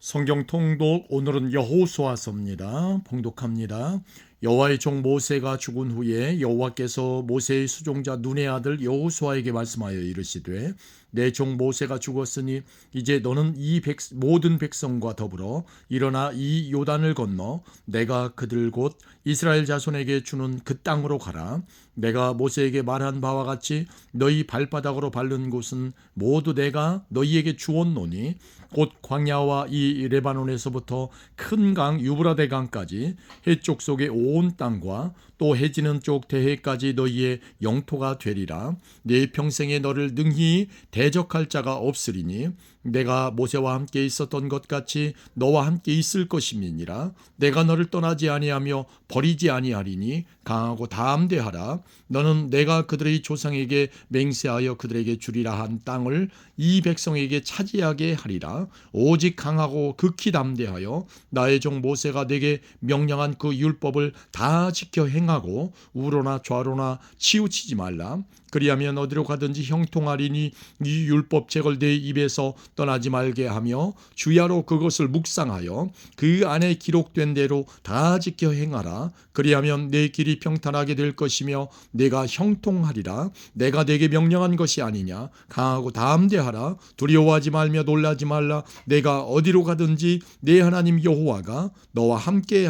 성경 통독 오늘은 여호수아서입니다. 봉독합니다. 여호와의 종 모세가 죽은 후에 여호와께서 모세의 수종자 눈의 아들 여호수아에게 말씀하여 이르시되 내 종 모세가 죽었으니 이제 너는 이 모든 백성과 더불어 일어나 이 요단을 건너 내가 그들 곧 이스라엘 자손에게 주는 그 땅으로 가라. 내가 모세에게 말한 바와 같이 너희 발바닥으로 밟는 곳은 모두 내가 너희에게 주었노니 곧 광야와 이 레바논에서부터 큰 강 유브라데 강까지 해쪽 속의 온 땅과 또 해지는 쪽 대해까지 너희의 영토가 되리라. 네 평생에 너를 능히 대적할 자가 없으리니 내가 모세와 함께 있었던 것 같이 너와 함께 있을 것임이니라. 내가 너를 떠나지 아니하며 버리지 아니하리니 강하고 담대하라. 너는 내가 그들의 조상에게 맹세하여 그들에게 주리라 한 땅을 이 백성에게 차지하게 하리라. 오직 강하고 극히 담대하여 나의 종 모세가 내게 명령한 그 율법을 다 지켜 행하고 우로나 좌로나 치우치지 말라. 그리하면 어디로 가든지 형통하리니 이 율법책을 내 입에서 떠나지 말게 하며 주야로 그것을 묵상하여 그 안에 기록된 대로 다 지켜 행하라. 그리하면 내 길이 평탄하게 될 것이며 내가 형통하리라. 내가 내게 명령한 것이 아니냐. 강하고 담대하라. 두려워하지 말며 놀라지 말라. 내가 어디로 가든지 내 하나님 여호와가 너와 함께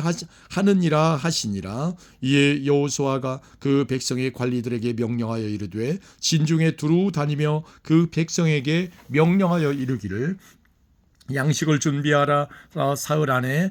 하느니라 하시니라. 이에 여호수아가 그 백성의 관리들에게 명령하여 이르되 진중에 두루 다니며 그 백성에게 명령하여 이르기를 양식을 준비하라. 사흘 안에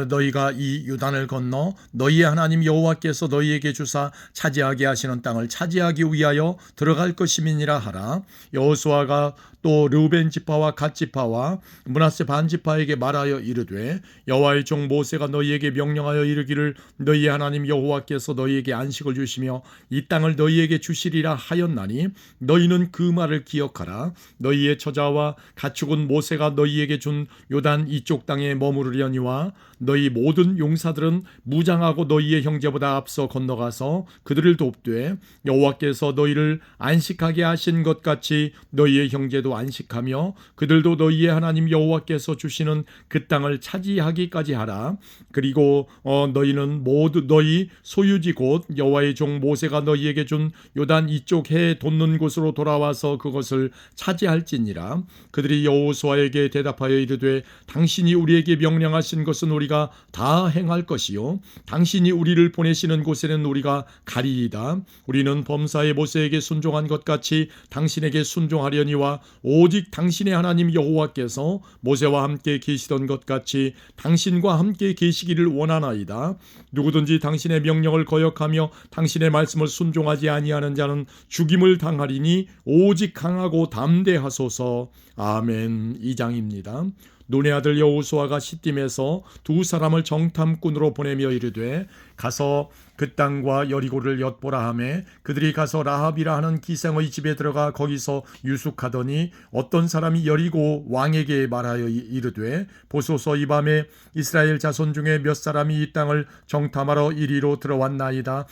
너희가 이 요단을 건너 너희의 하나님 여호와께서 너희에게 주사 차지하게 하시는 땅을 차지하기 위하여 들어갈 것임이니라 하라. 여호수아가 또 르우벤 지파와 갓 지파와 므낫세 반 지파에게 말하여 이르되 여호와의 종 모세가 너희에게 명령하여 이르기를 너희의 하나님 여호와께서 너희에게 안식을 주시며 이 땅을 너희에게 주시리라 하였나니 너희는 그 말을 기억하라. 너희의 처자와 가축은 모세가 너희에게 준 요단 이쪽 땅에 머무르려니와 너희 모든 용사들은 무장하고 너희의 형제보다 앞서 건너가서 그들을 돕되 여호와께서 너희를 안식하게 하신 것 같이 너희의 형제도 안식하며 그들도 너희의 하나님 여호와께서 주시는 그 땅을 차지하기까지 하라. 그리고 너희는 모두 너희 소유지 곧 여호와의 종 모세가 너희에게 준 요단 이쪽 해 돋는 곳으로 돌아와서 그것을 차지할지니라. 그들이 여호수아에게 대답하여 이르되 당신이 우리에게 명령하신 것은 우리가 다 행할 것이요 당신이 우리를 보내시는 곳에는 우리가 가리이다. 우리는 범사에 모세에게 순종한 것 같이 당신에게 순종하려니와 오직 당신의 하나님 여호와께서 모세와 함께 계시던 것 같이 당신과 함께 계시기를 원하나이다. 누구든지 당신의 명령을 거역하며 당신의 말씀을 순종하지 아니하는 자는 죽임을 당하리니 오직 강하고 담대하소서. 아멘. 2장입니다. 눈의 아들 여호수아가 시딤에서 두 사람을 정탐꾼으로 보내며 이르되 가서 그 땅과 여리고를 엿보라 하매 그들이 가서 라합이라 하는 기생의 집에 들어가 거기서 유숙하더니 어떤 사람이 여리고 왕에게 말하여 이르되 보소서 이 밤에 이스라엘 자손 중에 몇 사람이 이 땅을 정탐하러 이리로 들어왔나이다.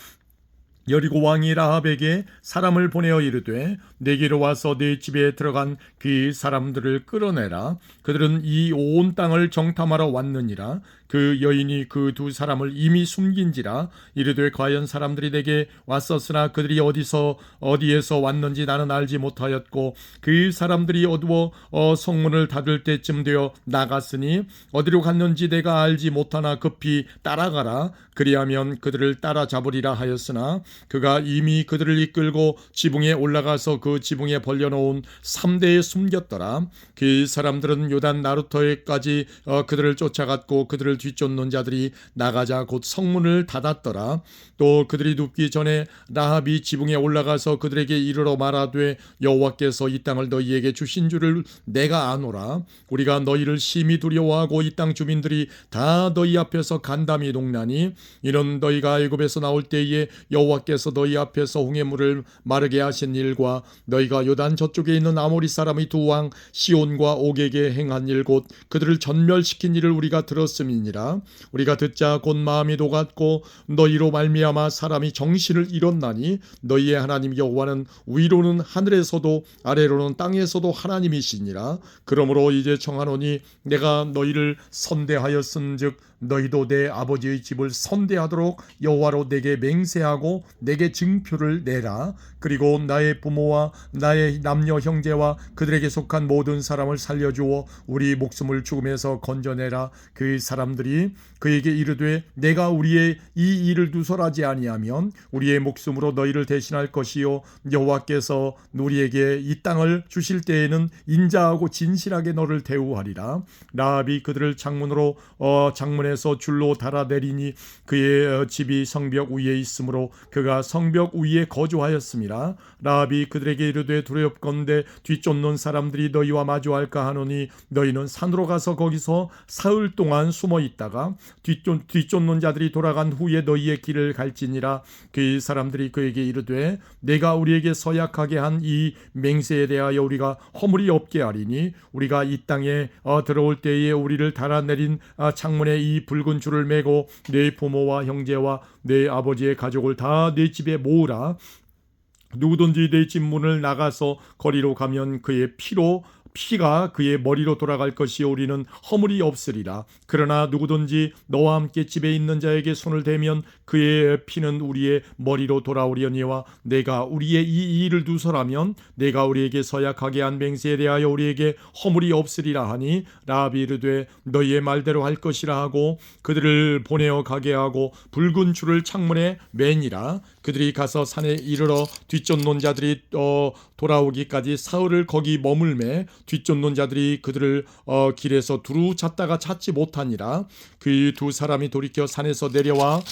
여리고 왕이 라합에게 사람을 보내어 이르되 내게로 와서 내 집에 들어간 그 사람들을 끌어내라. 그들은 이 온 땅을 정탐하러 왔느니라. 그 여인이 그 두 사람을 이미 숨긴지라. 이르되 과연 사람들이 내게 왔었으나 그들이 어디에서 왔는지 나는 알지 못하였고 그 사람들이 어두워 성문을 닫을 때쯤 되어 나갔으니 어디로 갔는지 내가 알지 못하나 급히 따라가라. 그리하면 그들을 따라잡으리라 하였으나 그가 이미 그들을 이끌고 지붕에 올라가서 그 지붕에 벌려놓은 3대에 숨겼더라. 그 사람들은 요단 나루터에까지 그들을 쫓아갔고 그들을 뒤쫓는 자들이 나가자 곧 성문을 닫았더라. 또 그들이 눕기 전에 라합이 지붕에 올라가서 그들에게 이르러 말하되 여호와께서 이 땅을 너희에게 주신 줄을 내가 아노라. 우리가 너희를 심히 두려워하고 이 땅 주민들이 다 너희 앞에서 간담이 동나니 이는 너희가 애굽에서 나올 때에 여호와께서 여호와께서 너희 앞에서 홍해물을 마르게 하신 일과 너희가 요단 저쪽에 있는 아모리 사람의 두 왕 시온과 옥에게 행한 일 곧 그들을 전멸시킨 일을 우리가 들었음이니라. 우리가 듣자 곧 마음이 녹았고 너희로 말미암아 사람이 정신을 잃었나니 너희의 하나님 여호와는 위로는 하늘에서도 아래로는 땅에서도 하나님이시니라. 그러므로 이제 청하노니 내가 너희를 선대하였은즉 너희도 내 아버지의 집을 선대하도록 여호와로 내게 맹세하고 내게 증표를 내라. 그리고 나의 부모와 나의 남녀 형제와 그들에게 속한 모든 사람을 살려주어 우리 목숨을 죽음에서 건져내라. 그 사람들이 그에게 이르되 내가 우리의 이 일을 누설하지 아니하면 우리의 목숨으로 너희를 대신할 것이요 여호와께서 우리에게 이 땅을 주실 때에는 인자하고 진실하게 너를 대우하리라. 라합이 그들을 창문에서 줄로 달아내리니 그의 집이 성벽 위에 있으므로 그가 성벽 위에 거주하였습니다. 라합이 그들에게 이르되 두렵건대 뒤쫓는 사람들이 너희와 마주할까 하노니 너희는 산으로 가서 거기서 사흘 동안 숨어 있다가 뒤쫓는 자들이 돌아간 후에 너희의 길을 갈지니라. 그 사람들이 그에게 이르되 내가 우리에게 서약하게 한 이 맹세에 대하여 우리가 허물이 없게 하리니 우리가 이 땅에 들어올 때에 우리를 달아내린 창문에 이 붉은 줄을 매고 내 부모와 형제와 내 아버지의 가족을 다 내 집에 모으라. 누구든지 내 집 문을 나가서 거리로 가면 그의 피가 그의 머리로 돌아갈 것이요 우리는 허물이 없으리라. 그러나 누구든지 너와 함께 집에 있는 자에게 손을 대면 그의 피는 우리의 머리로 돌아오려니와 내가 우리의 이 일을 누설하면 내가 우리에게 서약하게 한 맹세에 대하여 우리에게 허물이 없으리라 하니 라합이 이르되 너희의 말대로 할 것이라 하고 그들을 보내어 가게 하고 붉은 줄을 창문에 매니라. 그들이 가서 산에 이르러 뒤쫓는 자들이 돌아오기까지 사흘을 거기 머물매 뒤쫓는 자들이 그들을 길에서 두루 찾다가 찾지 못하니라. 그 두 사람이 돌이켜 산에서 내려와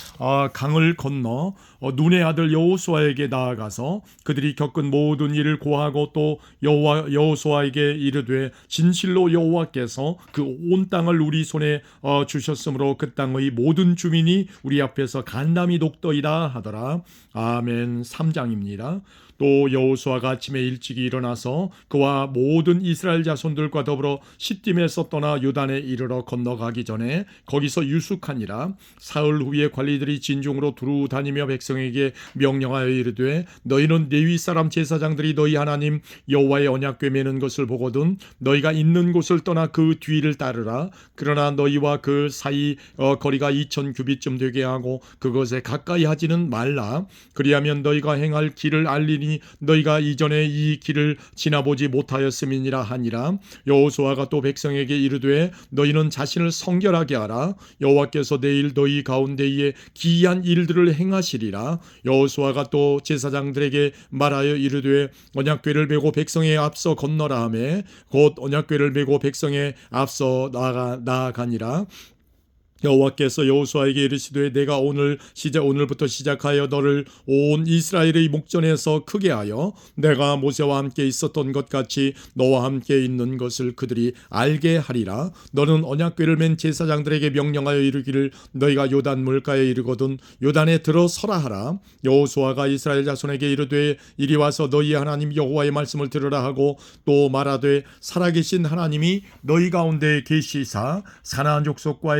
강을 건너 눈의 아들 여호수아에게 나아가서 그들이 겪은 모든 일을 고하고 또 여호수아에게 이르되 진실로 여호와께서 그 온 땅을 우리 손에 주셨으므로 그 땅의 모든 주민이 우리 앞에서 간담이 녹더이다 하더라. 아멘. 3장입니다. 또 여호수아가 아침에 일찍이 일어나서 그와 모든 이스라엘 자손들과 더불어 시딤에서 떠나 요단에 이르러 건너가기 전에 거기서 유숙하니라. 사흘 후에 관리들이 진중으로 두루 다니며 백성에게 명령하여 이르되 너희는 레위 사람 제사장들이 너희 하나님 여호와의 언약궤 매는 것을 보거든 너희가 있는 곳을 떠나 그 뒤를 따르라. 그러나 너희와 그 사이 거리가 2000 규빗쯤 되게 하고 그것에 가까이 하지는 말라. 그리하면 너희가 행할 길을 알리니 너희가 이전에 이 길을 지나보지 못하였음이니라 하니라. 여호수아가 또 백성에게 이르되 너희는 자신을 성결하게 하라. 여호와께서 내일 너희 가운데에 기이한 일들을 행하시리라. 여호수아가 또 제사장들에게 말하여 이르되 언약궤를 메고 백성의 앞서 건너라 하매 곧 언약궤를 메고 백성의 앞서 나아가니라. 여호와께서 여호수아에게 이르시되 내가 오늘부터 시작하여 너를 온 이스라엘의 목전에서 크게 하여 내가 모세와 함께 있었던 것 같이 너와 함께 있는 것을 그들이 알게 하리라. 너는 언약궤를 맨 제사장들에게 명령하여 이르기를 너희가 요단 물가에 이르거든 요단에 들어서라 하라. 여호수아가 이스라엘 자손에게 이르되 이리 와서 너희 하나님 여호와의 말씀을 들으라 하고 또 말하되 살아계신 하나님이 너희 가운데 계시사 가나안 족속과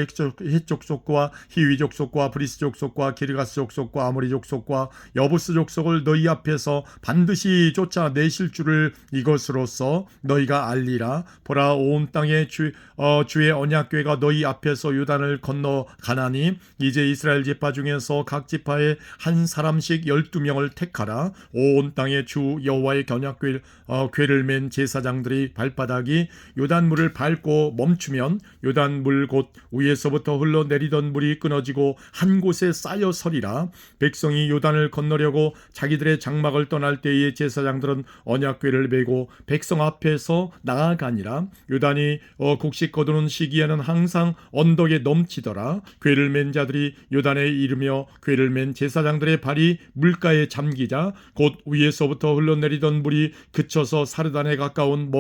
헷 족속과 히위 족속과 브리스 족속과 기르가스 족속과 아모리 족속과 여부스 족속을 너희 앞에서 반드시 쫓아내실 줄을 이것으로써 너희가 알리라. 보라 온 땅에 주의 언약궤가 너희 앞에서 요단을 건너 가나니 이제 이스라엘 지파 중에서 각 지파에 한 사람씩 12명을 택하라. 온 땅에 주 여호와의 언약궤를 맨 제사장들이 발바닥이 요단물을 밟고 멈추면 요단물 곧 위에서부터 흘러내리던 물이 끊어지고 한 곳에 쌓여 서리라. 백성이 요단을 건너려고 자기들의 장막을 떠날 때에 제사장들은 언약궤를 메고 백성 앞에서 나아가니라. 요단이 곡식 거두는 시기에는 항상 언덕에 넘치더라. 궤를 맨 자들이 요단에 이르며 궤를 맨 제사장들의 발이 물가에 잠기자 곧 위에서부터 흘러내리던 물이 그쳐서 사르단에 가까운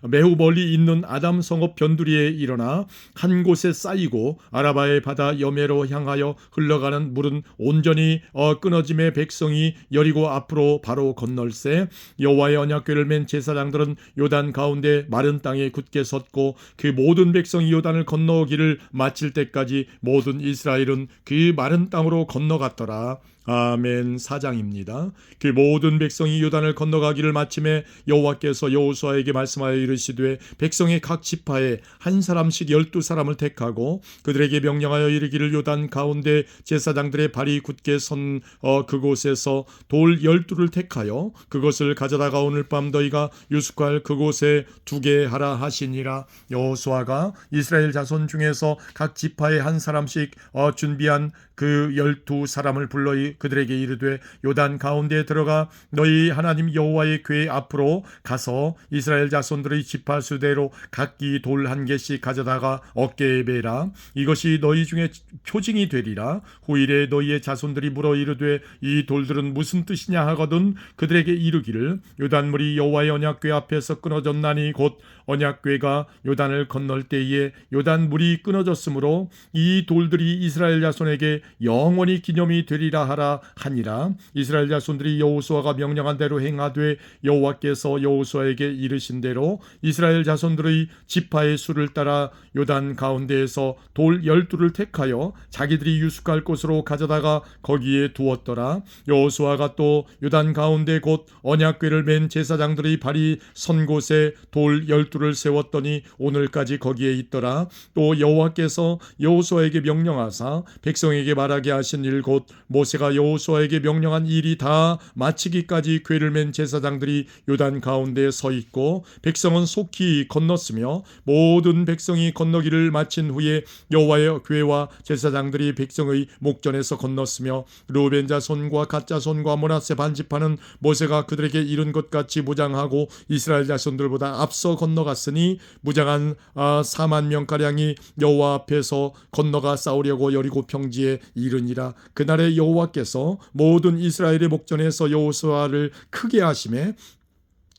매우 멀리 있는 아담 성읍 변두리에 일어나 한 곳에 쌓이고 아라바의 바다 여매로 향하여 흘러가는 물은 온전히 끊어짐에 백성이 여리고 앞으로 바로 건널세. 여호와의 언약궤를 맨 제사장들은 요단 가운데 마른 땅에 굳게 섰고 그 모든 백성이 요단을 건너기를 마칠 때까지 모든 이스라엘은 그 마른 땅으로 건너갔더라. 아멘. 4장입니다. 그 모든 백성이 요단을 건너가기를 마침에 여호와께서 여호수아에게 말씀하여 이르시되 백성의 각 지파에 한 사람씩 12사람을 택하고 그들에게 명령하여 이르기를 요단 가운데 제사장들의 발이 굳게 선 그곳에서 돌 12를 택하여 그것을 가져다가 오늘 밤 너희가 유숙할 그곳에 두게 하라 하시니라. 여호수아가 이스라엘 자손 중에서 각 지파에 한 사람씩 준비한 그 12사람을 불러 그들에게 이르되 요단 가운데에 들어가 너희 하나님 여호와의 궤 앞으로 가서 이스라엘 자손들의 지파 수대로 각기 돌 한 개씩 가져다가 어깨에 매라. 이것이 너희 중에 표징이 되리라. 후일에 너희의 자손들이 물어 이르되 이 돌들은 무슨 뜻이냐 하거든 그들에게 이르기를 요단물이 여호와의 언약궤 앞에서 끊어졌나니 곧 언약궤가 요단을 건널 때에 요단물이 끊어졌으므로 이 돌들이 이스라엘 자손에게 영원히 기념이 되리라 하라 하니라. 이스라엘 자손들이 여호수아가 명령한 대로 행하되 여호와께서 여호수아에게 이르신 대로 이스라엘 자손들의 지파의 수를 따라 요단 가운데에서 돌 12를 택하여 자기들이 유숙할 곳으로 가져다가 거기에 두었더라. 여호수아가 또 요단 가운데 곧 언약궤를 맨 제사장들의 발이 선 곳에 돌 12를 세웠더니 오늘까지 거기에 있더라. 또 여호와께서 여호수아에게 명령하사 백성에게 말하게 하신 일 곧 모세가 여호수아에게 명령한 일이 다 마치기까지 궤를 맨 제사장들이 요단 가운데 서 있고 백성은 속히 건넜으며 모든 백성이 건너기를 마친 후에 여호와의 궤와 제사장들이 백성의 목전에서 건넜으며 르우벤 자손과 갓 자손과 므낫세 반지파는 모세가 그들에게 이른 것 같이 무장하고 이스라엘 자손들보다 앞서 건너갔으니 무장한 4만 명가량이 여호와 앞에서 건너가 싸우려고 여리고 평지에 이르니라. 그날에 여호와께서 모든 이스라엘의 목전에서 여호수아를 크게 하심에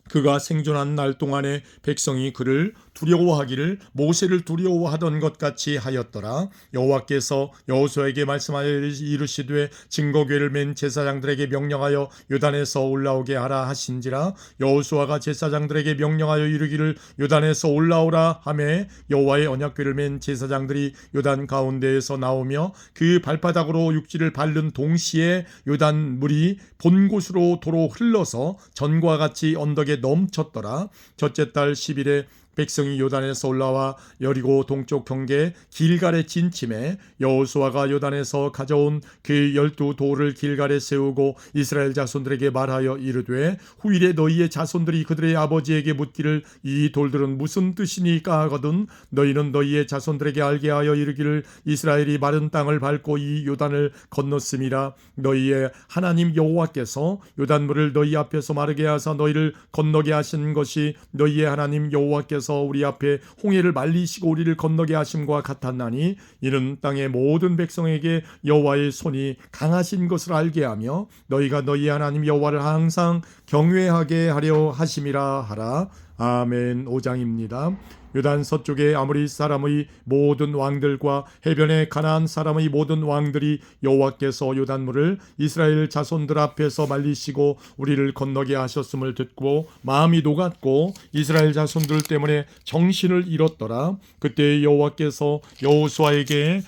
그가 생존한 날 동안에 백성이 그를 두려워하기를 모세를 두려워하던 것 같이 하였더라. 여호와께서 여호수아에게 말씀하여 이르시되 증거궤를 맨 제사장들에게 명령하여 요단에서 올라오게 하라 하신지라. 여호수아가 제사장들에게 명령하여 이르기를 요단에서 올라오라 하매 여호와의 언약궤를 맨 제사장들이 요단 가운데에서 나오며 그 발바닥으로 육지를 밟는 동시에 요단 물이 본 곳으로 도로 흘러서 전과 같이 언덕에 넘쳤더라. 첫째 달 10일에 백성이 요단에서 올라와 여리고 동쪽 경계 길갈에 진침해 여호수아가 요단에서 가져온 그 12돌을 길갈에 세우고 이스라엘 자손들에게 말하여 이르되 후일에 너희의 자손들이 그들의 아버지에게 묻기를 이 돌들은 무슨 뜻이니까 하거든 너희는 너희의 자손들에게 알게 하여 이르기를 이스라엘이 마른 땅을 밟고 이 요단을 건넜음이라. 너희의 하나님 여호와께서 요단물을 너희 앞에서 마르게 하사 너희를 건너게 하신 것이 너희의 하나님 여호와께서 우리 앞에 홍해를 말리시고 우리를 건너게 하심과 같았나니 이는 땅의 모든 백성에게 여호와의 손이 강하신 것을 알게 하며 너희가 너희 하나님 여호와를 항상 경외하게 하려 하심이라 하라. 아멘. 5장입니다. 요단 서쪽의 아모리 사람의 모든 왕들과 해변의 가나안 사람의 모든 왕들이 여호와께서 요단물을 이스라엘 자손들 앞에서 말리시고 우리를 건너게 하셨음을 듣고 마음이 녹았고 이스라엘 자손들 때문에 정신을 잃었더라. 그때 여호와께서 여호수아에게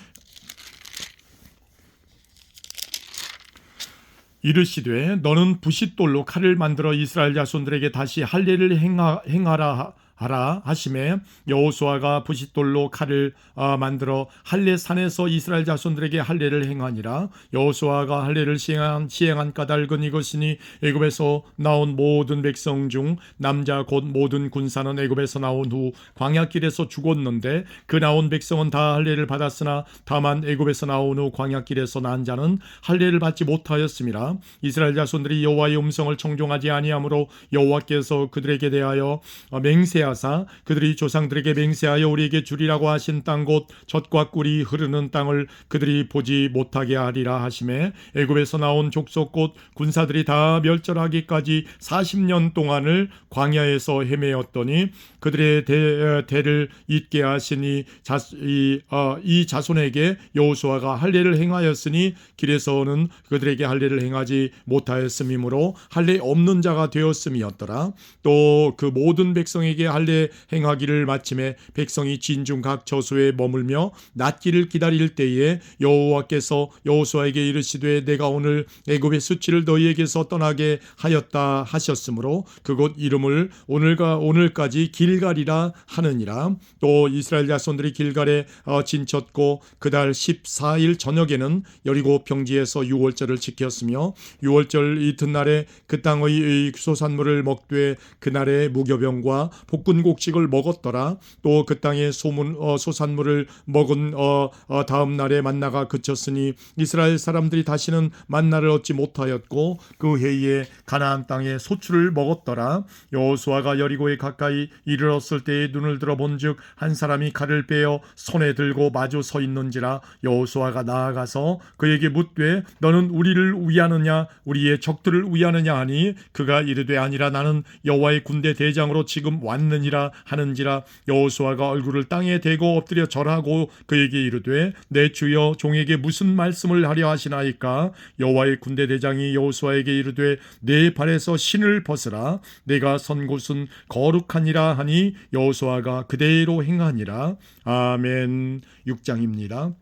이르시되 너는 부싯돌로 칼을 만들어 이스라엘 자손들에게 다시 할례를 행하라 하라 하심에 여호수아가 부싯돌로 칼을 만들어 할례 산에서 이스라엘 자손들에게 할례를 행하니라. 여호수아가 할례를 시행한 까닭은 이것이니 애굽에서 나온 모든 백성 중 남자 곧 모든 군사는 애굽에서 나온 후 광야길에서 죽었는데 그 나온 백성은 다 할례를 받았으나 다만 애굽에서 나온 후 광야길에서 난 자는 할례를 받지 못하였음이라. 이스라엘 자손들이 여호와의 음성을 청종하지 아니하므로 여호와께서 그들에게 대하여 맹세 맹세하사 그들이 조상들에게 맹세하여 우리에게 주리라고 하신 땅 곧 젖과 꿀이 흐르는 땅을 그들이 보지 못하게 하리라 하시매 애굽에서 나온 족속 곧 군사들이 다 멸절하기까지 40년 동안을 광야에서 헤매었더니 그들의 대를 잊게 하시니 이 자손에게 여호수아가 할례를 행하였으니 길에서는 그들에게 할례를 행하지 못하였음이므로 할례 없는 자가 되었음이었더라. 또 그 모든 백성에게 할례 행하기를 마침에 백성이 진중 각 저수에 머물며 낫기를 기다릴 때에 여호와께서 여호수아에게 이르시되 내가 오늘 애굽의 수치를 너희에게서 떠나게 하였다 하셨으므로 그곳 이름을 오늘까지 길갈이라 하느니라. 또 이스라엘 자손들이 길갈에 진쳤고 그달 14일 저녁에는 여리고 평지에서 유월절을 지켰으며 유월절 이튿날에 그 땅의 소산물을 먹되 그날에 무교병과 볶은곡식을 먹었더라. 또 그 땅의 소산물을 먹은 다음 날에 만나가 그쳤으니 이스라엘 사람들이 다시는 만나를 얻지 못하였고 그 해에 가나안 땅에 소출을 먹었더라. 여호수아가 여리고에 가까이 이르렀을 때에 눈을 들어 본즉 한 사람이 칼을 빼어 손에 들고 마주 서 있는지라. 여호수아가 나아가서 그에게 묻되 너는 우리를 위하느냐 우리의 적들을 위하느냐 하니 그가 이르되 아니라 나는 여호와의 군대 대장으로 지금 왔느니라 하는지라. 여호수아가 얼굴을 땅에 대고 엎드려 절하고 그에게 이르되 내 주여 종에게 무슨 말씀을 하려 하시나이까. 여호와의 군대 대장이 여호수아에게 이르되 내 발에서 신을 벗으라 내가 선 곳은 거룩하니라 하니 여호수아가 그대로 행하니라. 아멘. 6장입니다.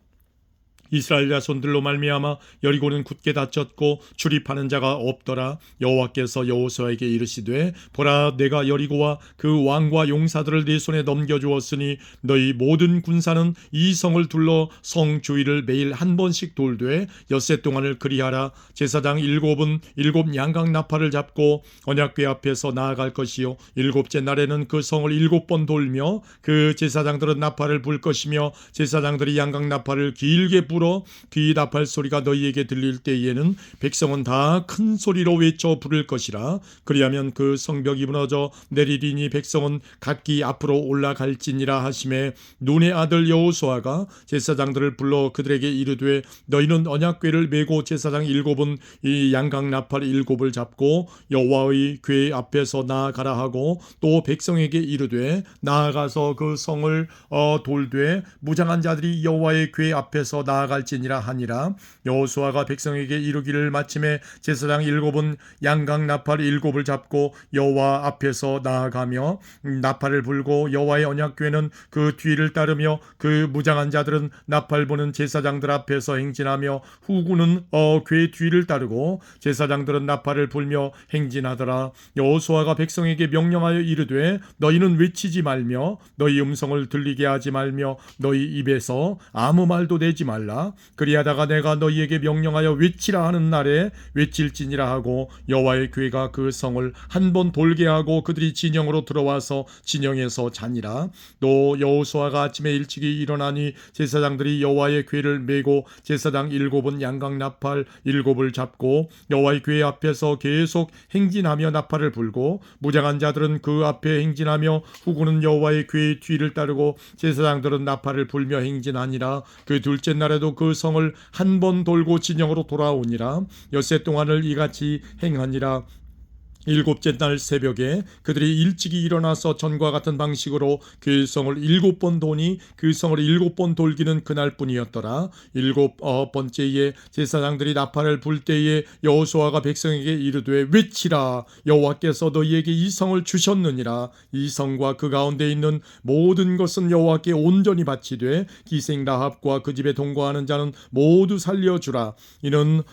이스라엘 자손들로 말미암아 여리고는 굳게 닫혔고 출입하는 자가 없더라. 여호와께서 여호수아에게 이르시되 보라 내가 여리고와 그 왕과 용사들을 네 손에 넘겨주었으니 너희 모든 군사는 이 성을 둘러 성 주위를 매일 한 번씩 돌되 엿새 동안을 그리하라. 제사장 7은 7 양각 나팔을 잡고 언약궤 앞에서 나아갈 것이요 일곱째 날에는 그 성을 7번 돌며 그 제사장들은 나팔을 불 것이며 제사장들이 양각 나팔을 길게 불어 귀 나팔 소리가 너희에게 들릴 때에는 백성은 다 큰 소리로 외쳐 부를 것이라. 그리하면 그 성벽이 무너져 내리리니 백성은 각기 앞으로 올라갈지니라 하시매 눈의 아들 여호수아가 제사장들을 불러 그들에게 이르되 너희는 언약궤를 메고 제사장 7은 이 양각 나팔 7을 잡고 여호와의 궤 앞에서 나아가라 하고 또 백성에게 이르되 나아가서 그 성을 돌되 무장한 자들이 여호와의 궤 앞에서 나아갈지니라 하니라. 여호수아가 백성에게 이르기를 마침에 제사장 7은 양각 나팔 7을 잡고 여호와 앞에서 나아가며 나팔을 불고 여호와의 언약궤는 그 뒤를 따르며 그 무장한 자들은 나팔 부는 제사장들 앞에서 행진하며 후군은 궤 뒤를 따르고 제사장들은 나팔을 불며 행진하더라. 여호수아가 백성에게 명령하여 이르되 너희는 외치지 말며 너희 음성을 들리게 하지 말며 너희 입에서 아무 말도 내지 말라. 그리하다가 내가 너희에게 명령하여 외치라 하는 날에 외칠지니라 하고 여호와의 궤가 그 성을 한 번 돌게 하고 그들이 진영으로 들어와서 진영에서 자니라. 또 여호수아가 아침에 일찍이 일어나니 제사장들이 여호와의 궤를 메고 제사장 7은 양각 나팔 7을 잡고 여호와의 궤 앞에서 계속 행진하며 나팔을 불고 무장한 자들은 그 앞에 행진하며 후군은 여호와의 궤 뒤를 따르고 제사장들은 나팔을 불며 행진하니라. 그 둘째 날에도 그 성을 한 번 돌고 진영으로 돌아오니라. 엿새 동안을 이같이 행하니라. 일곱째 날 새벽에 그들이 일찍이 일어나서 전과 같은 방식으로 그 성을 7번 도니 그 성을 7번 돌기는 그날뿐이었더라. 7번째에 제사장들이 나팔을 불 때에 여호수아가 백성에게 이르되 외치라 여호와께서 너희에게 이 성을 주셨느니라. 이 성과 그 가운데 있는 모든 것은 여호와께 온전히 바치되 기생 라합과 그 집에 동거하는 자는 모두 살려주라. 이는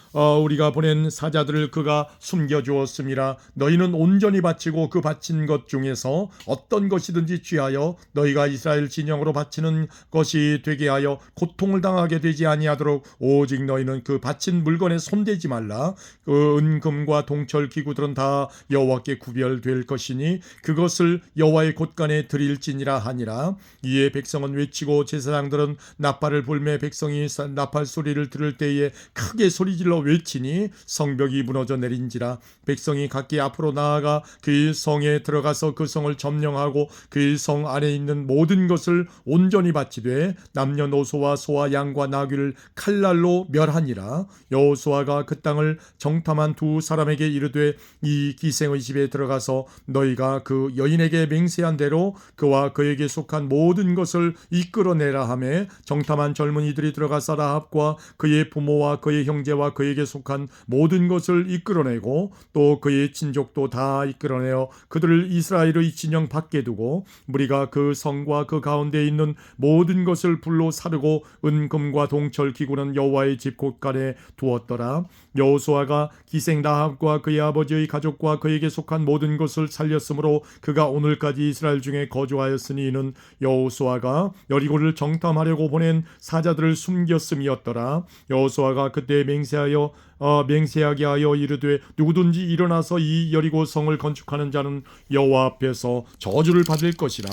우리가 보낸 사자들을 그가 숨겨주었음이라. 너희는 온전히 바치고 그 바친 것 중에서 어떤 것이든지 취하여 너희가 이스라엘 진영으로 바치는 것이 되게 하여 고통을 당하게 되지 아니하도록 오직 너희는 그 바친 물건에 손대지 말라. 그 은금과 동철 기구들은 다 여호와께 구별될 것이니 그것을 여호와의 곳간에 드릴지니라 하니라. 이에 백성은 외치고 제사장들은 나팔을 불매 백성이 나팔 소리를 들을 때에 크게 소리질러 외치니 성벽이 무너져 내린지라. 백성이 각기 앞으로 나아가 그 성에 들어가서 그 성을 점령하고 그 성 안에 있는 모든 것을 온전히 바치되 남녀노소와 소와 양과 나귀를 칼날로 멸하니라. 여호수아가 그 땅을 정탐한 두 사람에게 이르되 이 기생의 집에 들어가서 너희가 그 여인에게 맹세한 대로 그와 그에게 속한 모든 것을 이끌어내라 하매 정탐한 젊은이들이 들어가서 라합과 그의 부모와 그의 형제와 그에게 속한 모든 것을 이끌어내고 또 그의 친족도 다 이끌어내어 그들을 이스라엘의 진영 밖에 두고 무리가 그 성과 그 가운데 있는 모든 것을 불로 사르고 은금과 동철 기구는 여호와의 집 곳간에 두었더라. 여호수아가 기생 라합과 그의 아버지의 가족과 그에게 속한 모든 것을 살렸으므로 그가 오늘까지 이스라엘 중에 거주하였으니 이는 여호수아가 여리고를 정탐하려고 보낸 사자들을 숨겼음이었더라. 여호수아가 그때 맹세하게 하여 이르되 누구든지 일어나서 이 여리고 성을 건축하는 자는 여호와 앞에서 저주를 받을 것이라.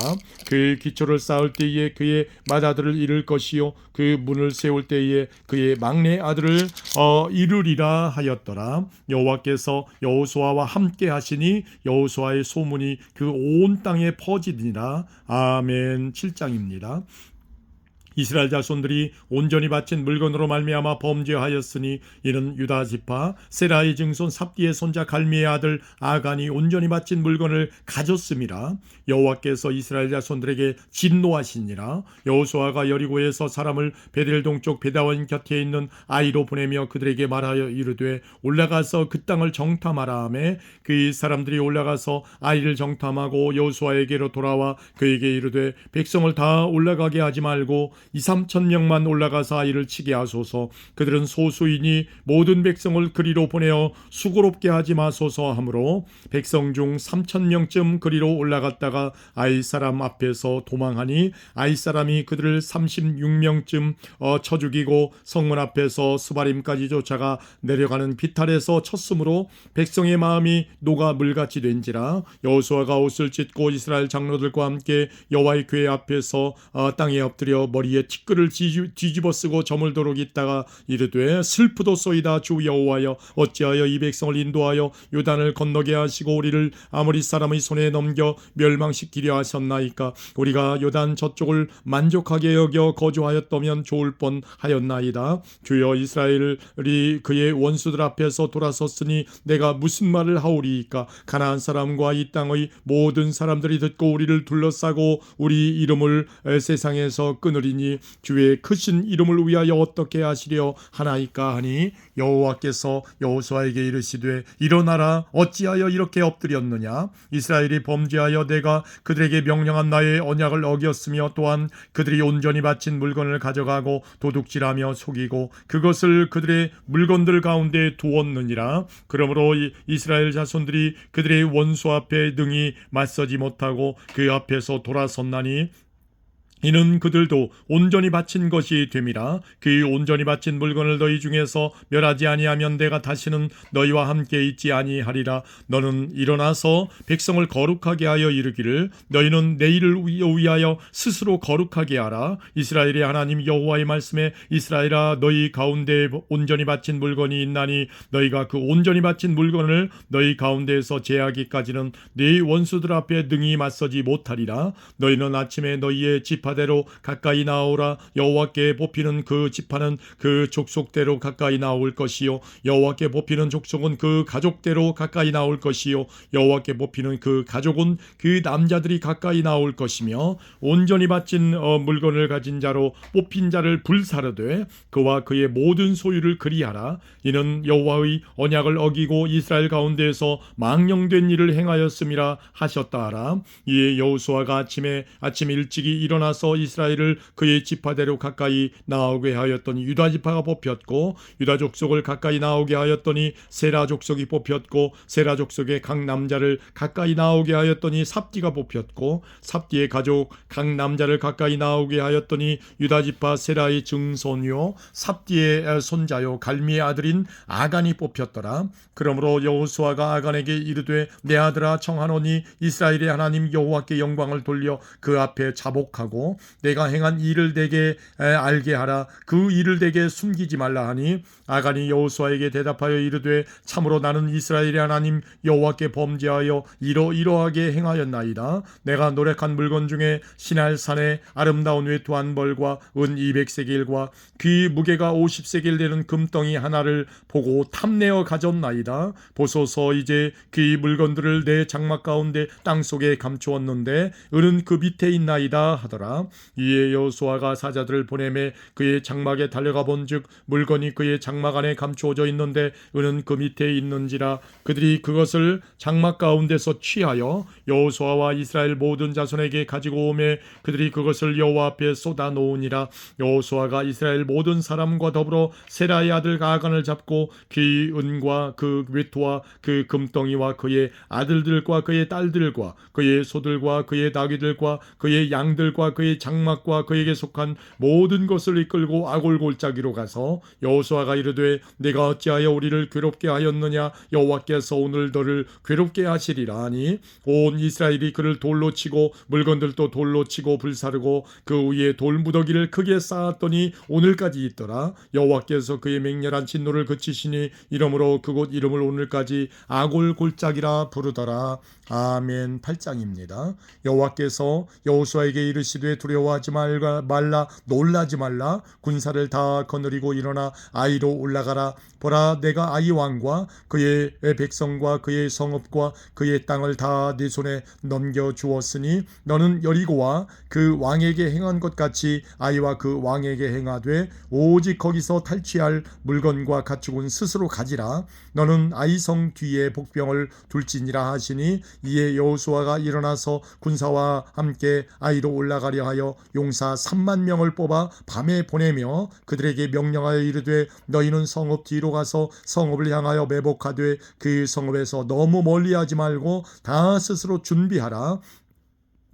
그 기초를 쌓을 때에 그의 맏아들을 잃을 것이요 그 문을 세울 때에 그의 막내 아들을 이루리라 하였더라. 여호와께서 여호수아와 함께 하시니 여호수아의 소문이 그 온 땅에 퍼지니라. 아멘. 7장입니다. 이스라엘 자손들이 온전히 바친 물건으로 말미암아 범죄하였으니 이는 유다 지파 세라의 증손 삽디의 손자 갈미의 아들 아간이 온전히 바친 물건을 가졌음이라. 여호와께서 이스라엘 자손들에게 진노하시니라. 여호수아가 여리고에서 사람을 베델 동쪽 베다원 곁에 있는 아이로 보내며 그들에게 말하여 이르되 올라가서 그 땅을 정탐하라 하매 그 사람들이 올라가서 아이를 정탐하고 여호수아에게로 돌아와 그에게 이르되 백성을 다 올라가게 하지 말고 2-3천 명만 올라가서 아이를 치게 하소서. 그들은 소수이니 모든 백성을 그리로 보내어 수고롭게 하지 마소서 하므로 백성 중 3천 명쯤 그리로 올라갔다가 아이 사람 앞에서 도망하니 아이 사람이 그들을 36명쯤 쳐 죽이고 성문 앞에서 스바림까지 쫓아가 내려가는 비탈에서 쳤으므로 백성의 마음이 녹아 물같이 된지라. 여호수아가 옷을 찢고 이스라엘 장로들과 함께 여호와의 궤 앞에서 땅에 엎드려 머리에 티끌을 뒤집어 쓰고 저물도록 있다가 이르되 슬프도소이다. 주 여호와여 어찌하여 이 백성을 인도하여 요단을 건너게 하시고 우리를 아모리 사람의 손에 넘겨 멸망시키려 하셨나이까. 우리가 요단 저쪽을 만족하게 여겨 거주하였다면 좋을 뻔하였나이다. 주여 이스라엘이 그의 원수들 앞에서 돌아섰으니 내가 무슨 말을 하오리이까. 가나안 사람과 이 땅의 모든 사람들이 듣고 우리를 둘러싸고 우리 이름을 세상에서 끊으리니 주의 크신 이름을 위하여 어떻게 하시려 하나이까 하니 여호와께서 여호수아에게 이르시되 일어나라. 어찌하여 이렇게 엎드렸느냐. 이스라엘이 범죄하여 내가 그들에게 명령한 나의 언약을 어겼으며 또한 그들이 온전히 바친 물건을 가져가고 도둑질하며 속이고 그것을 그들의 물건들 가운데 두었느니라. 그러므로 이스라엘 자손들이 그들의 원수 앞에 능히 맞서지 못하고 그 앞에서 돌아섰나니 이는 그들도 온전히 바친 것이 됨이라. 그 온전히 바친 물건을 너희 중에서 멸하지 아니하면 내가 다시는 너희와 함께 있지 아니하리라. 너는 일어나서 백성을 거룩하게 하여 이르기를 너희는 내일을 위하여 스스로 거룩하게 하라. 이스라엘의 하나님 여호와의 말씀에 이스라엘아 너희 가운데에 온전히 바친 물건이 있나니 너희가 그 온전히 바친 물건을 너희 가운데에서 제하기까지는 네 원수들 앞에 능히 맞서지 못하리라. 너희는 아침에 너희의 지파대로 가까이 나오라. 여호와께 뽑히는 그 지파는 그 족속대로 가까이 나올 것이요 여호와께 뽑히는 족속은 그 가족대로 가까이 나올 것이요 여호와께 뽑히는 그 가족은 그 남자들이 가까이 나올 것이며 온전히 바친 물건을 가진 자로 뽑힌 자를 불사르되 그와 그의 모든 소유를 그리하라. 이는 여호와의 언약을 어기고 이스라엘 가운데에서 망령된 일을 행하였음이라 하셨다 하라. 이에 여호수아가 아침 일찍이 일어나서 이스라엘을 그의 지파대로 가까이 나오게 하였더니 유다 지파가 뽑혔고 유다 족속을 가까이 나오게 하였더니 세라 족속이 뽑혔고 세라 족속의 각 남자를 가까이 나오게 하였더니 삽디가 뽑혔고 삽디의 가족 각 남자를 가까이 나오게 하였더니 유다 지파 세라의 증손요 삽디의 손자요 갈미의 아들인 아간이 뽑혔더라. 그러므로 여호수아가 아간에게 이르되 내 아들아 청하노니 이스라엘의 하나님 여호와께 영광을 돌려 그 앞에 자복하고 하고 내가 행한 일을 내게 알게 하라. 그 일을 내게 숨기지 말라 하니 아간이 여호수아에게 대답하여 이르되 참으로 나는 이스라엘의 하나님 여호와께 범죄하여 이러이러하게 행하였나이다. 내가 노력한 물건 중에 시날산에 아름다운 외투 한 벌과 은 200세겔과 귀 무게가 50세겔 되는 금덩이 하나를 보고 탐내어 가졌나이다. 보소서 이제 그 물건들을 내 장막 가운데 땅속에 감추었는데 은은 그 밑에 있나이다 하더라. 이에 여호수아가 사자들을 보내매 그의 장막에 달려가 본즉 물건이 그의 장막 안에 감추어져 있는데 은은 그 밑에 있는지라. 그들이 그것을 장막 가운데서 취하여 여호수아와 이스라엘 모든 자손에게 가지고 오매 그들이 그것을 여호와 앞에 쏟아 놓으니라. 여호수아가 이스라엘 모든 사람과 더불어 세라의 아들 아간을 잡고 그 은과 그 외투와 그 금덩이와 그의 아들들과 그의 딸들과 그의 소들과 그의 나귀들과 그의 양들과 그의 장막과 그에게 속한 모든 것을 이끌고 아골 골짜기로 가서 여호수아가 이르되 내가 어찌하여 우리를 괴롭게 하였느냐. 여호와께서 오늘 너를 괴롭게 하시리라 하니 온 이스라엘이 그를 돌로 치고 물건들도 돌로 치고 불사르고 그 위에 돌무더기를 크게 쌓았더니 오늘까지 있더라. 여호와께서 그의 맹렬한 진노를 그치시니 이러므로 그곳 이름을 오늘까지 아골 골짜기라 부르더라. 아멘. 8장입니다. 여호와께서 여호수아에게 이르시되 두려워하지 말라 놀라지 말라. 군사를 다 거느리고 일어나 아이로 올라가라. 보라 내가 아이 왕과 그의 백성과 그의 성읍과 그의 땅을 다 네 손에 넘겨 주었으니 너는 여리고와 그 왕에게 행한 것 같이 아이와 그 왕에게 행하되 오직 거기서 탈취할 물건과 가축은 스스로 가지라. 너는 아이 성 뒤에 복병을 둘지니라 하시니 이에 여호수아가 일어나서 군사와 함께 아이로 올라가려 하여 용사 3만 명을 뽑아 밤에 보내며 그들에게 명령하여 이르되 너희는 성읍 뒤로 가서 성읍을 향하여 매복하되 그 성읍에서 너무 멀리하지 말고 다 스스로 준비하라.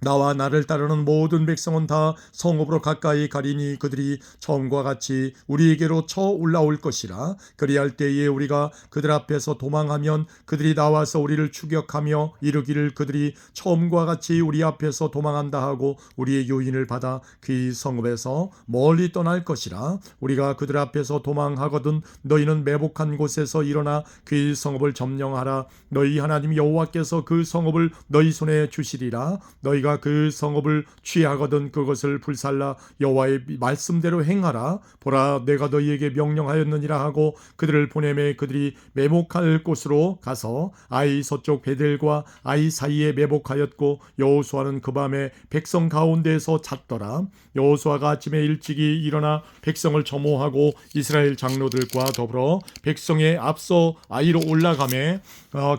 나와 나를 따르는 모든 백성은 다 성읍으로 가까이 가리니 그들이 처음과 같이 우리에게로 쳐 올라올 것이라. 그리할 때에 우리가 그들 앞에서 도망하면 그들이 나와서 우리를 추격하며 이르기를 그들이 처음과 같이 우리 앞에서 도망한다 하고 우리의 요인을 받아 그 성읍에서 멀리 떠날 것이라. 우리가 그들 앞에서 도망하거든 너희는 매복한 곳에서 일어나 그 성읍을 점령하라. 너희 하나님 여호와께서 그 성읍을 너희 손에 주시리라. 너희가 그 성읍을 취하거든 그것을 불살라 여호와의 말씀대로 행하라. 보라 내가 너희에게 명령하였느니라 하고 그들을 보내매 그들이 매복할 곳으로 가서 아이 서쪽 베델과 아이 사이에 매복하였고 여호수아는 그 밤에 백성 가운데에서 잤더라. 여호수아가 아침에 일찍이 일어나 백성을 점호하고 이스라엘 장로들과 더불어 백성의 앞서 아이로 올라가매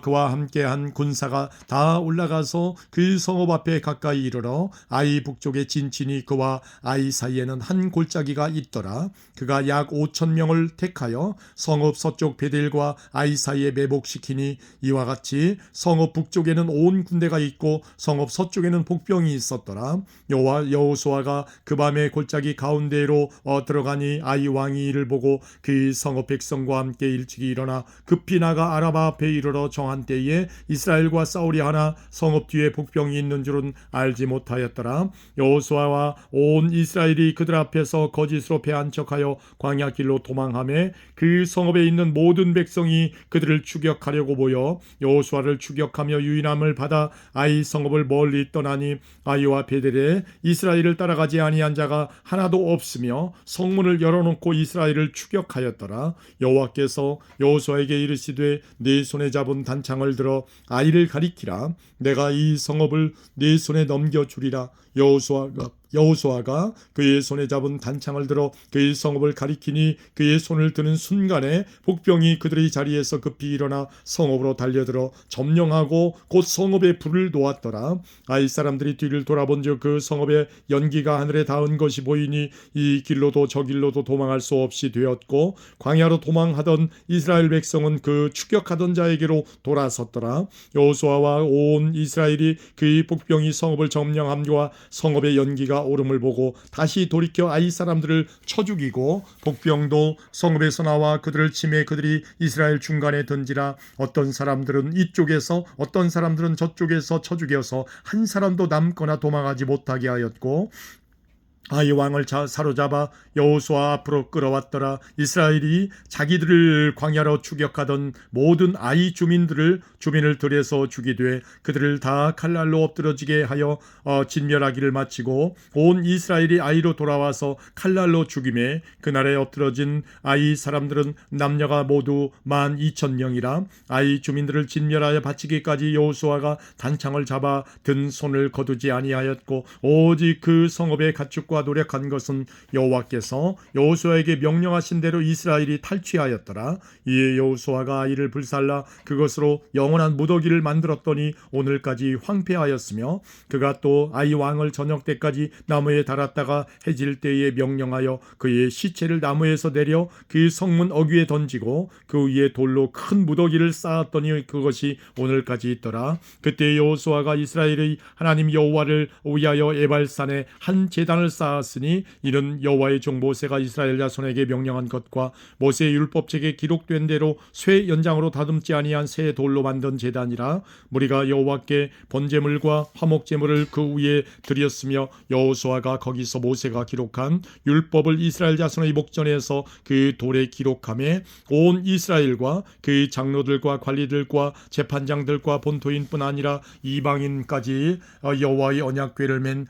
그와 함께한 군사가 다 올라가서 그 성읍 앞에 가까이 이르러 아이 북쪽에 진친이 그와 아이 사이에는 한 골짜기가 있더라. 그가 약 5천 명을 택하여 성읍 서쪽 베델과 아이 사이에 매복시키니 이와 같이 성읍 북쪽에는 온 군대가 있고 성읍 서쪽에는 복병이 있었더라. 여호수아가 그 밤에 골짜기 가운데로 들어가니 아이 왕이 이를 보고 그 성읍 백성과 함께 일찍이 일어나 급히 나가 아라바 앞에 이르러 정한 때에 이스라엘과 싸우려 하나 성읍 뒤에 복병이 있는 줄은 알지 못하였더라. 여호수아와 온 이스라엘이 그들 앞에서 거짓으로 패한 척하여 광야 길로 도망하며 그 성읍에 있는 모든 백성이 그들을 추격하려고 모여 여호수아를 추격하며 유인함을 받아 아이 성읍을 멀리 떠나니 아이와 베델에 이스라엘을 따라가지 아니한 자가 하나도 없으며 성문을 열어놓고 이스라엘을 추격하였더라. 여호와께서 여호수아에게 이르시되 네 손에 잡은 단창을 들어 아이를 가리키라. 내가 이 성읍을 네 손에 넘겨주리라. 여호수아가 그의 손에 잡은 단창을 들어 그의 성읍을 가리키니 그의 손을 드는 순간에 복병이 그들의 자리에서 급히 일어나 성읍으로 달려들어 점령하고 곧 성읍에 불을 놓았더라. 아이 사람들이 뒤를 돌아본즉 그 성읍에 연기가 하늘에 닿은 것이 보이니 이 길로도 저 길로도 도망할 수 없이 되었고 광야로 도망하던 이스라엘 백성은 그 추격하던 자에게로 돌아섰더라. 여호수아와 온 이스라엘이 그의 복병이 성읍을 점령함과 성읍의 연기가 오름을 보고 다시 돌이켜 아이 사람들을 쳐 죽이고 복병도 성읍에서 나와 그들을 치매 그들이 이스라엘 중간에 던지라. 어떤 사람들은 이쪽에서 어떤 사람들은 저쪽에서 쳐 죽여서 한 사람도 남거나 도망하지 못하게 하였고 아이 왕을 사로잡아 여호수아 앞으로 끌어왔더라. 이스라엘이 자기들을 광야로 추격하던 모든 아이 주민을 들여서 죽이되 그들을 다 칼날로 엎드러지게 하여 진멸하기를 마치고 온 이스라엘이 아이로 돌아와서 칼날로 죽임에 그날에 엎드러진 아이 사람들은 남녀가 모두 12,000명이라. 아이 주민들을 진멸하여 바치기까지 여호수아가 단창을 잡아 든 손을 거두지 아니하였고 오직 그 성읍의 가축과 노력한 것은 여호와께서 여호수아에게 명령하신 대로 이스라엘이 탈취하였더라. 이에 여호수아가 아이를 불살라 그것으로 영원한 무더기를 만들었더니 오늘까지 황폐하였으며 그가 또 아이 왕을 저녁 때까지 나무에 달았다가 해질 때에 명령하여 그의 시체를 나무에서 내려 그 성문 어귀에 던지고 그 위에 돌로 큰 무더기를 쌓았더니 그것이 오늘까지 있더라. 그때 여호수아가 이스라엘의 하나님 여호와를 위하여 에발산에 한 제단을 쌓았으니 이는 여호와의 종 모세가 이스라엘 자손에게 명령한 것과 모세의 율법책에 기록된 대로 쇠 연장으로 다듬지 아니한 새 돌로 만든 제단이라. 무리가 여호와께 번제물과 화목제물을 그 위에 드렸으며 여호수아가 거기서 모세가 기록한 율법을 이스라엘 자손의 목전에서 그 돌에 기록하며 온 이스라엘과 그 장로들과 관리들과 재판장들과 본토인뿐 아니라 이방인까지 여호와의 언약궤를 맨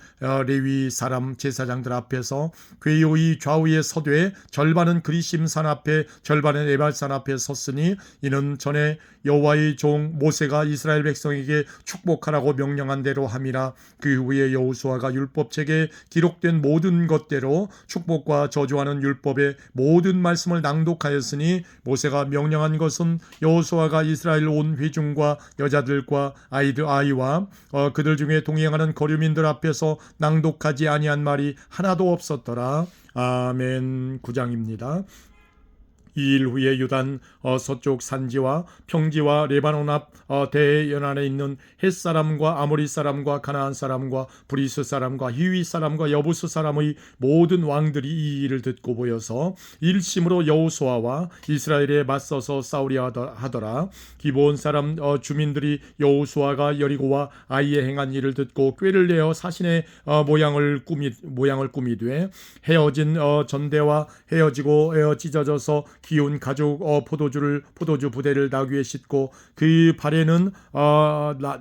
레위 사람 제사장들 앞에서 궤의 좌우에 서되 절반은 그리심산 앞에 절반은 에발산 앞에 섰으니 이는 전에 여호와의 종 모세가 이스라엘 백성에게 축복하라고 명령한 대로 함이라. 그 후에 여호수아가 율법책에 기록된 모든 것대로 축복과 저주하는 율법의 모든 말씀을 낭독하였으니 모세가 명령한 것은 여호수아가 이스라엘 온 회중과 여자들과 아이와 그들 중에 동행하는 거류민들 앞에서 낭독하지 아니한 말이 하나도 없었더라. 아멘. 9장입니다. 이 일 후에 유단 서쪽 산지와 평지와 레바논 앞 대연안에 있는 헷사람과 아모리 사람과 가나안 사람과 브리스 사람과 히위 사람과 여부스 사람의 모든 왕들이 이 일을 듣고 보여서 일심으로 여호수아와 이스라엘에 맞서서 싸우려 하더라. 기브온 사람 주민들이 여호수아가 여리고와 아이에 행한 일을 듣고 꾀를 내어 사신의 모양을 꾸미되 헤어진 전대와 헤어지고 찢어져서 기운 가죽 포도주 부대를 나귀에 싣고 그 발에는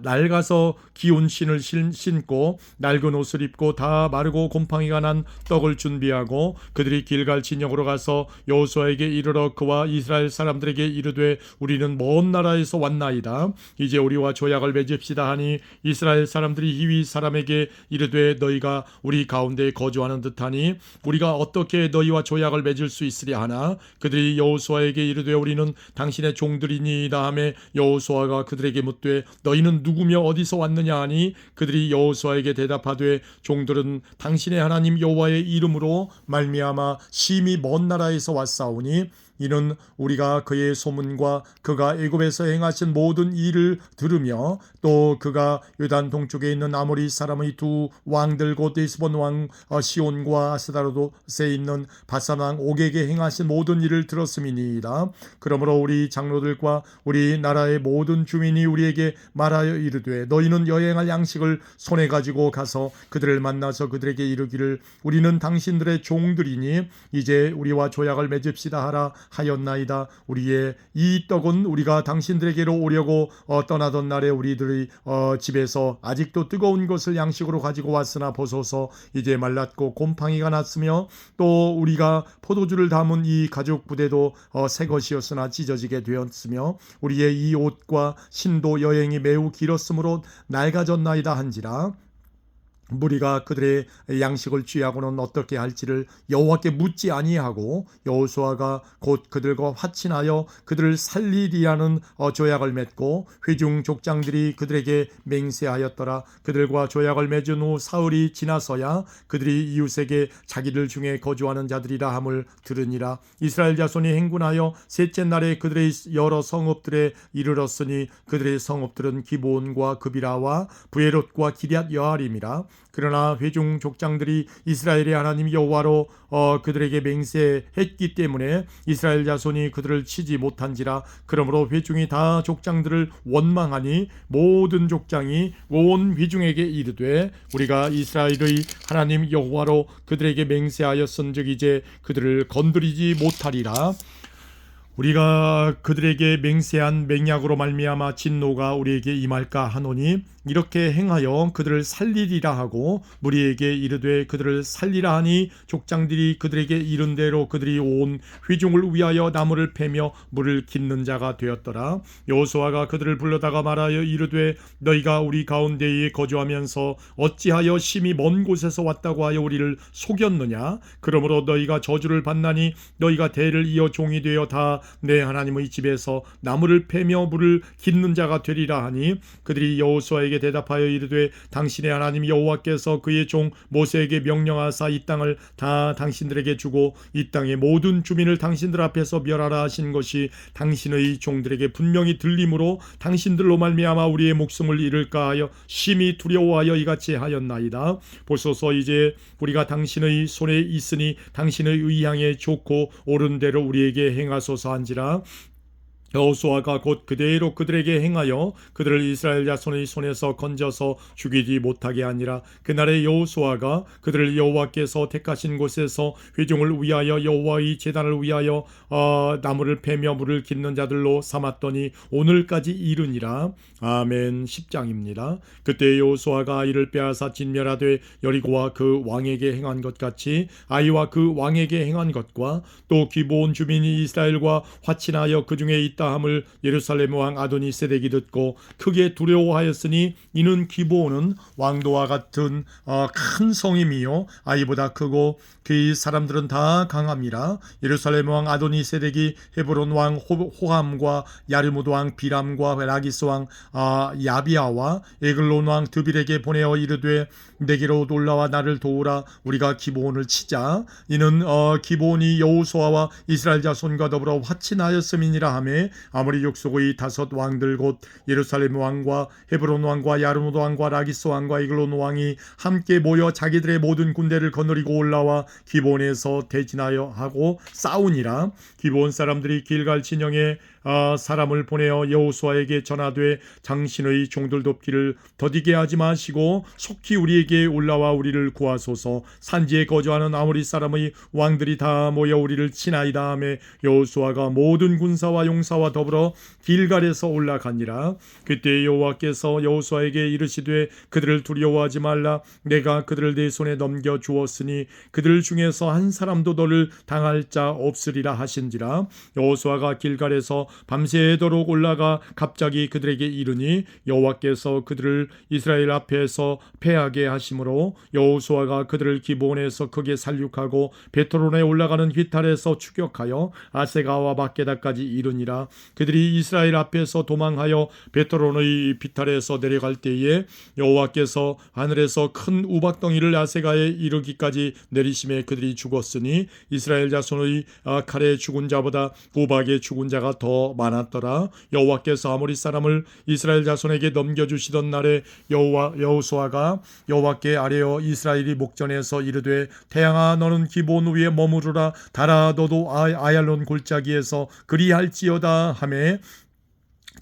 낡아서 기운 신을 신고 낡은 옷을 입고 다 마르고 곰팡이가 난 떡을 준비하고 그들이 길갈 진영으로 가서 여호수아에게 이르러 그와 이스라엘 사람들에게 이르되 우리는 먼 나라에서 왔나이다. 이제 우리와 조약을 맺읍시다 하니 이스라엘 사람들이 히위 사람에게 이르되 너희가 우리 가운데 거주하는 듯하니 우리가 어떻게 너희와 조약을 맺을 수 있으랴 하나 그들이 여호수아에게 이르되 우리는 당신의 종들이니이다 하며 여호수아가 그들에게 묻되 너희는 누구며 어디서 왔느냐 하니 그들이 여호수아에게 대답하되 종들은 당신의 하나님 여호와의 이름으로 말미암아 심히 먼 나라에서 왔사오니 이는 우리가 그의 소문과 그가 애굽에서 행하신 모든 일을 들으며 또 그가 요단 동쪽에 있는 아모리 사람의 두 왕들 곧 에스본 왕 시온과 아스다로도스에 있는 바산 왕 옥에게 행하신 모든 일을 들었음이니이다. 그러므로 우리 장로들과 우리 나라의 모든 주민이 우리에게 말하여 이르되 너희는 여행할 양식을 손에 가지고 가서 그들을 만나서 그들에게 이르기를 우리는 당신들의 종들이니 이제 우리와 조약을 맺읍시다 하라 하였나이다. 우리의 이 떡은 우리가 당신들에게로 오려고 떠나던 날에 우리들의 집에서 아직도 뜨거운 것을 양식으로 가지고 왔으나 보소서 이제 말랐고 곰팡이가 났으며 또 우리가 포도주를 담은 이 가죽 부대도 새 것이었으나 찢어지게 되었으며 우리의 이 옷과 신도 여행이 매우 길었으므로 낡아졌나이다 한지라. 무리가 그들의 양식을 취하고는 어떻게 할지를 여호와께 묻지 아니하고 여호수아가 곧 그들과 화친하여 그들을 살리리라는 조약을 맺고 회중 족장들이 그들에게 맹세하였더라. 그들과 조약을 맺은 후 사흘이 지나서야 그들이 이웃에게 자기들 중에 거주하는 자들이라 함을 들으니라. 이스라엘 자손이 행군하여 셋째 날에 그들의 여러 성읍들에 이르렀으니 그들의 성읍들은 기브온과 그비라와 브에롯과 기럇 여아림이라. 그러나 회중 족장들이 이스라엘의 하나님 여호와로 그들에게 맹세했기 때문에 이스라엘 자손이 그들을 치지 못한지라. 그러므로 회중이 다 족장들을 원망하니 모든 족장이 온 회중에게 이르되 우리가 이스라엘의 하나님 여호와로 그들에게 맹세하였은즉 이제 그들을 건드리지 못하리라. 우리가 그들에게 맹세한 맹약으로 말미암아 진노가 우리에게 임할까 하노니 이렇게 행하여 그들을 살리리라 하고 무리에게 이르되 그들을 살리라 하니 족장들이 그들에게 이른 대로 그들이 온 회중을 위하여 나무를 패며 물을 깃는 자가 되었더라. 여호수아가 그들을 불러다가 말하여 이르되 너희가 우리 가운데에 거주하면서 어찌하여 심히 먼 곳에서 왔다고 하여 우리를 속였느냐. 그러므로 너희가 저주를 받나니 너희가 대를 이어 종이 되어 다 내 하나님의 집에서 나무를 패며 물을 깃는 자가 되리라 하니 그들이 여호수아에게 대답하여 이르되 당신의 하나님 여호와께서 그의 종 모세에게 명령하사 이 땅을 다 당신들에게 주고 이 땅의 모든 주민을 당신들 앞에서 멸하라 하신 것이 당신의 종들에게 분명히 들림으로 당신들로 말미암아 우리의 목숨을 잃을까 하여 심히 두려워하여 이같이 하였나이다. 보소서 이제 우리가 당신의 손에 있으니 당신의 의향에 좋고 옳은 대로 우리에게 행하소서 한지라. 여호수아가 곧 그대로 그들에게 행하여 그들을 이스라엘 자손의 손에서 건져서 죽이지 못하게 하니라. 그날에 여호수아가 그들을 여호와께서 택하신 곳에서 회중을 위하여 여호와의 제단을 위하여 나무를 패며 물을 깃는 자들로 삼았더니 오늘까지 이르니라. 아멘. 10장입니다. 그때 여호수아가 아이를 빼앗아 진멸하되 여리고와 그 왕에게 행한 것 같이 아이와 그 왕에게 행한 것과 또 기브온 주민이 이스라엘과 화친하여 그 중에 있다 함을 예루살렘 왕 아도니세덱이 듣고 크게 두려워하였으니 이는 기브온은 왕도와 같은 큰 성임이요 아이보다 크고 그 사람들은 다 강함이라. 예루살렘 왕 아도니세덱이 헤브론 왕 호함과 야르무드 왕 비람과 라기스 왕 야비아와 에글론 왕 드빌에게 보내어 이르되 내게로 올라와 나를 도우라. 우리가 기브온을 치자. 이는 기브온이 여호수아와 이스라엘 자손과 더불어 화친하였음이니라 하매 아무리 족속의 다섯 왕들 곧 예루살렘 왕과 헤브론 왕과 야르무드 왕과 라기스 왕과 에글론 왕이 함께 모여 자기들의 모든 군대를 거느리고 올라와 기브온에서 대진하여 하고 싸우니라. 기브온 사람들이 길갈 진영에 사람을 보내어 여호수아에게 전하되 당신의 종들 돕기를 더디게 하지 마시고 속히 우리에게 올라와 우리를 구하소서. 산지에 거주하는 아모리 사람의 왕들이 다 모여 우리를 치나이다 하매 여호수아가 모든 군사와 용사와 더불어 길갈에서 올라가니라. 그때 여호와께서 여호수아에게 이르시되 그들을 두려워하지 말라. 내가 그들을 내 손에 넘겨 주었으니 그들 중에서 한 사람도 너를 당할 자 없으리라 하신지라. 여호수아가 길갈에서 밤새도록 올라가 갑자기 그들에게 이르니 여호와께서 그들을 이스라엘 앞에서 패하게 하심으로 여호수아가 그들을 기브온에서 크게 살육하고 베트론에 올라가는 휘탈에서 추격하여 아세가와 막게다까지 이르니라. 그들이 이스라엘 앞에서 도망하여 베트론의 비탈에서 내려갈 때에 여호와께서 하늘에서 큰 우박덩이를 아세가에 이르기까지 내리심에 그들이 죽었으니 이스라엘 자손의 칼에 죽은 자보다 우박에 죽은 자가 더 많았더라. 여호와께서 아모리 사람을 이스라엘 자손에게 넘겨주시던 날에 여호수아가 여호와께 아뢰어 이스라엘이 목전에서 이르되 태양아 너는 기브온 위에 머무르라. 달아 너도 아얄론 골짜기에서 그리할지어다 하매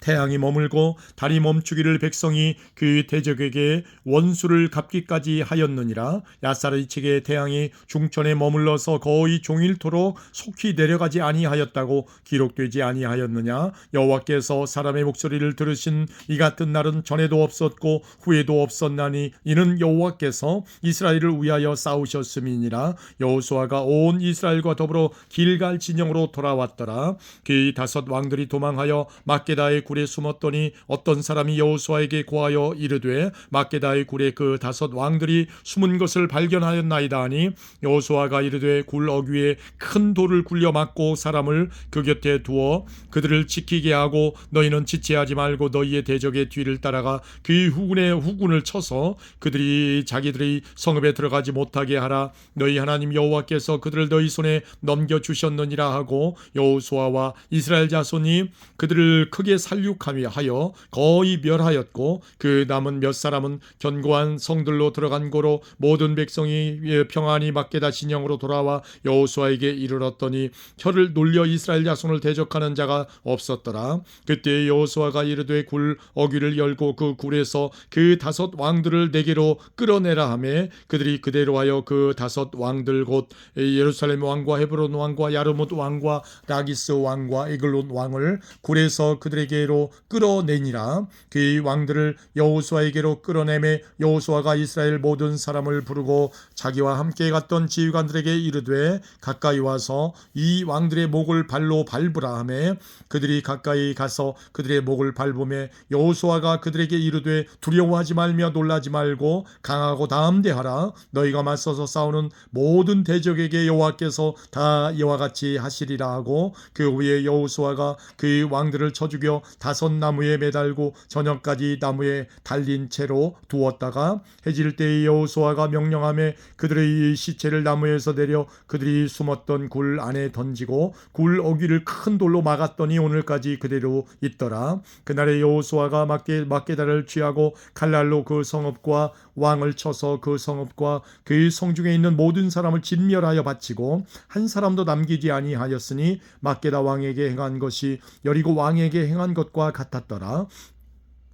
태양이 머물고 달이 멈추기를 백성이 그 대적에게 원수를 갚기까지 하였느니라. 야살의 책에 태양이 중천에 머물러서 거의 종일토록 속히 내려가지 아니하였다고 기록되지 아니하였느냐. 여호와께서 사람의 목소리를 들으신 이 같은 날은 전에도 없었고 후에도 없었나니 이는 여호와께서 이스라엘을 위하여 싸우셨음이니라. 여호수아가 온 이스라엘과 더불어 길갈 진영으로 돌아왔더라. 그 다섯 왕들이 도망하여 막게다의 굴에 숨었더니 어떤 사람이 여호수아에게 고하여 이르되 막게다의 굴에 그 다섯 왕들이 숨은 것을 발견하였나이다 하니 여호수아가 이르되 굴 어귀에 큰 돌을 굴려 막고 사람을 그 곁에 두어 그들을 지키게 하고 너희는 지체하지 말고 너희의 대적의 뒤를 따라가 그 후군을 쳐서 그들이 자기들의 성읍에 들어가지 못하게 하라. 너희 하나님 여호와께서 그들을 너희 손에 넘겨주셨느니라 하고 여호수아와 이스라엘 자손이 그들을 크게 살려 살육하여 거의 멸하였고 그 남은 몇 사람은 견고한 성들로 들어간 고로 모든 백성이 평안히 막게다 진영으로 돌아와 여호수아에게 이르렀더니 혀를 놀려 이스라엘 자손을 대적하는 자가 없었더라. 그때 여호수아가 이르되 굴 어귀를 열고 그 굴에서 그 5 왕들을 내게로 끌어내라 하매 그들이 그대로 하여 그 5 왕들 곧 예루살렘 왕과 헤브론 왕과 야르뭇 왕과 라기스 왕과 에글론 왕을 굴에서 그들에게로 끌어내니라. 그 왕들을 여호수아에게로 끌어내매 여호수아가 이스라엘 모든 사람을 부르고 자기와 함께 갔던 지휘관들에게 이르되 가까이 와서 이 왕들의 목을 발로 밟으라 하매 그들이 가까이 가서 그들의 목을 밟으매 여호수아가 그들에게 이르되 두려워하지 말며 놀라지 말고 강하고 담대하라. 너희가 맞서서 싸우는 모든 대적에게 여호와께서 다 이와 같이 하시리라 하고 그 후에 여호수아가 그 왕들을 쳐 죽여 5 나무에 매달고 저녁까지 나무에 달린 채로 두었다가 해질 때에 여호수아가 명령하며 그들의 시체를 나무에서 내려 그들이 숨었던 굴 안에 던지고 굴 어귀를 큰 돌로 막았더니 오늘까지 그대로 있더라. 그날에 여호수아가 막게다를 취하고 칼날로 그 성읍과 왕을 쳐서 그 성읍과 그 성중에 있는 모든 사람을 진멸하여 바치고 한 사람도 남기지 아니하였으니 막게다 왕에게 행한 것이 여리고 왕에게 행한 것과 같았더라.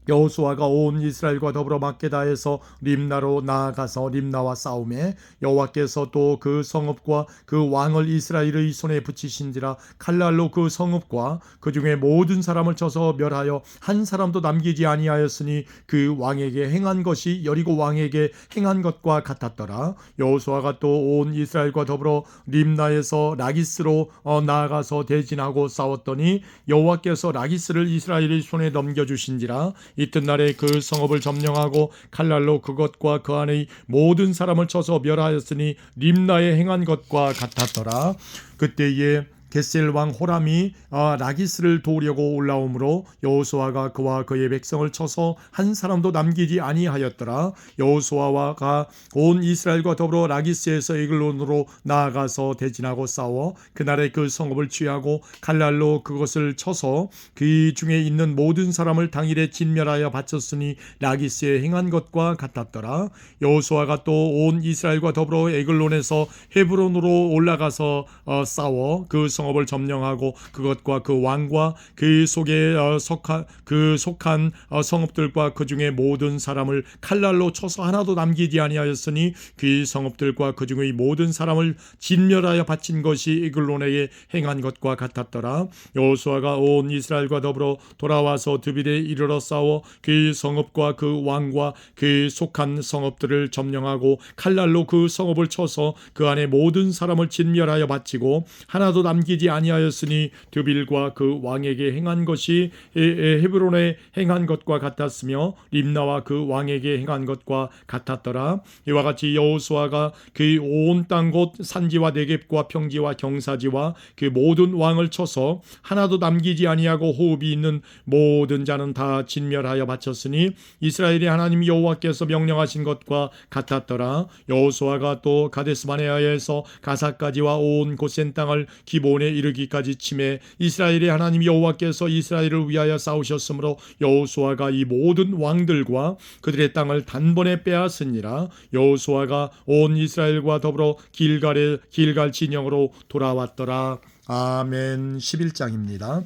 여호수아가 온 이스라엘과 더불어 막게다에서 림나로 나아가서 림나와 싸우매 여호와께서 또 그 성읍과 그 왕을 이스라엘의 손에 붙이신지라. 칼날로 그 성읍과 그 중에 모든 사람을 쳐서 멸하여 한 사람도 남기지 아니하였으니 그 왕에게 행한 것이 여리고 왕에게 행한 것과 같았더라. 여호수아가 또 온 이스라엘과 더불어 림나에서 라기스로 나아가서 대진하고 싸웠더니 여호와께서 라기스를 이스라엘의 손에 넘겨주신지라. 이튿날에 그 성읍을 점령하고 칼날로 그것과 그 안의 모든 사람을 쳐서 멸하였으니 림나에 행한 것과 같았더라. 그때에 겟셀 왕 호람이 라기스를 도우려고 올라오므로 여호수아가 그와 그의 백성을 쳐서 한 사람도 남기지 아니하였더라. 여호수아가 온 이스라엘과 더불어 라기스에서 에글론으로 나아가서 대진하고 싸워 그날에 그 성읍을 취하고 칼날로 그것을 쳐서 그 중에 있는 모든 사람을 당일에 진멸하여 바쳤으니 라기스에 행한 것과 같았더라. 여호수아가 또 온 이스라엘과 더불어 에글론에서 헤브론으로 올라가서 싸워 그 성읍을 점령하고 그것과 그 왕과 그 속에 속한 성읍들과 그 중에 모든 사람을 칼날로 쳐서 하나도 남기지 아니하였으니 그 성읍들과 그 중의 모든 사람을 진멸하여 바친 것이 에글론에게 행한 것과 같았더라. 여호수아가 온 이스라엘과 더불어 돌아와서 드빌에 이르러 싸워 그 성읍과 그 왕과 그 속한 성읍들을 점령하고 칼날로 그 성읍을 쳐서 그 안에 모든 사람을 진멸하여 바치고 하나도 남기지 아니하였으니 드빌과 그 왕에게 행한 것이 헤브론에 행한 것과 같았으며 림나와 그 왕에게 행한 것과 같았더라. 이와 같이 여호수아가 그 온 땅 곧 산지와 네겝과 평지와 경사지와 그 모든 왕을 쳐서 하나도 남기지 아니하고 호흡이 있는 모든 자는 다 진멸하여 바쳤으니 이스라엘의 하나님 여호와께서 명령하신 것과 같았더라. 여호수아가 또 가데스바네아에서 가사까지와 온 고센 땅을 기본에 이르기까지 치매 이스라엘의 하나님 여호와께서 이스라엘을 위하여 싸우셨으므로 여호수아가 이 모든 왕들과 그들의 땅을 단번에 빼앗으니라. 여호수아가 온 이스라엘과 더불어 길갈 진영으로 돌아왔더라. 아멘. 11장입니다.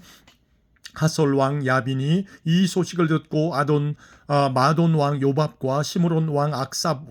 하솔 왕 야빈이 이 소식을 듣고 마돈 왕 요밥과 시므론 왕 악삽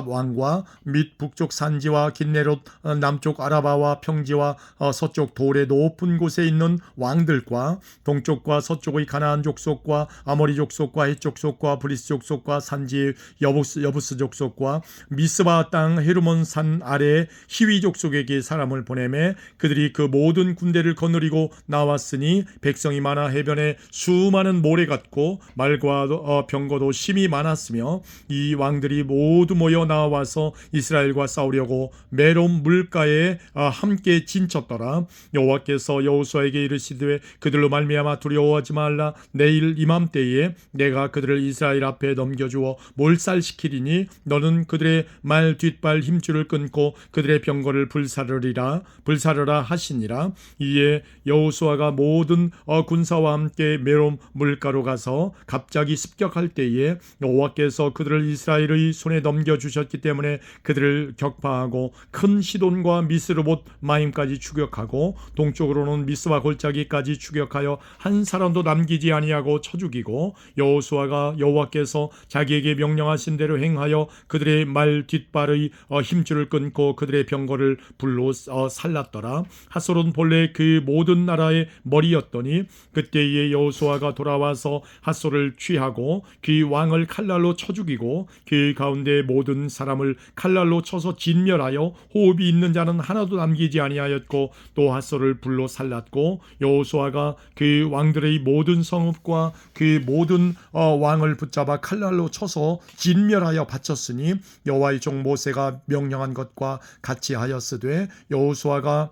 왕과 및 북쪽 산지와 긴네롯 남쪽 아라바와 평지와 서쪽 돌의 높은 곳에 있는 왕들과 동쪽과 서쪽의 가나안 족속과 아모리 족속과 헷 족속과 브리스 족속과 산지 여부스 족속과 미스바 땅 헤르몬 산 아래 히위 족속에게 사람을 보내매 그들이 그 모든 군대를 거느리고 나왔으니 백성이 많아 해변에 수많은 모래 같고 말과 병거도 심히 많았으며 이 왕 왕들이 모두 모여 나와서 이스라엘과 싸우려고 메롬 물가에 함께 진쳤더라. 여호와께서 여호수아에게 이르시되 그들로 말미암아 두려워하지 말라. 내일 이맘때에 내가 그들을 이스라엘 앞에 넘겨주어 몰살시키리니 너는 그들의 말 뒷발 힘줄을 끊고 그들의 병거를 불사르라 하시니라. 이에 여호수아가 모든 군사와 함께 메롬 물가로 가서 갑자기 습격할 때에 여호와께서 그들을 이스라엘의 손에 넘겨주셨기 때문에 그들을 격파하고 큰 시돈과 미스르봇 마임까지 추격하고 동쪽으로는 미스와 골짜기까지 추격하여 한 사람도 남기지 아니하고 쳐 죽이고 여호수아가 여호와께서 자기에게 명령하신 대로 행하여 그들의 말 뒷발의 힘줄을 끊고 그들의 병거를 불로 살랐더라. 하솔은 본래 그 모든 나라의 머리였더니 그때에 여호수아가 돌아와서 핫솔을 취하고 그 왕을 칼날로 쳐 죽이고 그 가운데 모든 사람을 칼날로 쳐서 진멸하여 호흡이 있는 자는 하나도 남기지 아니하였고 또 핫솔을 불로 살랐고 여호수아가 그 왕들의 모든 성읍과 그 모든 왕을 붙잡아 칼날로 쳐서 진멸하여 바쳤으니 여호와의 종 모세가 명령한 것과 같이 하였으되 여호수아가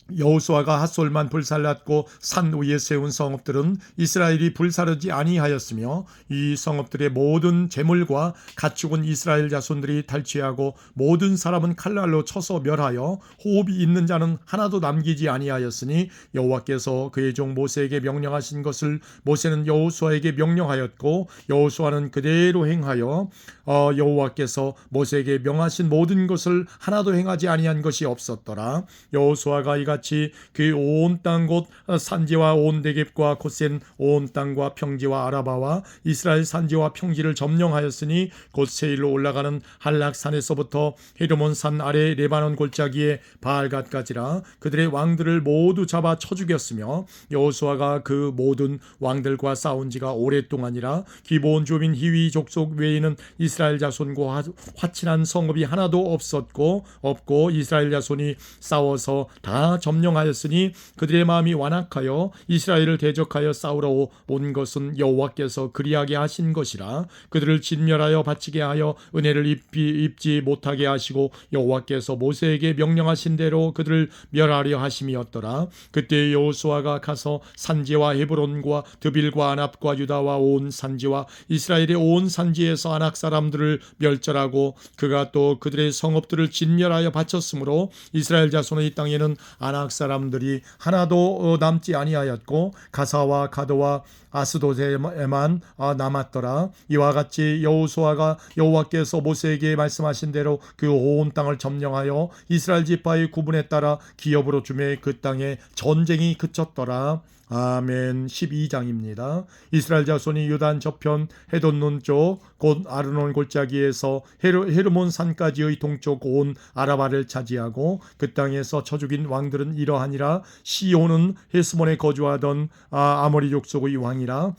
핫솔만 불살랐고 산 위에 세운 성읍들은 이스라엘이 불사르지 아니하였으며 이 성읍들의 모든 재물과 가축은 이스라엘 자손들이 탈취하고 모든 사람은 칼날로 쳐서 멸하여 호흡이 있는 자는 하나도 남기지 아니하였으니 여호와께서 그의 종 모세에게 명령하신 것을 모세는 여호수아에게 명령하였고 여호수아는 그대로 행하여 여호와께서 모세에게 명하신 모든 것을 하나도 행하지 아니한 것이 없었더라. 여호수아가 이같이 그 온 땅 곧 산지와 온 네겝과 곧센 온 땅과 평지와 아라바와 이스라엘 산지와 평지를 점령하였으니 곧 세일로 올라가는 한락산에서부터 헤르몬 산 아래 레바논 골짜기에 바알갓까지라. 그들의 왕들을 모두 잡아 쳐 죽였으며 여호수아가 그 모든 왕들과 싸운 지가 오랫동안이라. 기브온 주민 히위 족속 외에는 이스라엘 자손과 화친한 성읍이 하나도 없고 이스라엘 자손이 싸워서 다 점령하였으니 그들의 마음이 완악하여 이스라엘을 대적하여 싸우러 온 것은 여호와께서 그리하게 하신 것이라. 그들을 진멸하여 바치게 하여 은혜를 입지 못하게 하시고 여호와께서 모세에게 명령하신 대로 그들을 멸하려 하심이었더라. 그때 여호수아가 가서 산지와 헤브론과 드빌과 아납과 유다와 온 산지와 이스라엘의 온 산지에서 아낙 사람들을 멸절하고 그가 또 그들의 성읍들을 진멸하여 바쳤으므로 이스라엘 자손의 땅에는 아낙 사람들이 하나도 남지 아니하였고 가사와 가드와 아스돗에만 남았더라. 이와 같이 여호수아가 여호와께서 모세에게 말씀하신 대로 그 온 땅을 점령하여 이스라엘 지파의 구분에 따라 기업으로 주매 그 땅에 전쟁이 그쳤더라. 아멘. 12장입니다. 이스라엘 자손이 유단 저편 헤돈눈 쪽 곧 아르논 골짜기에서 헤르몬 산까지의 동쪽 온 아라바를 차지하고 그 땅에서 쳐 죽인 왕들은 이러하니라. 시온은 헤스몬에 거주하던 아모리 족속의 왕이라.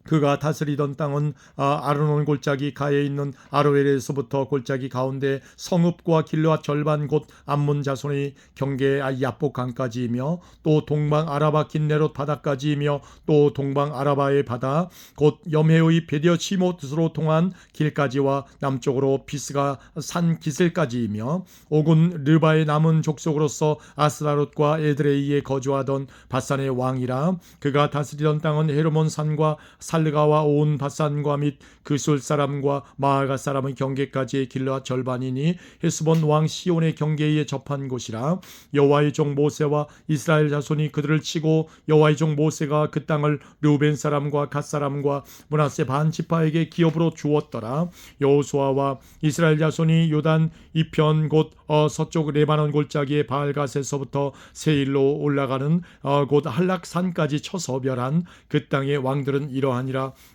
그가 다스리던 땅은 아르논 골짜기 가에 있는 아로엘에서부터 골짜기 가운데 성읍과 길르앗 절반 곧 암몬 자손의 경계 야복 강까지이며 또 동방 아라바 긴네롯 바다까지이며 또 동방 아라바의 바다 곧 염해의 베디어 시못으로 통한 길까지와 남쪽으로 비스가 산 기슬까지이며 오군 르바의 남은 족속으로서 아스라롯과 에드레이에 거주하던 바산의 왕이라. 그가 다스리던 땅은 헤르몬 산과 살르가와 온 바산과 및 그술 사람과 마아가 사람의 경계까지의 길르앗 절반이니 헤스본 왕 시온의 경계에 접한 곳이라. 여호와의 종 모세와 이스라엘 자손이 그들을 치고 여호와의 종 모세가 그 땅을 르우벤 사람과 갓 사람과 므낫세 반 지파에게 기업으로 주었더라. 여호수아와 이스라엘 자손이 요단 이편 곧 서쪽 레바논 골짜기의 바알갓에서부터 세일로 올라가는 곧 한락산까지 쳐서 멸한 그 땅의 왕들은 이러하니라.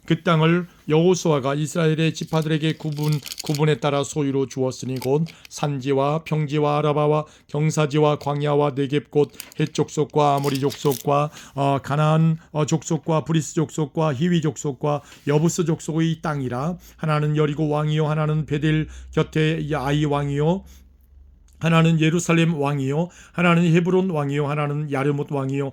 그 땅을 여호수아가 이스라엘의 지파들에게 구분에 따라 소유로 주었으니 곧 산지와 평지와 아라바와 경사지와 광야와 네겝 곧 헷 족속과 아모리 족속과 가나안 족속과 브리스 족속과 히위 족속과 여부스 족속의 땅이라. 하나는 여리고 왕이요 하나는 베델 곁에 아이 왕이요 하나는 예루살렘 왕이요 하나는 헤브론 왕이요 하나는 야르뭇 왕이요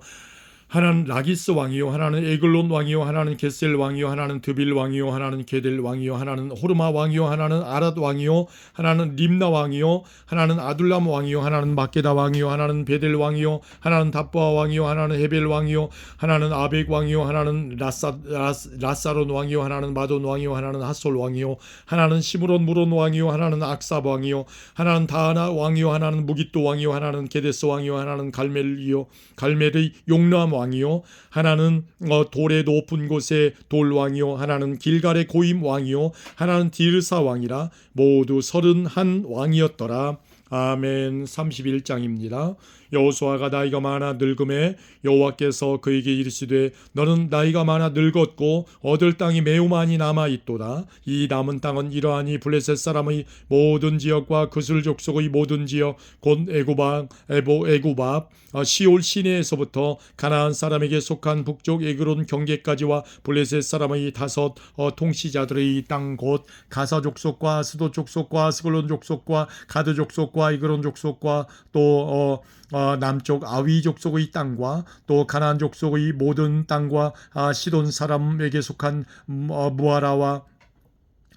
하나는 라기스 왕이요, 하나는 에글론 왕이요, 하나는 게셀 왕이요, 하나는 드빌 왕이요, 하나는 게델 왕이요, 하나는 호르마 왕이요, 하나는 아랏 왕이요, 하나는 림나 왕이요, 하나는 아둘람 왕이요, 하나는 막게다 왕이요, 하나는 베델 왕이요, 하나는 답보아 왕이요, 하나는 헤벨 왕이요, 하나는 아벡 왕이요, 하나는 라사론 왕이요, 하나는 마돈 왕이요, 하나는 핫솔 왕이요, 하나는 시므론 무론 왕이요, 하나는 악삽 왕이요, 하나는 다하나 왕이요, 하나는 무깃도 왕이요, 하나는 게데스 왕이요, 하나는 갈멜의 용람 왕이요, 하나는 돌의 높은 곳의 돌 왕이요, 하나는 길갈의 고임 왕이요, 하나는 디르사 왕이라 모두 31 왕이었더라. 아멘. 31장입니다. 여호수아가 나이가 많아 늙음에 여호와께서 그에게 이르시되 너는 나이가 많아 늙었고 얻을 땅이 매우 많이 남아 있도다. 이 남은 땅은 이러하니 블레셋 사람의 모든 지역과 그술 족속의 모든 지역 곧 애굽 시올 시내에서부터 가나안 사람에게 속한 북쪽 에그론 경계까지와 블레셋 사람의 5 통치자들의 땅 곧 가사 족속과 스도 족속과 스글론 족속과 가드 족속과 에그론 족속과 또 남쪽 아위 족속의 땅과 또 가나안 족속의 모든 땅과 시돈 사람에게 속한 무아라와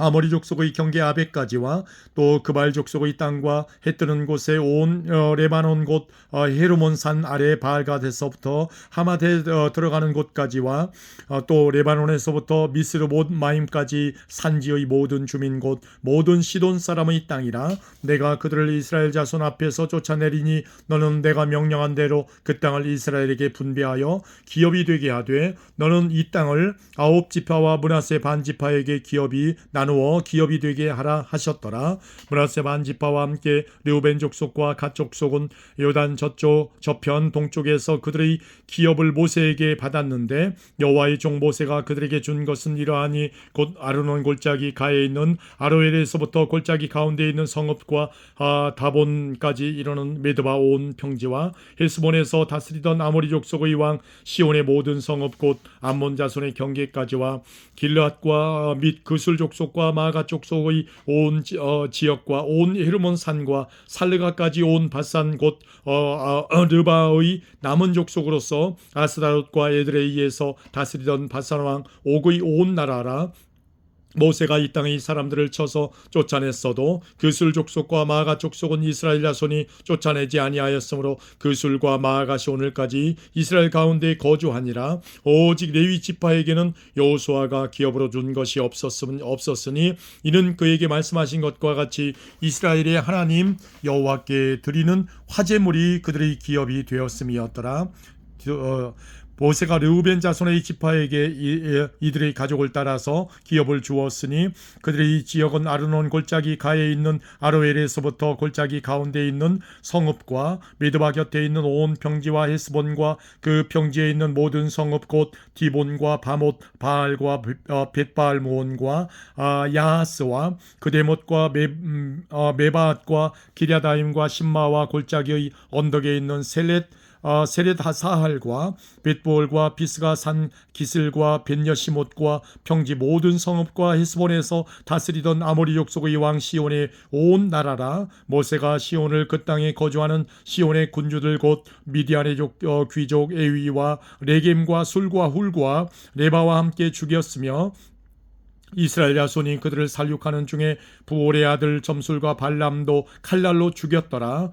아모리 족속의 경계 아벡까지와 또 그발 족속의 땅과 해 뜨는 곳에 온 레바논 곧 헤르몬 산 아래 바알갓에서부터 하맛에 들어가는 곳까지와 또 레바논에서부터 미스르못 마임까지 산지의 모든 주민 곧 모든 시돈 사람의 땅이라. 내가 그들을 이스라엘 자손 앞에서 쫓아내리니 너는 내가 명령한 대로 그 땅을 이스라엘에게 분배하여 기업이 되게 하되 너는 이 땅을 9지파와 므낫세 반지파에게 기업이 나누어 기업이 되게 하라 하셨더라. 므낫세 반지파와 함께 르우벤 족속과 갓 족속은 요단 저쪽 저편 동쪽에서 그들의 기업을 모세에게 받았는데 여호와의 종 모세가 그들에게 준 것은 이러하니 곧 아르논 골짜기 가에 있는 아로엘에서부터 골짜기 가운데 있는 성읍과 다본까지 이르는 메드바 온 평지와 헬스본에서 다스리던 아모리 족속의 왕 시온의 모든 성읍 곧 암몬 자손의 경계까지와 길르앗과 및 그술 족속과 마가 족속의 온 지역과 온 헤르몬 산과 살르가까지 온 바산 곧 르바의 남은 족속으로서 아스다롯과 에드레이에서 다스리던 바산 왕 옥의 온 나라라. 모세가 이 땅의 사람들을 쳐서 쫓아냈어도 그술 족속과 마가 족속은 이스라엘 자손이 쫓아내지 아니하였으므로 그술과 마가시 오늘까지 이스라엘 가운데 거주하니라. 오직 레위 지파에게는 여호수아가 기업으로 준 것이 없었으니 이는 그에게 말씀하신 것과 같이 이스라엘의 하나님 여호와께 드리는 화제물이 그들의 기업이 되었음이었더라. 모세가 르우벤 자손의 지파에게 이들의 가족을 따라서 기업을 주었으니 그들의 지역은 아르논 골짜기 가에 있는 아로엘에서부터 골짜기 가운데 있는 성읍과 메드바 곁에 있는 온 평지와 헤스본과 그 평지에 있는 모든 성읍 곧 디본과 바못 바알과 벳바알모온과 야하스와 그데못과 메바앗과 기랴다임과 신마와 골짜기의 언덕에 있는 세렛하사할과 벳보올과 비스가 산 기슬과 벳여시못과 평지 모든 성읍과 헤스본에서 다스리던 아모리 족속의 왕 시온의 온 나라라. 모세가 시온을 그 땅에 거주하는 시온의 군주들 곧 미디안의 귀족 에위와 레겜과 술과 훌과 레바와 함께 죽였으며 이스라엘 자손이 그들을 살육하는 중에 부올의 아들 점술과 발람도 칼날로 죽였더라.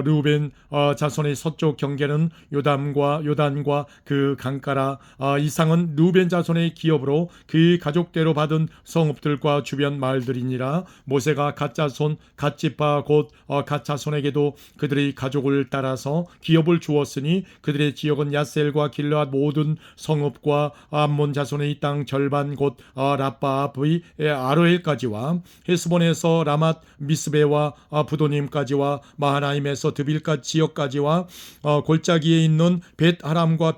르우벤 자손의 서쪽 경계는 요단과 그 강가라. 이상은 르우벤 자손의 기업으로 그 가족대로 받은 성읍들과 주변 마을들이니라. 모세가 갓 자손 갓지파 곧 갓 자손에게도 그들의 가족을 따라서 기업을 주었으니 그들의 지역은 야셀과 길르앗 모든 성읍과 암몬 자손의 땅 절반 곧 라빠 앞의 아로엘까지와 헤스본에서 라맛 미스베와 부도님까지와 마하나임에서 드빌가 지역까지와 골짜기에 있는 벳하람과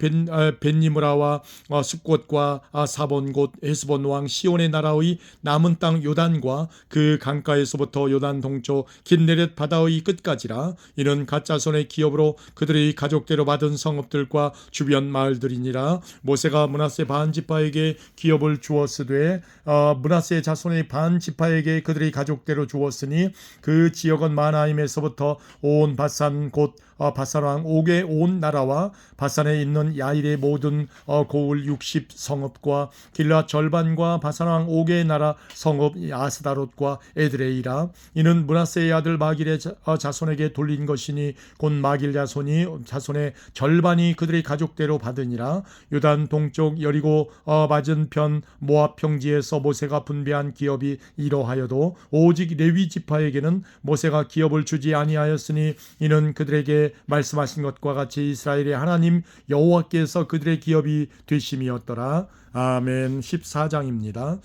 벳니므라와 숲곳과 사본 곧 헤스본 왕 시온의 나라의 남은 땅 요단과 그 강가에서부터 요단 동쪽 긴네렛 바다의 끝까지라. 이는 갓자손의 기업으로 그들의 가족대로 받은 성읍들과 주변 마을들이니라. 모세가 므낫세 반지파에게 기업을 주었으되 므낫세 자손의 반 지파에게 그들의 가족대로 주었으니 그 지역은 마나임에서부터 온 바산 곧 바산 왕 옥의 온 나라와 바산에 있는 야일의 모든 고을 60 성읍과 길라 절반과 바산 왕 옥의 나라 성읍 아스다롯과 에드레이라. 이는 므낫세의 아들 마길의 자손에게 돌린 것이니 곧 마길 자손의 절반이 그들의 가족대로 받으니라. 요단 동쪽 여리고 맞은편 모압 평지에서 모세가 분배한 기업이 이러하여도 오직 레위 지파에게는 모세가 기업을 주지 아니하였으니 이는 그들에게 말씀하신 것과 같이 이스라엘의 하나님 여호와께서 그들의 기업이 되심이었더라. 아멘. 14장입니다.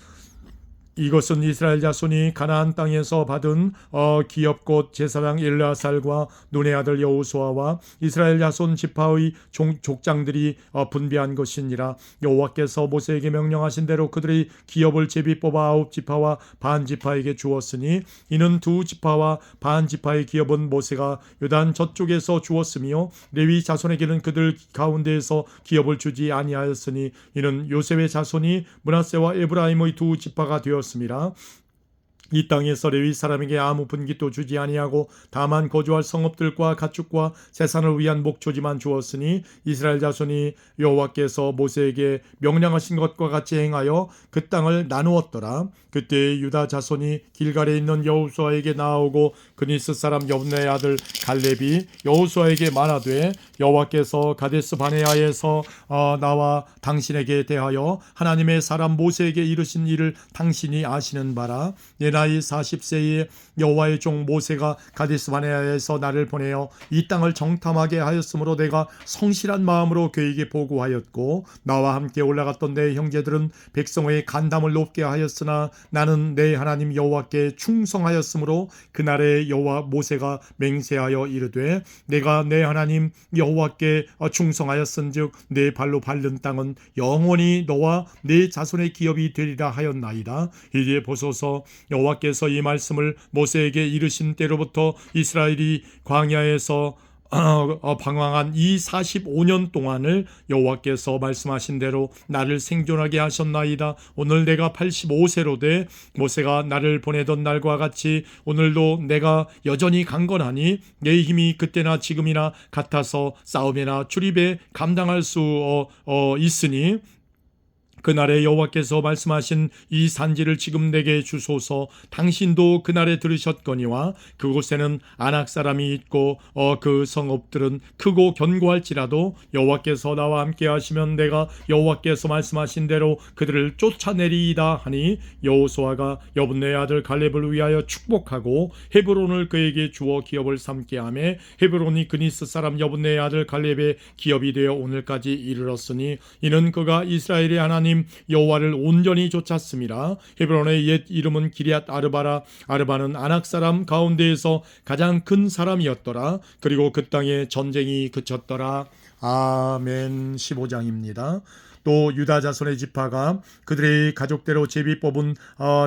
이것은 이스라엘 자손이 가나안 땅에서 받은 기업 곧 제사장 엘르아살과 눈의 아들 여호수아와 이스라엘 자손 지파의 족장들이 분배한 것이니라. 여호와께서 모세에게 명령하신 대로 그들의 기업을 제비 뽑아 9지파와 반 지파에게 주었으니 이는 2지파와 반 지파의 기업은 모세가 요단 저쪽에서 주었으며 레위 자손에게는 그들 가운데에서 기업을 주지 아니하였으니 이는 요셉의 자손이 므낫세와 에브라임의 2지파가 되었습니다. 이 땅에서 레위 사람에게 아무 분깃도 주지 아니하고 다만 거주할 성읍들과 가축과 세산을 위한 목초지만 주었으니 이스라엘 자손이 여호와께서 모세에게 명령하신 것과 같이 행하여 그 땅을 나누었더라. 그때 유다 자손이 길갈에 있는 여호수아에게 나아오고 그니스 사람 여분의 아들 갈렙이 여호수아에게 말하되 여호와께서 가데스 바네아에서 나와 당신에게 대하여 하나님의 사람 모세에게 이르신 일을 당신이 아시는 바라. 내 나이 40세에 여호와의 종 모세가 가데스 바네아에서 나를 보내어 이 땅을 정탐하게 하였으므로 내가 성실한 마음으로 그에게 보고하였고 나와 함께 올라갔던 내 형제들은 백성의 간담을 높게 하였으나 나는 내 하나님 여호와께 충성하였으므로 그날에 여호와 모세가 맹세하여 이르되 내가 내 하나님 여호와께 충성하였은즉 내 발로 밟는 땅은 영원히 너와 내 자손의 기업이 되리라 하였나이다. 이제 보소서 여호와께서 이 말씀을 모세에게 이르신 때로부터 이스라엘이 광야에서 방황한 이 45년 동안을 여호와께서 말씀하신 대로 나를 생존하게 하셨나이다. 오늘 내가 85세로 돼 모세가 나를 보내던 날과 같이 오늘도 내가 여전히 강건하니 내 힘이 그때나 지금이나 같아서 싸움이나 출입에 감당할 수 있으니 그날에 여호와께서 말씀하신 이 산지를 지금 내게 주소서. 당신도 그날에 들으셨거니와 그곳에는 아낙 사람이 있고 그 성읍들은 크고 견고할지라도 여호와께서 나와 함께 하시면 내가 여호와께서 말씀하신 대로 그들을 쫓아내리이다 하니 여호수아가 여분의 아들 갈렙을 위하여 축복하고 헤브론을 그에게 주어 기업을 삼게 하며 헤브론이 그니스 사람 여분의 아들 갈렙의 기업이 되어 오늘까지 이르렀으니 이는 그가 이스라엘의 하나님 여호와를 온전히 쫓았습니다. 헤브론의 옛 이름은 기럇 아르바라. 아르바는 아낙 사람 가운데에서 가장 큰 사람이었더라. 그리고 그 땅에 전쟁이 그쳤더라. 아멘. 15장입니다. 또 유다 자손의 지파가 그들의 가족대로 제비 뽑은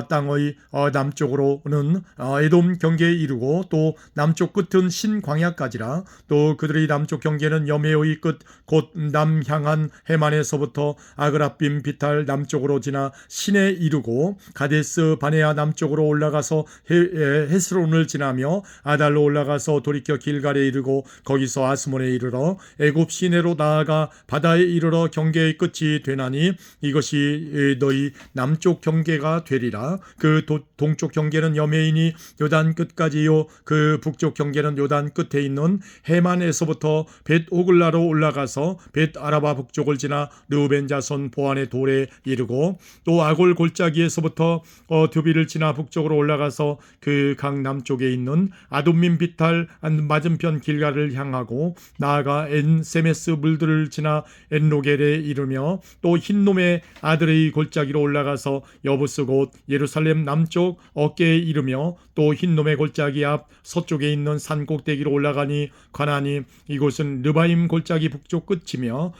땅의 남쪽으로는 에돔 경계에 이르고 또 남쪽 끝은 신광야까지라. 또 그들의 남쪽 경계는 여메오의 끝 곧 남향한 해만에서부터 아그라빔 비탈 남쪽으로 지나 신에 이르고 가데스 바네아 남쪽으로 올라가서 헤스론을 지나며 아달로 올라가서 돌이켜 길갈에 이르고 거기서 아스몬에 이르러 애굽 시내로 나아가 바다에 이르러 경계의 끝이 되나니 이것이 너희 남쪽 경계가 되리라. 그 동쪽 경계는 여메인이 요단 끝까지요 그 북쪽 경계는 요단 끝에 있는 해만에서부터 벳 오글라로 올라가서 벳 아라바 북쪽을 지나 르우벤 자손 보안의 돌에 이르고 또 아골 골짜기에서부터 두비를 지나 북쪽으로 올라가서 그 강 남쪽에 있는 아둠민 비탈 맞은편 길갈을 향하고 나아가 엔 세메스 물들을 지나 엔로겔에 이르며 또 흰놈의 아들의 골짜기로 올라가서 여부스 곧 예루살렘 남쪽 어깨에 이르며 또 흰놈의 골짜기 앞 서쪽에 있는 산 꼭대기로 올라가니 가나니 이곳은 르바임 골짜기 북쪽 끝이며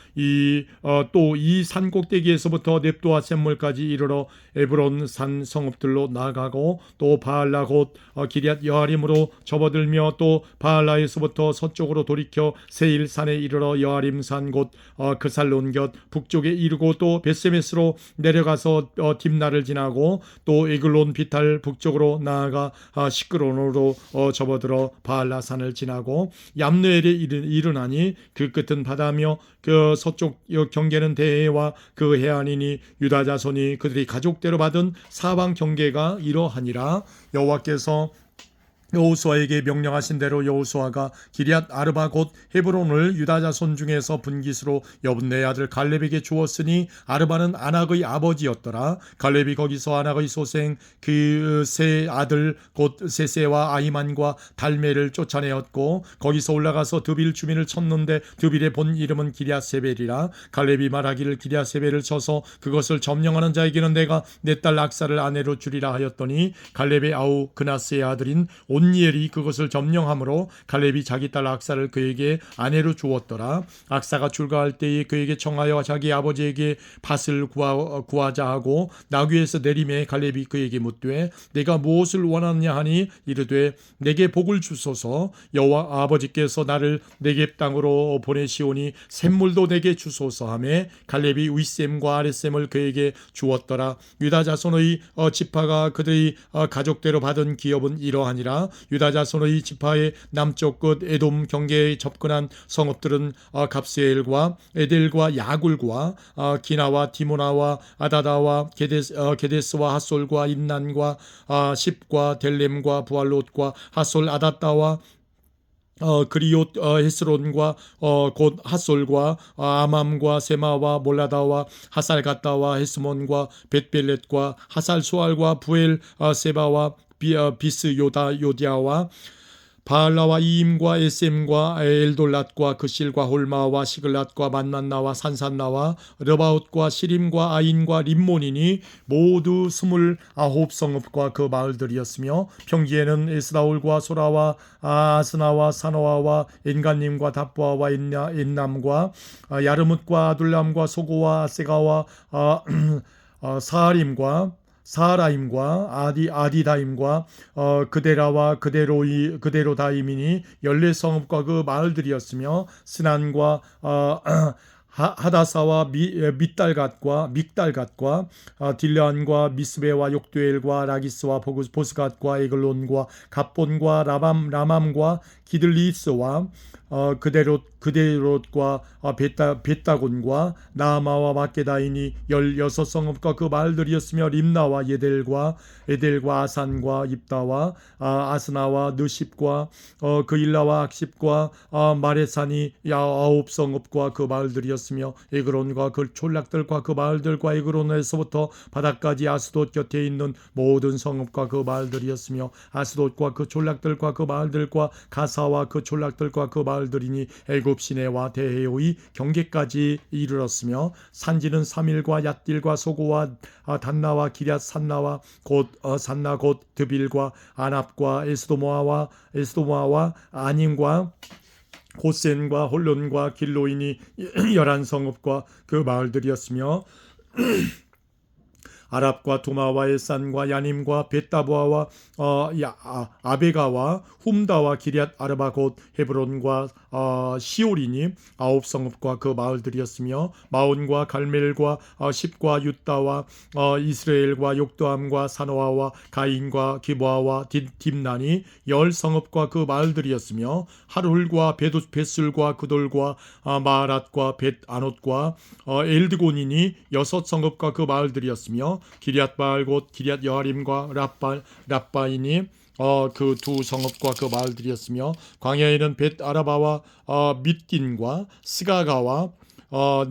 또 이 산 꼭대기에서부터 넵도아 샘물까지 이르러 에브론 산 성읍들로 나아가고 또 바알라 곧 기럇 여아림으로 접어들며 또 바알라에서부터 서쪽으로 돌이켜 세일 산에 이르러 여아림 산 곧 그살론 곁 북쪽에 갈렙에 이르고 또 벳세메스로 내려가서 딥나를 지나고 또 에글론 비탈 북쪽으로 나아가 시크론으로 접어들어 바알라산을 지나고 얌느엘에 이르나니 그 끝은 바다며 그 서쪽 경계는 대해와 그 해안이니 유다 자손이 그들이 가족대로 받은 사방 경계가 이러하니라. 여호와께서 여호수아에게 명령하신 대로 여호수아가 기럇 아르바 곧 헤브론을 유다 자손 중에서 분깃으로 여분네 아들 갈렙에게 주었으니 아르바는 아낙의 아버지였더라. 갈렙이 거기서 아낙의 소생 그 세 아들 곧 세세와 아히만과 달메를 쫓아내었고 거기서 올라가서 드빌 주민을 쳤는데 드빌의 본 이름은 기럇세벨이라. 갈렙이 말하기를 기럇세벨을 쳐서 그것을 점령하는 자에게는 내가 내 딸 악사를 아내로 주리라 하였더니 갈렙의 아우 그나스의 아들인 온니엘이 그것을 점령함으로 갈렙이 자기 딸 악사를 그에게 아내로 주었더라. 악사가 출가할 때에 그에게 청하여 자기 아버지에게 밭을 구하자 하고 나귀에서 내림에 갈렙이 그에게 묻되 내가 무엇을 원하느냐 하니 이르되 내게 복을 주소서. 여호와 아버지께서 나를 네겝 땅으로 보내시오니 샘물도 내게 주소서 하며 갈렙이 윗샘과 아랫샘을 그에게 주었더라. 유다 자손의 지파가 그들의 가족대로 받은 기업은 이러하니라. 유다 자손의 지파의 남쪽 끝 에돔 경계에 접근한 성읍들은 갑스엘과 에델과 야굴과 기나와 디모나와 아다다와 게데스와 핫솔과 인난과 십과 델렘과 부알롯과 핫솔 아다다와 그리옷 헤스론과 곧 핫솔과 아맘과 세마와 몰라다와 하살가다와 헤스몬과 벳벨렛과 하살 수알과 부엘 세바와 비스 요디아와 바알라와 이임과 에셈과 엘돌랏과 그실과 홀마와 시글랏과 만만나와 산산나와 르바웃과 시림과 아인과 림몬이니 모두 29성읍과 그 마을들이었으며 평지에는 에스다올과 소라와 아스나와 사노아와 엔간님과 답보아와 엔남과 야르뭇과 아둘람과 소고와 아세가와 사하라임과 아디다임과 그데라와 그데로다임이니 14성읍과 그 마을들이었으며 스난과 하다사와 믹달갓과 딜란과 미스베와 욕두엘과 라기스와 보스갓과 에글론과 갑본과 라맘과 기들리스와 그데롯과 벳다곤과 나아마와 마게다이니 16성읍과 그 마을들이었으며 림나와 에델과 아산과 입다와 아스나와 느십과 그일라와 악십과 마레산이 9성읍과 그 마을들이었으며 에그론과 그 촌락들과 그 마을들과 에그론에서부터 바다까지 아스돗 곁에 있는 모든 성읍과 그 마을들이었으며 아스돗과 그 촌락들과 그 마을들과 가사와 그 촌락들과 그 마을들이니 애굽 시내와 대해의 경계까지 이르렀으며 산지는 사밀과 얏딜과 소고와 단나와 기럇 산나와 곧 산나 곧 드빌과 아납과 에스도모아와 아님과 고센과 홀론과 길로인이 11성읍과 그 마을들이었으며 아랍과 두마와 에산과 야님과 벳다보아와 아베가와 훔다와 기럇 아르바 곧 헤브론과 시올이니 9성읍과 그 마을들이었으며 마온과 갈멜과 십과 윳다와 이스라엘과 욕도함과 사노아와 가인과 기보아와 딥난이 10성읍과 그 마을들이었으며 하룰과 벳술과 그돌과 마아랏과 벳아롯과 엘드곤이니 6성읍과 그 마을들이었으며 기럇바알 곧 기럇 여아림과 랍바이니 그 두 성읍과 그 마을들이었으며 광야에는 벳 아라바와 밑딘과 스가가와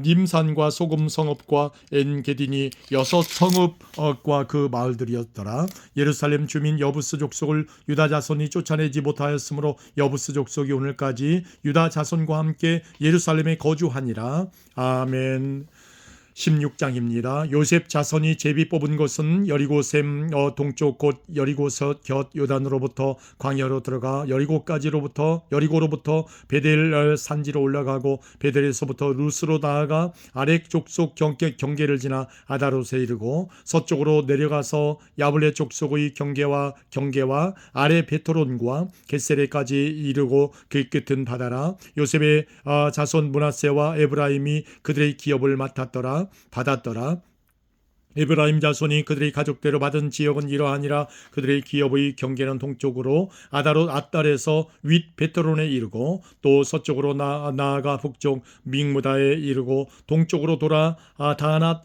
님산과 소금 성읍과 엔게딘이 6성읍과 그 마을들이었더라. 예루살렘 주민 여부스 족속을 유다 자손이 쫓아내지 못하였으므로 여부스 족속이 오늘까지 유다 자손과 함께 예루살렘에 거주하니라. 아멘. 16장입니다. 요셉 자손이 제비 뽑은 곳은 여리고샘 동쪽 곧 여리고서 곁 요단으로부터 광야로 들어가 여리고로부터 베델 산지로 올라가고 베델에서부터 루스로 나아가 아렉 족속 경계를 지나 아다롯에 이르고 서쪽으로 내려가서 야블레 족속의 경계와 아래 베토론과 겟세레까지 이르고 그 끝은 바다라. 요셉의 자손 므낫세와 에브라임이 그들의 기업을 맡았더라. 받았더라. 에브라임 자손이 그들의 가족대로 받은 지역은 이러하니라. 그들의 기업의 경계는 동쪽으로 아다롯 앗달에서 윗 베트론에 이르고 또 서쪽으로 나아가 북쪽 믹무다에 이르고 동쪽으로 돌아 다낫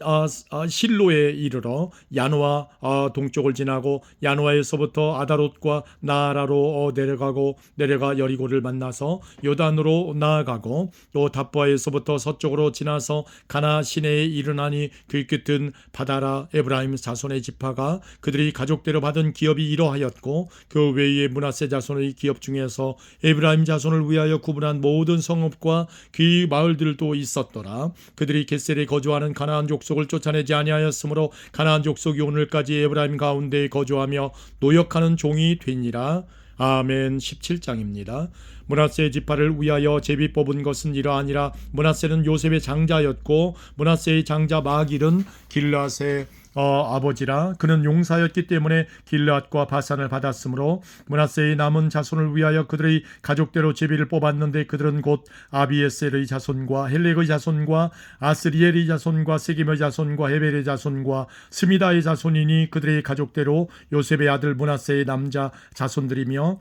실로에 이르러 야누아 동쪽을 지나고 야누아에서부터 아다롯과 나아라로 내려가 여리고를 만나서 요단으로 나아가고 또 답부아에서부터 서쪽으로 지나서 가나 시내에 이르나니 그 끝은 바다라. 에브라임 자손의 지파가 그들이 가족대로 받은 기업이 이러하였고 그 외에 므낫세 자손의 기업 중에서 에브라임 자손을 위하여 구분한 모든 성읍과 그 마을들도 있었더라. 그들이 겟셀에 거주하는 가나안 족속을 쫓아내지 아니하였으므로 가나안 족속이 오늘까지 에브라임 가운데에 거주하며 노역하는 종이 되니라. 아멘. 17장입니다. 므낫세 지파를 위하여 제비 뽑은 것은 이러하니라. 므낫세는 요셉의 장자였고 므낫세의 장자 마길은 길앗의 아버지라. 그는 용사였기 때문에 길앗과 바산을 받았으므로 므낫세의 남은 자손을 위하여 그들의 가족대로 제비를 뽑았는데 그들은 곧 아비에셀의 자손과 헬렉의 자손과 아스리엘의 자손과 세겜의 자손과 헤벨의 자손과 스미다의 자손이니 그들의 가족대로 요셉의 아들 므낫세의 남자 자손들이며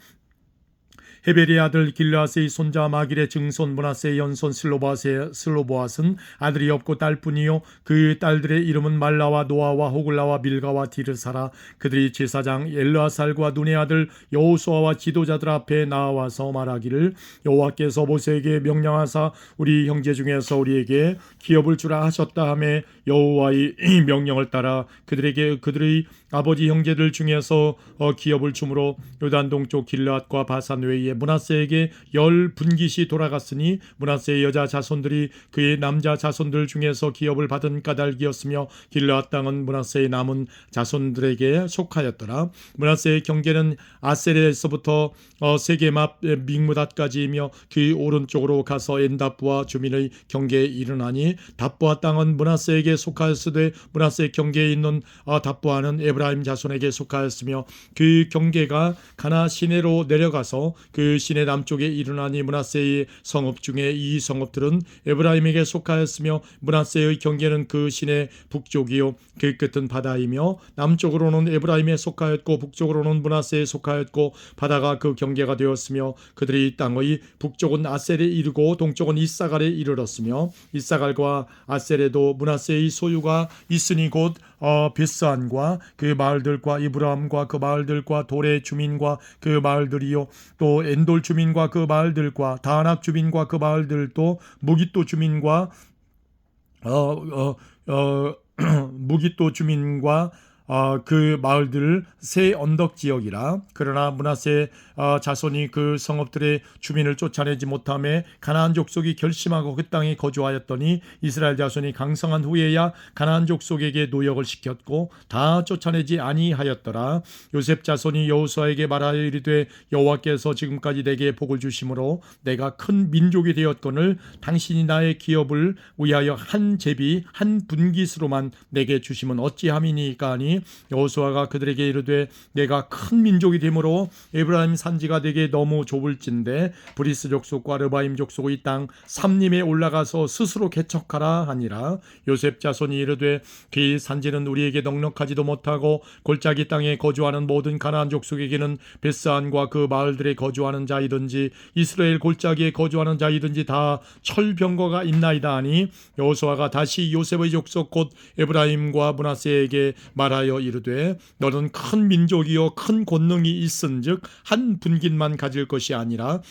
헤벨의 아들 길앗의 손자 마길의 증손 므낫세의 연손 슬로보앗은 아들이 없고 딸뿐이요 그 딸들의 이름은 말라와 노아와 호글라와 밀가와 디르사라. 그들이 제사장 엘르아살과 눈의 아들 여호수아와 지도자들 앞에 나와서 말하기를 여호와께서 모세에게 명령하사 우리 형제 중에서 우리에게 기업을 주라 하셨다 하매 여호와의 명령을 따라 그들에게 그들의 아버지 형제들 중에서 기업을 주므로 요단 동쪽 길앗과 바산 외에 므낫세에게 10분깃이 돌아갔으니 므낫세의 여자 자손들이 그의 남자 자손들 중에서 기업을 받은 까닭이었으며 길앗 땅은 므낫세의 남은 자손들에게 속하였더라. 므낫세의 경계는 아셀에서부터 세겜 앞 믹무닷까지이며 그 오른쪽으로 가서 엔답부와 주민의 경계에 이르나니 답부아 땅은 므낫세에게 속하였으되 므낫세 경계에 있는 답부아는 에브라임 자손에게 속하였으며 그 경계가 가나 시내로 내려가서 그 시내 남쪽에 이르나니 므낫세의 성읍 중에 이 성읍들은 에브라임에게 속하였으며 므낫세의 경계는 그 시내 북쪽이요 그 끝은 바다이며 남쪽으로는 에브라임에 속하였고 북쪽으로는 므낫세에 속하였고 바다가 그 경계가 되었으며 그들이 땅의 북쪽은 아셀에 이르고 동쪽은 이사갈에 이르렀으며 이사갈과 아셀에도 므낫세의 소유가 있으니 곧 베스안과 그 마을들과 이브람과 그 마을들과 돌의 주민과 그 마을들이요 또 엔돌 주민과 그 마을들과 다낙 주민과 그 마을들도 무깃도 주민과 무깃도 주민과 그 마을들 세 언덕 지역이라. 그러나 므낫세 자손이 그 성읍들의 주민을 쫓아내지 못하매 가나안 족속이 결심하고 그 땅에 거주하였더니 이스라엘 자손이 강성한 후에야 가나안 족속에게 노역을 시켰고 다 쫓아내지 아니하였더라. 요셉 자손이 여호수아에게 말하여 이르되 여호와께서 지금까지 내게 복을 주심으로 내가 큰 민족이 되었거늘 당신이 나의 기업을 위하여 한 제비 한 분깃으로만 내게 주심은 어찌함이니까 하니 여호수아가 그들에게 이르되 내가 큰 민족이 되므로 에브라임 산지가 되게 너무 좁을진데 브리스 족속과 르바임 족속의 땅 삼림에 올라가서 스스로 개척하라 하니라. 요셉 자손이 이르되 그 산지는 우리에게 넉넉하지도 못하고 골짜기 땅에 거주하는 모든 가나안 족속에게는 베스안과 그 마을들에 거주하는 자이든지 이스라엘 골짜기에 거주하는 자이든지 다 철병거가 있나이다 하니 여호수아가 다시 요셉의 족속 곧 에브라임과 므낫세에게 말하여 이르되 너는 큰 민족이요 큰 권능이 있은즉 한 분깃만 가질 것이 아니라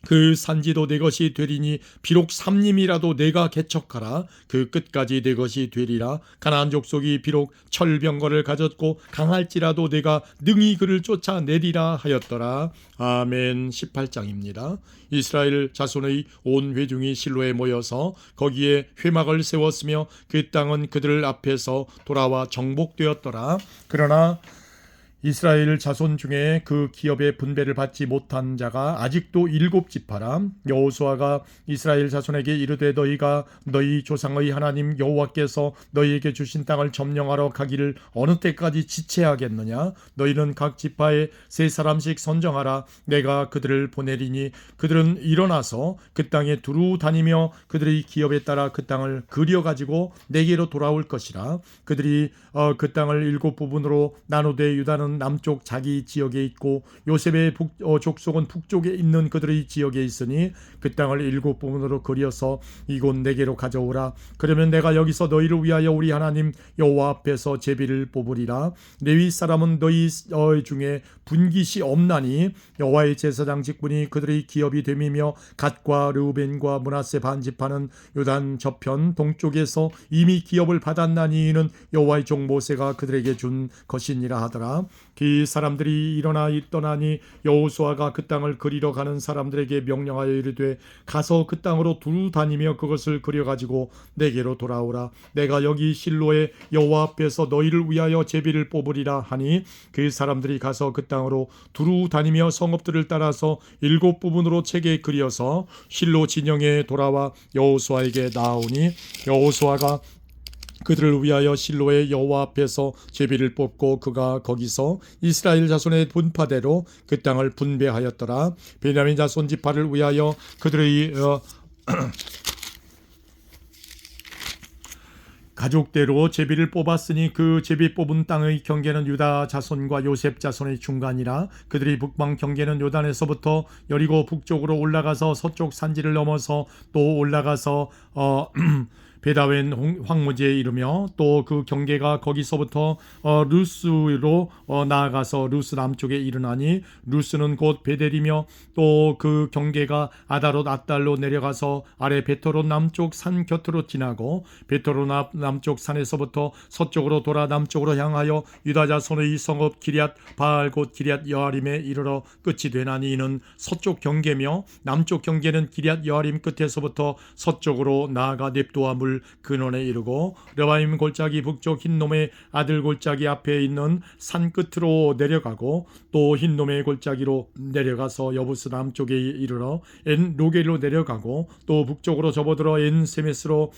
그 산지도 내 것이 되리니 비록 삼림이라도 내가 개척하라. 그 끝까지 내 것이 되리라. 가나안 족속이 비록 철병거를 가졌고 강할지라도 내가 능히 그를 쫓아내리라 하였더라. 아멘. 18장입니다. 이스라엘 자손의 온 회중이 실로에 모여서 거기에 회막을 세웠으며 그 땅은 그들 앞에서 돌아와 정복되었더라. 그러나 이스라엘 자손 중에 그 기업의 분배를 받지 못한 자가 아직도 7지파라. 여호수아가 이스라엘 자손에게 이르되 너희가 너희 조상의 하나님 여호와께서 너희에게 주신 땅을 점령하러 가기를 어느 때까지 지체하겠느냐. 너희는 각 지파에 3사람씩 선정하라. 내가 그들을 보내리니 그들은 일어나서 그 땅에 두루 다니며 그들의 기업에 따라 그 땅을 그려가지고 내게로 돌아올 것이라. 그들이 그 땅을 7부분으로 나누되 유다는 남쪽 자기 지역에 있고 요셉의 족속은 북쪽에 있는 그들의 지역에 있으니 그 땅을 7부분으로 그려서 이곳 내게로 가져오라. 그러면 내가 여기서 너희를 위하여 우리 하나님 여호와 앞에서 제비를 뽑으리라. 레위 사람은 너희 중에 분깃이 없나니 여호와의 제사장 직분이 그들의 기업이 됨이며 갓과 르우벤과 므낫세 반지파는 요단 저편 동쪽에서 이미 기업을 받았나니 이는 여호와의 종 모세가 그들에게 준 것이니라 하더라. 그 사람들이 일어나 떠나니 여호수아가 그 땅을 그리러 가는 사람들에게 명령하여 이르되 가서 그 땅으로 두루 다니며 그것을 그려가지고 내게로 돌아오라. 내가 여기 실로에 여호와 앞에서 너희를 위하여 제비를 뽑으리라 하니 그 사람들이 가서 그 땅으로 두루 다니며 성읍들을 따라서 7부분으로 채게 그려서 실로 진영에 돌아와 여호수아에게 나아오니 여호수아가 그들을 위하여 실로의 여호와 앞에서 제비를 뽑고 그가 거기서 이스라엘 자손의 분파대로 그 땅을 분배하였더라. 베냐민 자손 지파를 위하여 그들의 가족대로 제비를 뽑았으니 그 제비 뽑은 땅의 경계는 유다 자손과 요셉 자손의 중간이라. 그들이 북방 경계는 요단에서부터 여리고 북쪽으로 올라가서 서쪽 산지를 넘어서 또 올라가서 베다웬 황무지에 이르며 또 그 경계가 거기서부터 루스로 나아가서 루스 남쪽에 이르나니 루스는 곧 베델이며 또 그 경계가 아다롯 앗달로 내려가서 아래 베토롯 남쪽 산 곁으로 지나고 베토롯 남쪽 산에서부터 서쪽으로 돌아 남쪽으로 향하여 유다 자손의 성읍 기럇 바알 곧 기럇 여아림에 이르러 끝이 되나니 이는 서쪽 경계며 남쪽 경계는 기럇 여아림 끝에서부터 서쪽으로 나아가 넵도아 물 근원에 이르고 르바임 골짜기 북쪽 흰놈의 아들 골짜기 앞에 있는 산 끝으로 내려가고 또 흰놈의 골짜기로 내려가서 여부스 남쪽에 이르러 엔 로겔로 내려가고 또 북쪽으로 접어들어 엔 세메스로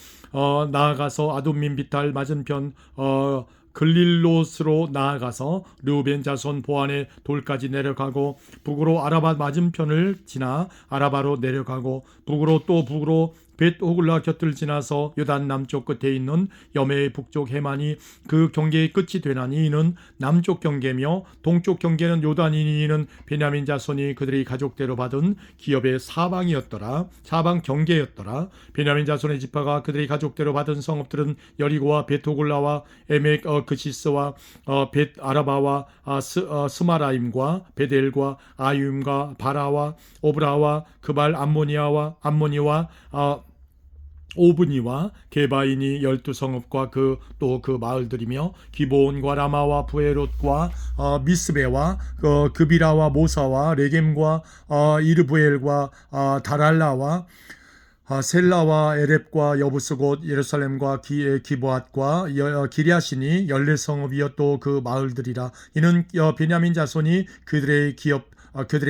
나아가서 아둠민 비탈 맞은편 글릴롯으로 나아가서 르우벤 자손 보안의 돌까지 내려가고 북으로 아라바 맞은편을 지나 아라바로 내려가고 북으로 또 북으로 벳호글라 곁을 지나서 요단 남쪽 끝에 있는 여메의 북쪽 해만이 그 경계의 끝이 되나니 이는 남쪽 경계며 동쪽 경계는 요단이니 이는 베냐민 자손이 그들의 가족대로 받은 기업의 사방이었더라. 사방 경계였더라. 베냐민 자손의 지파가 그들의 가족대로 받은 성읍들은 여리고와 벳호글라와 에멕 그시스와 벳 아라바와 스마라임과 베델과 아유임과 바라와 오브라와 그발 암모니와 오브니와 게바인이 12성읍과 또 그 마을들이며 기브온과 라마와 부에롯과 미스베와 그비라와 모사와 레겜과 이르부엘과 다랄라와 셀라와 에렙과 여부스 곧 예루살렘과 기브앗과 기랴시니 14성읍이여 또 그 마을들이라. 이는 베냐민 자손이 그들의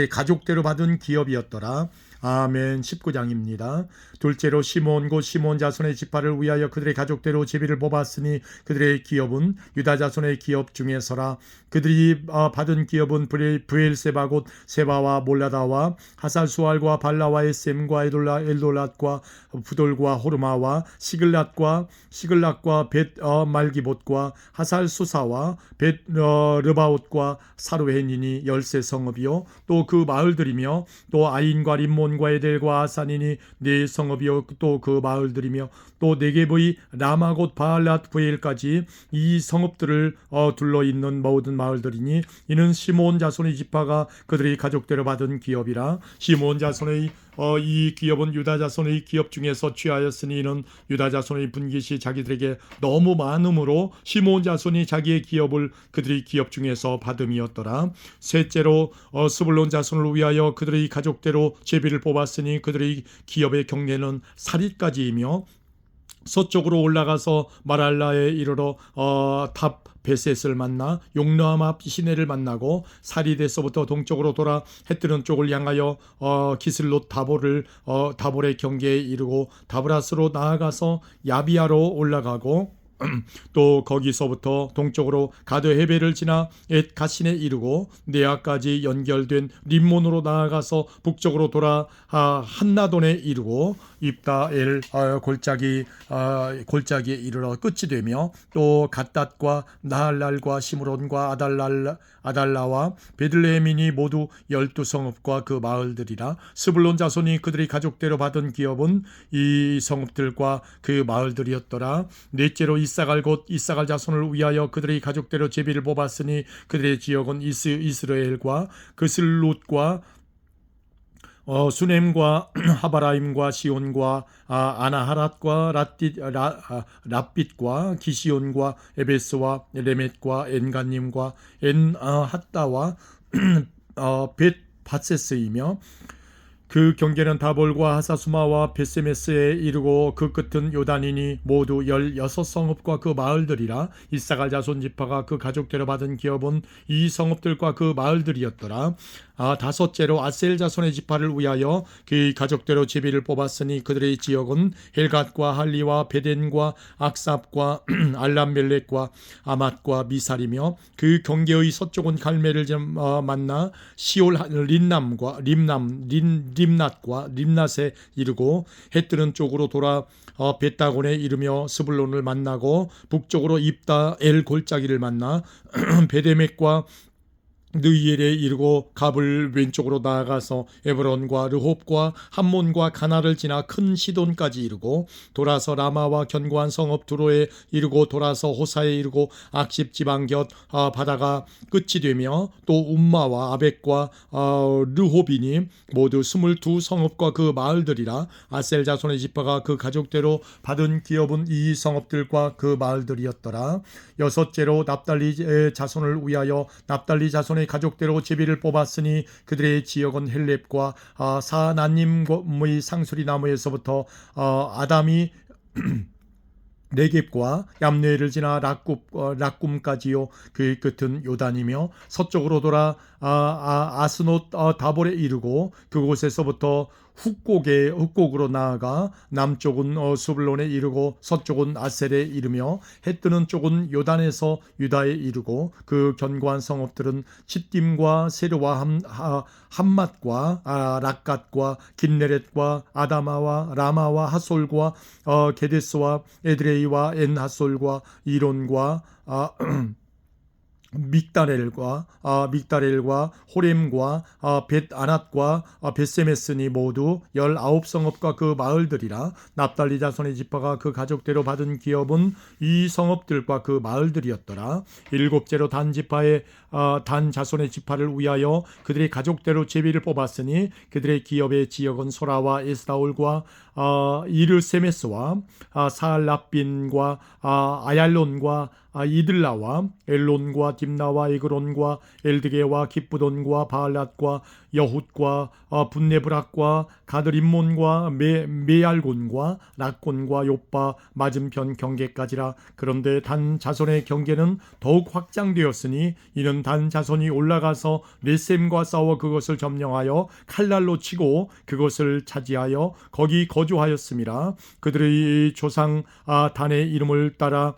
가족대로 받은 기업이었더라. 아멘. 19장입니다. 둘째로 시몬 곧 시몬 자손의 지파를 위하여 그들의 가족대로 제비를 뽑았으니 그들의 기업은 유다 자손의 기업 중에서라. 그들이 받은 기업은 브엘세바 곧 세바와 몰라다와 하살수알과 발라와 에셈과 엘돌랏과 부돌과 호르마와 시글락과 벳 말기봇과 하살수사와 벳 르바옷과 사루헨이니 13성읍이요 또 그 마을들이며 또 아인과 림몬과 에델과 아산이니 4성읍이요 또 그 마을들이며 또 네겝의 라마 곧 바알랏 부엘까지 이 성읍들을 둘러있는 모든 마을들이니 이는 시몬 자손의 지파가 그들의 가족대로 받은 기업이라. 시몬 자손의 이 기업은 유다 자손의 기업 중에서 취하였으니 이는 유다 자손의 분깃이 자기들에게 너무 많음으로 시몬 자손이 자기의 기업을 그들의 기업 중에서 받음이었더라. 셋째로 스불론 자손을 위하여 그들의 가족대로 제비를 뽑았으니 그들의 기업의 경계는 사리까지이며 서쪽으로 올라가서 마랄라에 이르러 베셋을 만나 용르암 앞 시내를 만나고 사리데서부터 동쪽으로 돌아 해뜨는 쪽을 향하여 기슬롯 다볼의 경계에 이르고 다브라스로 나아가서 야비아로 올라가고 또 거기서부터 동쪽으로 가드 헤벨을 지나 엣 가신에 이르고 네아까지 연결된 림몬으로 나아가서 북쪽으로 돌아 한나돈에 이르고 입다엘 골짜기에 이르러 끝이 되며 또 갓닷과 나할랄과 시므론과 아달라와 베들레헴이니 모두 12성읍과 그 마을들이라. 스불론 자손이 그들이 가족대로 받은 기업은 이 성읍들과 그 마을들이었더라. 넷째로 이사갈 곧 이사갈 자손을 위하여 그들의 가족대로 제비를 뽑았으니 그들의 지역은 이스라엘과 그슬롯과 수넴과 하바라임과 시온과 아나하랏과 랍빗과 기시온과 에베스와 레멧과 엔간님과 엔핫다와 벳바세스이며 그 경계는 다볼과 하사수마와 베세메스에 이르고 그 끝은 요단이니 모두 16성읍과 그 마을들이라. 이사갈 자손 지파가 그 가족대로 받은 기업은 이 성읍들과 그 마을들이었더라. 다섯째로 아셀 자손의 지파를 위하여 그 가족대로 제비를 뽑았으니 그들의 지역은 헬갓과 할리와 베덴과 악삽과 알람멜렉과 아맛과 미살이며 그 경계의 서쪽은 갈멜을 만나 시올 림낫과 림낫에 이르고 해뜨는 쪽으로 돌아 벳다곤에 이르며 스불론을 만나고 북쪽으로 입다엘 골짜기를 만나 베데멕과 느이엘에 이르고 갑을 왼쪽으로 나아가서 에브론과 르홉과 함몬과 가나를 지나 큰 시돈까지 이르고 돌아서 라마와 견고한 성읍 두로에 이르고 돌아서 호사에 이르고 악십 지방 곁 바다가 끝이 되며 또 움마와 아벡과 르홉이니 모두 22성읍과 그 마을들이라. 아셀 자손의 지파가 그 가족대로 받은 기업은 이 성읍들과 그 마을들이었더라. 여섯째로 납달리 자손을 위하여 납달리 자손의 가족대로 제비를 뽑았으니 그들의 지역은 헬렙과 사나님의 상수리 나무에서부터 아담이 네겝과 얌네를 지나 락꿈까지요. 그 끝은 요단이며 서쪽으로 돌아 아스노 다볼에 이르고 그곳에서부터 훅곡으로 나아가 남쪽은 수블론에 이르고 서쪽은 아셀에 이르며 해뜨는 쪽은 요단에서 유다에 이르고 그 견고한 성읍들은 칫딤과 세르와 함맛과 락갓과 긴네렛과 아다마와 라마와 하솔과 게데스와 에드레이와 엔하솔과 이론과 믹다렐과 호렘과 벳아낫과 벳세메스니 모두 19성읍과 그 마을들이라. 납달리 자손의 지파가 그 가족대로 받은 기업은 이 성읍들과 그 마을들이었더라. 일곱째로 단 지파의 단 자손의 지파를 위하여 그들의 가족대로 제비를 뽑았으니 그들의 기업의 지역은 소라와 에스다올과 이르세메스와 사알라빈과 아얄론과 이들라와 엘론과 딥나와 에그론과 엘드게와 기쁘돈과 바알랏과 여훗과 분네브락과 가드림몬과 메알곤과 락곤과 요빠 맞은편 경계까지라. 그런데 단 자손의 경계는 더욱 확장되었으니 이는 단 자손이 올라가서 레셈과 싸워 그것을 점령하여 칼날로 치고 그것을 차지하여 거기 거주하였음이라. 그들의 조상 단의 이름을 따라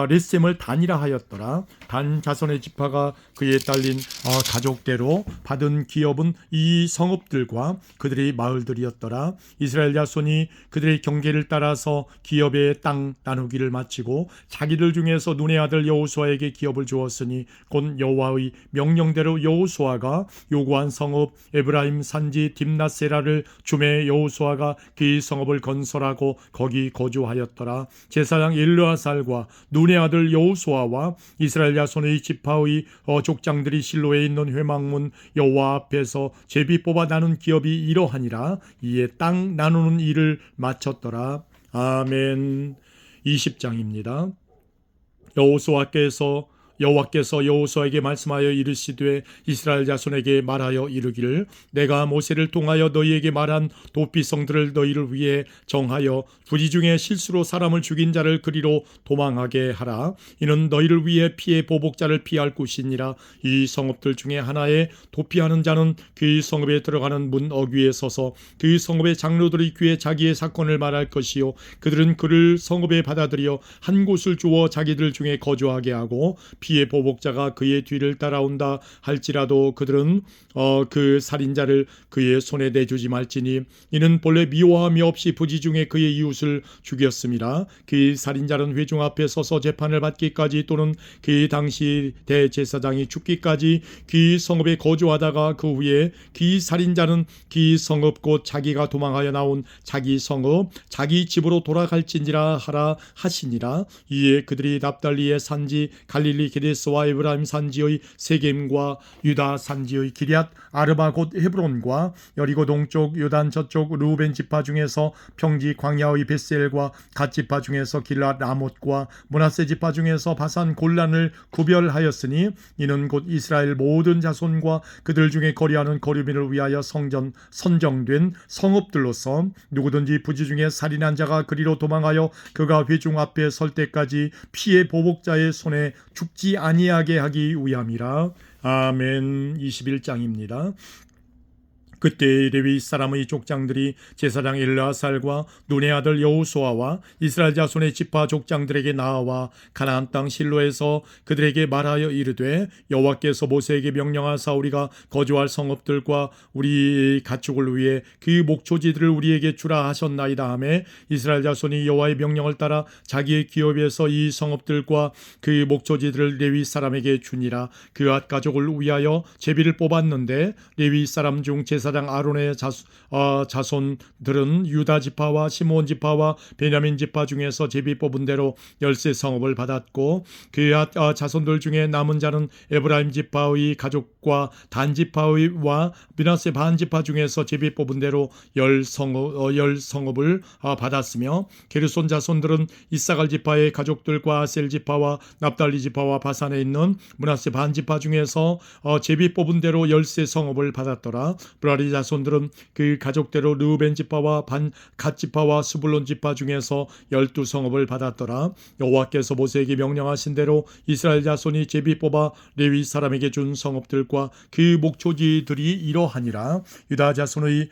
레셈을 단이라 하였더라. 단 자손의 지파가 그에 딸린 가족대로 받은 기업은 이 성읍들과 그들의 마을들이었더라. 이스라엘 자손이 그들의 경계를 따라서 기업의 땅 나누기를 마치고 자기들 중에서 눈의 아들 여호수아에게 기업을 주었으니 곧 여호와의 명령대로 여호수아가 요구한 성읍 에브라임 산지 딥낫세라를 주매 여호수아가 그 성읍을 건설하고 거기 거주하였더라. 제사장 엘르아살과 눈의 아들 여호수아와 이스라엘 자손의 지파의 족장들이 실로에 있는 회막문 여호와 앞에서 제비 뽑아 나눈 기업이 이러하니라. 이에 땅 나누는 일을 마쳤더라. 아멘. 20장입니다. 여호수아께서 여호와께서 여호수아에게 말씀하여 이르시되 이스라엘 자손에게 말하여 이르기를 내가 모세를 통하여 너희에게 말한 도피성들을 너희를 위해 정하여 부지 중에 실수로 사람을 죽인 자를 그리로 도망하게 하라. 이는 너희를 위해 피해 보복자를 피할 곳이니라. 이 성읍들 중에 하나에 도피하는 자는 그 성읍에 들어가는 문 어귀에 서서 그 성읍의 장로들의 귀에 자기의 사건을 말할 것이요 그들은 그를 성읍에 받아들여 한 곳을 주어 자기들 중에 거주하게 하고 피해 보복자가 그의 뒤를 따라온다 할지라도 그들은 그 살인자를 그의 손에 내주지 말지니 이는 본래 미워함이 없이 부지 중에 그의 이웃을 죽였습니다. 그 살인자는 회중 앞에 서서 재판을 받기까지 또는 그 당시 대제사장이 죽기까지 그 성읍에 거주하다가 그 후에 그 살인자는 그 성읍 곧 자기가 도망하여 나온 자기 성읍 자기 집으로 돌아갈지니라 하라 하시니라. 이에 그들이 납달리의 산지 갈릴리 게데스와 에브라임 산지의 세겜과 유다 산지의 기럇 아르바 곧 헤브론과 여리고 동쪽 요단 저쪽 루벤 지파 중에서 평지 광야의 벳셀과 갓 지파 중에서 길랏 라못과 므낫세 지파 중에서 바산 골란을 구별하였으니 이는 곧 이스라엘 모든 자손과 그들 중에 거리하는 거류민을 위하여 선정된 성읍들로서 누구든지 부지 중에 살인한 자가 그리로 도망하여 그가 회중 앞에 설 때까지 피해 보복자의 손에 죽지 아니하게 하기 위함이라. 아멘. 21장입니다. 그때 레위 사람의 족장들이 제사장 엘르아살과 눈의 아들 여호수아와 이스라엘 자손의 지파 족장들에게 나와 가나안 땅 실로에서 그들에게 말하여 이르되 여호와께서 모세에게 명령하사 우리가 거주할 성읍들과 우리 가축을 위해 그 목초지들을 우리에게 주라 하셨나이다 하매 이스라엘 자손이 여호와의 명령을 따라 자기의 기업에서 이 성읍들과 그 목초지들을 레위 사람에게 주니라. 그앗 가족을 위하여 제비를 뽑았는데 레위 사람 중 제사장 아론의 자손들은 유다 지파와 시므온 지파와 베냐민 지파 중에서 제비 뽑은 대로 13 성읍을 받았고 그 자손들 중에 남은 자는 에브라임 지파의 가족과 단 지파와 므낫세 반 지파 중에서 제비 뽑은 대로 10 성읍을 받았으며 게르손 자손들은 이사갈 지파의 가족들과 아셀 지파와 납달리 지파와 바산에 있는 므낫세 반 지파 중에서 제비 뽑은 대로 13 성읍을 받았더라. 브라리 자손들은 그 가족대로 르우벤 지파와 갓 지파와 스불론 지파 중에서 12 성읍을 받았더라. 여호와께서 모세에게 명령하신 대로 이스라엘 자손이 제비 뽑아 레위 사람에게 준 성읍들과 그 목초지들이 이러하니라. 유다 자손의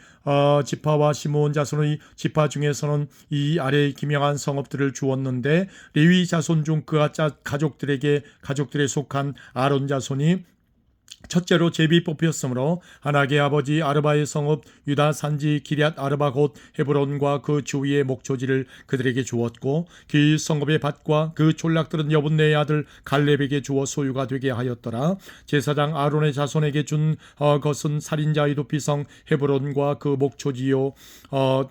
지파와 시므온 자손의 지파 중에서는 이 아래 기명한 성읍들을 주었는데 레위 자손 중 그 가족들에 속한 아론 자손이 첫째로 제비 뽑혔으므로 아낙의 아버지 아르바의 성읍 유다 산지 기럇 아르바 곧 헤브론과 그 주위의 목초지를 그들에게 주었고 그 성읍의 밭과 그 촌락들은 여분네의 아들 갈렙에게 주어 소유가 되게 하였더라. 제사장 아론의 자손에게 준 것은 살인자의 도피성 헤브론과 그 목초지요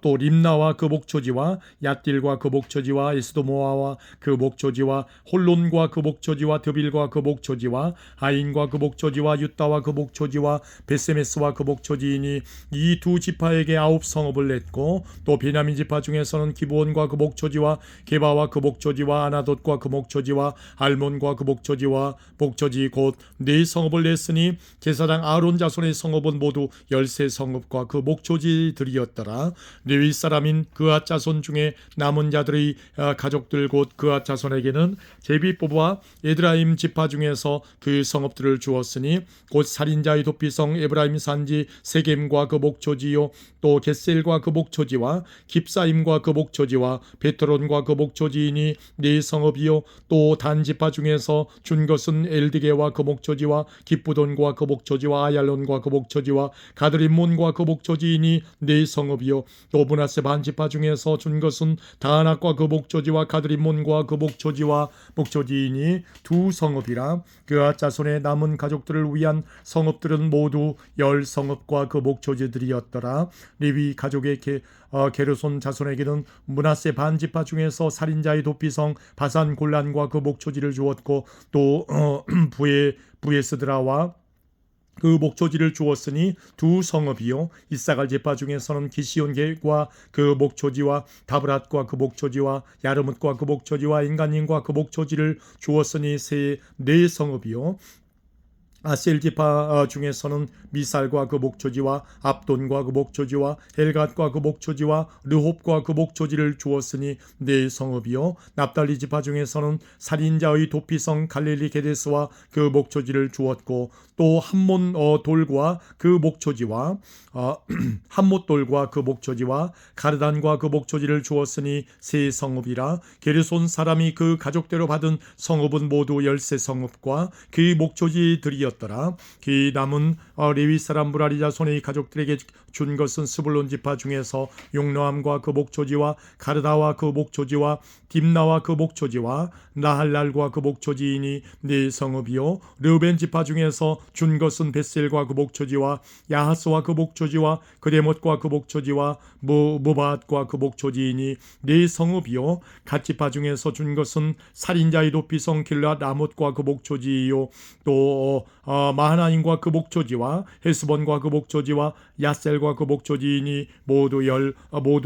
또 림나와 그 목초지와 얏딜과 그 목초지와 에스도모아와 그 목초지와 홀론과 그 목초지와 드빌과 그 목초지와 아인과 그 목초지와 유다와 그 목초지와 베세메스와 그 목초지이니 이 두 지파에게 9 성읍을 냈고 또 베냐민 지파 중에서는 기브온과 그 목초지와 게바와 그 목초지와 아나돗과 그 목초지와 알몬과 그 목초지 곧 4 성읍을 냈으니 제사장 아론 자손의 성읍은 모두 13 성읍과 그 목초지들이었더라. 레위 사람인 그앗 자손 중에 남은 자들의 가족들 곧 그앗 자손에게는 제비 뽑아 에드라임 지파 중에서 그 성읍들을 주었으니 곧 살인자의 도피성 에브라임 산지 세겜과 그 목초지요 또 겟셀과 그 목초지와 깁사임과 그 목초지와 베트론과 그 목초지이니 4 성읍이요 또 단 지파 중에서 준 것은 엘드게와 그 목초지와 기쁘돈과 그 목초지와 아얄론과 그 목초지와 가드림몬과 그 목초지이니 4 성읍이요 또 므낫세 반 지파 중에서 준 것은 다낙과 그 목초지와 가드림몬과 그 목초지이니 2 성읍이라. 그앗 자손의 남은 가족들을 위한 성읍들은 모두 10 성읍과 그 목초지들이었더라. 레위 가족의 게르손 자손에게는 므낫세 반 지파 중에서 살인자의 도피성 바산 골란과 그 목초지를 주었고 또 부에스드라와 그 목초지를 주었으니 두 성읍이요 이사갈 지파 중에서는 기시온과 그 목초지와 다브랏과 그 목초지와 야르뭇과 그 목초지와 인간님과 그 목초지를 주었으니 네 성읍이요 아셀 지파 중에서는 미살과 그 목초지와 압돈과 그 목초지와 헬갓과 그 목초지와 르홉과 그 목초지를 주었으니 네 성읍이요 납달리 지파 중에서는 살인자의 도피성 갈릴리 게데스와 그 목초지를 주었고 또 함몬 돌과 그 목초지와 함못 돌과 그 목초지와 가르단과 그 목초지를 주었으니 세 성읍이라 게르손 사람이 그 가족대로 받은 성읍은 모두 13성읍과 그 목초지들이었더라. 그 남은 레위 사람 무라리 자손의 가족들에게 준 것은 스불론 지파 중에서 용노함과 그 목초지와 가르다와 그 목초지와 딥나와 그 목초지와 나할랄과 그 목초지이니 네 성읍이요 르벤 지파 중에서 준 것은 벳셀과 그 목초지와 야하스와 그 목초지와 그레못과 그 목초지와 무바앗과 그 목초지이니 네 성읍이요 갓 지파 중에서 준 것은 살인자의 도피성 길랏 라못과 그 목초지이요 또 마하나임과 그 목초지와 헤스본과 그 목초지와 야셀과 그 목초지이니 모두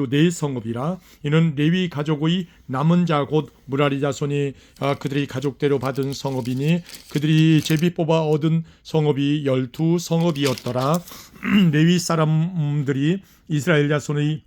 네 성읍이라. 이는 레위 가족의 남은 자 곧 무라리 자손이 그들이 가족대로 받은 성읍이니 그들이 제비 뽑아 얻은 성읍이 12성읍이었더라. 레위 사람들이 이스라엘 자손의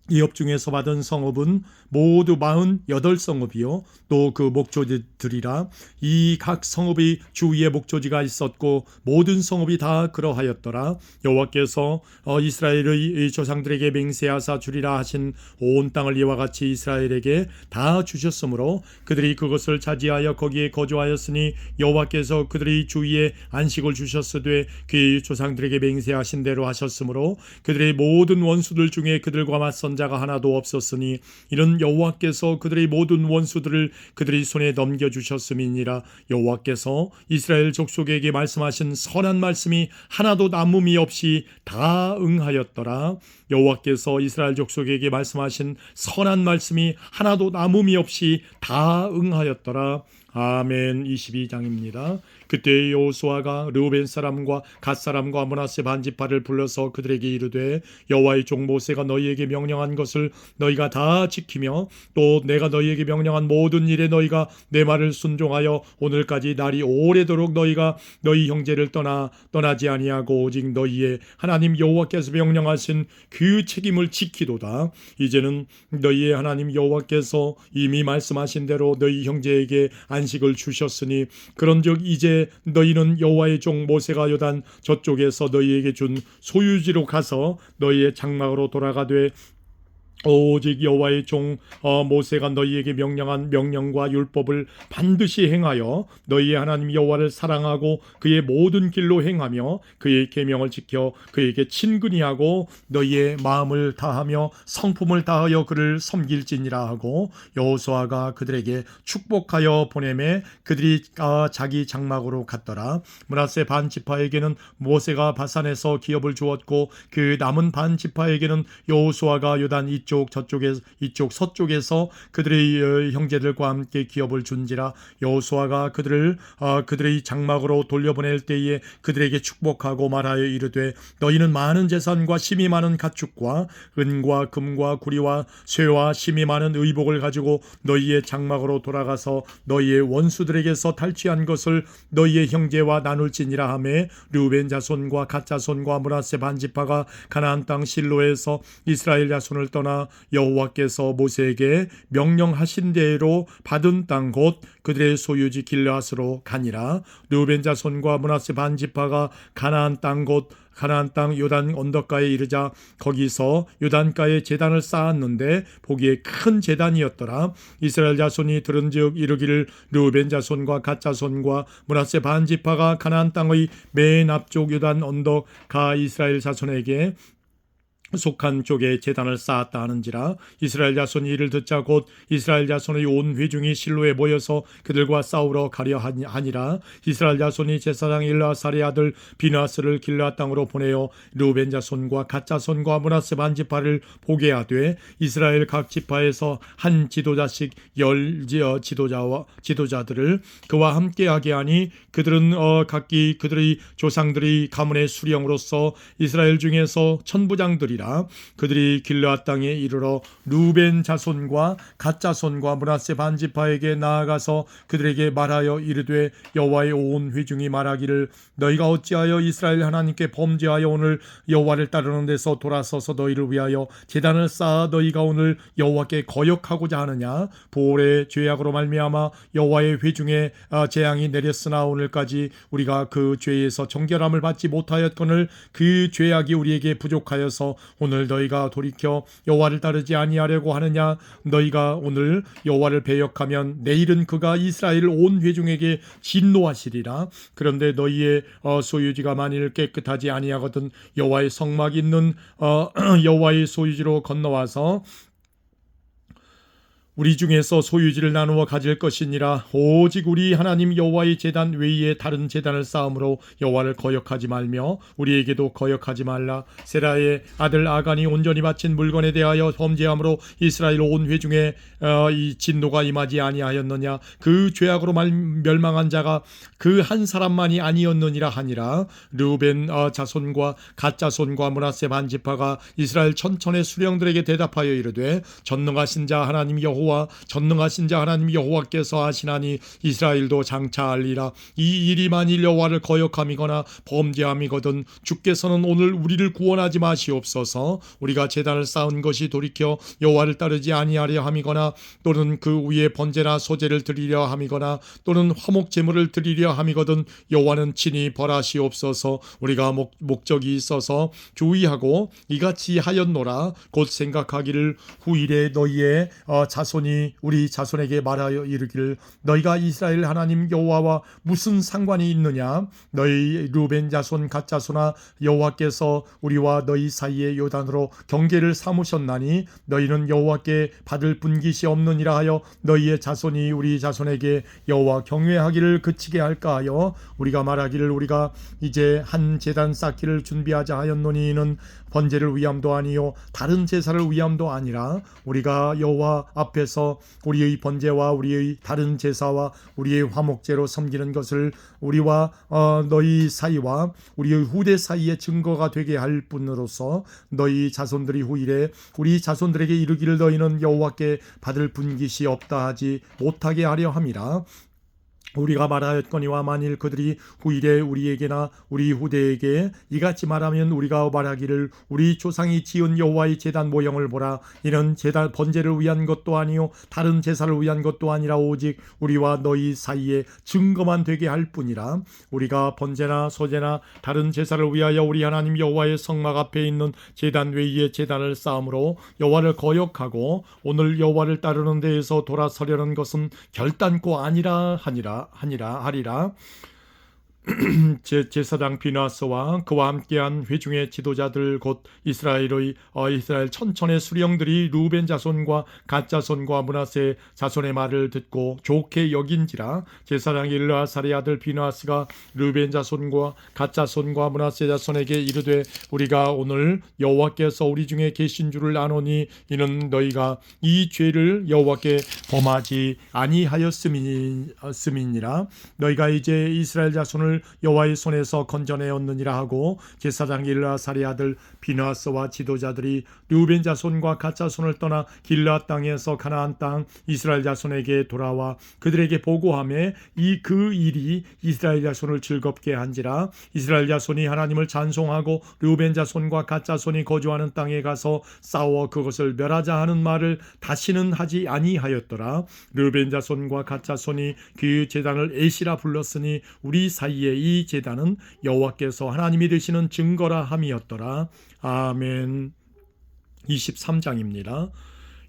이업 중에서 받은 성읍은 모두 48성읍이요 또 그 목조지들이라. 이 각 성읍의 주위에 목조지가 있었고 모든 성읍이 다 그러하였더라. 여호와께서 이스라엘의 조상들에게 맹세하사 주리라 하신 온 땅을 이와 같이 이스라엘에게 다 주셨으므로 그들이 그것을 차지하여 거기에 거주하였으니 여호와께서 그들의 주위에 안식을 주셨으되 그 조상들에게 맹세하신 대로 하셨으므로 그들의 모든 원수들 중에 그들과 맞선 자가 하나도 없었으니 이는 여호와께서 그들의 모든 원수들을 그들의 손에 넘겨주셨음이니라. 여호와께서 이스라엘 족속에게 말씀하신 선한 말씀이 하나도 남음이 없이 다 응하였더라. 여호와께서 이스라엘 족속에게 말씀하신 선한 말씀이 하나도 남음이 없이 다 응하였더라. 아멘. 22장입니다. 그때 여호수아가 르우벤 사람과 갓 사람과 므낫세 반지파를 불러서 그들에게 이르되 여호와의 종 모세가 너희에게 명령한 것을 너희가 다 지키며 또 내가 너희에게 명령한 모든 일에 너희가 내 말을 순종하여 오늘까지 날이 오래도록 너희가 너희 형제를 떠나지 아니하고 오직 너희의 하나님 여호와께서 명령하신 그 책임을 지키도다. 이제는 너희의 하나님 여호와께서 이미 말씀하신 대로 너희 형제에게 안식을 주셨으니 그런즉 이제 너희는 여호와의 종 모세가 요단 저쪽에서 너희에게 준 소유지로 가서 너희의 장막으로 돌아가되 오직 여호와의 종 모세가 너희에게 명령한 명령과 율법을 반드시 행하여 너희의 하나님 여호와를 사랑하고 그의 모든 길로 행하며 그의 계명을 지켜 그에게 친근히 하고 너희의 마음을 다하며 성품을 다하여 그를 섬길지니라 하고 여호수아가 그들에게 축복하여 보내매 그들이 자기 장막으로 갔더라. 므낫세 반 지파에게는 모세가 바산에서 기업을 주었고 그 남은 반 지파에게는 여호수아가 요단 이쪽 서쪽에서 그들의 형제들과 함께 기업을 준지라. 여호수아가 그들의 장막으로 돌려보낼 때에 그들에게 축복하고 말하여 이르되 너희는 많은 재산과 심이 많은 가축과 은과 금과 구리와 쇠와 심이 많은 의복을 가지고 너희의 장막으로 돌아가서 너희의 원수들에게서 탈취한 것을 너희의 형제와 나눌지니라 하매 르우벤 자손과 갓 자손과 므낫세 반지파가 가나안 땅 실로에서 이스라엘 자손을 떠나 여호와께서 모세에게 명령하신 대로 받은 땅 곧 그들의 소유지 길르앗으로 가니라. 르우벤 자손과 므낫세 반지파가 가나안 땅 요단 언덕가에 이르자 거기서 요단가에 제단을 쌓았는데 보기에 큰 제단이었더라. 이스라엘 자손이 들은즉 이르기를 르우벤 자손과 갓 자손과 므낫세 반지파가 가나안 땅의 맨 앞쪽 요단 언덕 가 이스라엘 자손에게 속한 쪽에 제단을 쌓았다 하는지라. 이스라엘 자손이 이를 듣자 곧 이스라엘 자손의 온 회중이 실로에 모여서 그들과 싸우러 가려 하니라. 이스라엘 자손이 제사장 일라살의 아들 비나스를 길르앗 땅으로 보내어 르우벤 자손과 갓 자손과 므낫세 반 지파를 보게 하되 이스라엘 각 지파에서 한 지도자씩 지도자들을 그와 함께하게 하니 그들은 각기 그들의 조상들의 가문의 수령으로서 이스라엘 중에서 천부장들이 그들이 길르앗 땅에 이르러 루벤 자손과 갓 자손과 므낫세 반 지파에게 나아가서 그들에게 말하여 이르되 여호와의 온 회중이 말하기를 너희가 어찌하여 이스라엘 하나님께 범죄하여 오늘 여호와를 따르는 데서 돌아서서 너희를 위하여 제단을 쌓아 너희가 오늘 여호와께 거역하고자 하느냐. 보올의 죄악으로 말미암아 여호와의 회중에 재앙이 내렸으나 오늘까지 우리가 그 죄에서 정결함을 받지 못하였거늘 그 죄악이 우리에게 부족하여서 오늘 너희가 돌이켜 여호와를 따르지 아니하려고 하느냐. 너희가 오늘 여호와를 배역하면 내일은 그가 이스라엘 온 회중에게 진노하시리라. 그런데 너희의 소유지가 만일 깨끗하지 아니하거든 여호와의 성막 있는 여호와의 소유지로 건너와서 우리 중에서 소유지를 나누어 가질 것이니라. 오직 우리 하나님 여호와의 제단 외에 다른 제단을 쌓음으로 여호와를 거역하지 말며 우리에게도 거역하지 말라. 세라의 아들 아간이 온전히 바친 물건에 대하여 범죄함으로 이스라엘 온 회중에 이 진노가 임하지 아니하였느냐. 그 죄악으로 멸망한 자가 그 한 사람만이 아니었느니라 하니라. 르우벤 자손과 갓 자손과 므낫세 반 지파가 이스라엘 천천의 수령들에게 대답하여 이르되 전능하신 자 하나님 여호와 전능하신 자 하나님 여호와께서 하시나니 이스라엘도 장차 알리라. 이 일이 만일 여호와를 거역함이거나 범죄함이거든 주께서는 오늘 우리를 구원하지 마시옵소서. 우리가 제단을 쌓은 것이 돌이켜 여호와를 따르지 아니하려 함이거나 또는 그 위에 번제나 소제를 드리려 함이거나 또는 화목 제물을 드리려 함이거든 여호와는 친히 벌하시옵소서. 우리가 목적이 있어서 주의하고 이같이 하였노라. 곧 생각하기를 후일에 너희의 자손이 우리 자손에게 말하여 이르기를 너희가 이스라엘 하나님 여호와와 무슨 상관이 있느냐. 너희 르우벤 자손 갓 자손아 여호와께서 우리와 너희 사이에 요단으로 경계를 삼으셨나니 너희는 여호와께 받을 분깃이 없느니라 하여 너희의 자손이 우리 자손에게 여호와 경외하기를 그치게 할까 하여 우리가 말하기를 우리가 이제 한 제단 쌓기를 준비하자 하였노니 이는 번제를 위함도 아니요 다른 제사를 위함도 아니라 우리가 여호와 앞에서 우리의 번제와 우리의 다른 제사와 우리의 화목제로 섬기는 것을 우리와 너희 사이와 우리의 후대 사이의 증거가 되게 할 뿐으로서 너희 자손들이 후일에 우리 자손들에게 이르기를 너희는 여호와께 받을 분깃이 없다 하지 못하게 하려 함이라. 우리가 말하였거니와 만일 그들이 후일에 우리에게나 우리 후대에게 이같이 말하면 우리가 말하기를 우리 조상이 지은 여호와의 제단 모형을 보라. 이는 제단 번제를 위한 것도 아니요 다른 제사를 위한 것도 아니라 오직 우리와 너희 사이에 증거만 되게 할 뿐이라. 우리가 번제나 소제나 다른 제사를 위하여 우리 하나님 여호와의 성막 앞에 있는 제단 외에 제단을 쌓음으로 여호와를 거역하고 오늘 여호와를 따르는 데에서 돌아서려는 것은 결단코 아니라 하리라. 제사장 비나스와 그와 함께한 회중의 지도자들 곧 이스라엘 천천의 수령들이 루벤 자손과 갓 자손과 므낫세 자손의 말을 듣고 좋게 여긴지라. 제사장 일라살의 아들 비나스가 루벤 자손과 갓 자손과 므낫세 자손에게 이르되 우리가 오늘 여호와께서 우리 중에 계신 줄을 아노니 이는 너희가 이 죄를 여호와께 범하지 아니하였음이니라. 너희가 이제 이스라엘 자손을 여호와의 손에서 건져내었느니라 하고 제사장 일라살의 아들 비나스와 지도자들이 르우벤 자손과 갓 자손을 떠나 길르앗 땅에서 가나안 땅 이스라엘 자손에게 돌아와 그들에게 보고하며 그 일이 이스라엘 자손을 즐겁게 한지라. 이스라엘 자손이 하나님을 찬송하고 르우벤 자손과 갓 자손이 거주하는 땅에 가서 싸워 그것을 멸하자 하는 말을 다시는 하지 아니하였더라. 르우벤 자손과 갓 자손이 그 제단을 에시라 불렀으니 우리 사이에 이 제단은 여호와께서 하나님이 되시는 증거라 함이었더라. 아멘. 23장입니다.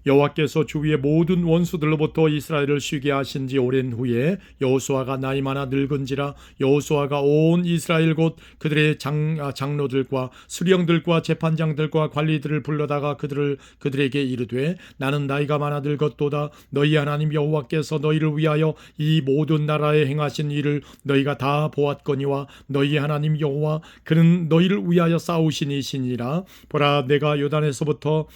여호와께서 주위의 모든 원수들로부터 이스라엘을 쉬게 하신 지 오랜 후에 여호수아가 나이 많아 늙은지라 여호수아가 온 이스라엘 곧 그들의 장로들과 수령들과 재판장들과 관리들을 불러다가 그들에게 이르되 나는 나이가 많아 늙었도다. 너희 하나님 여호와께서 너희를 위하여 이 모든 나라에 행하신 일을 너희가 다 보았거니와 너희 하나님 여호와 그는 너희를 위하여 싸우신 이시니라. 보라 내가 요단에서부터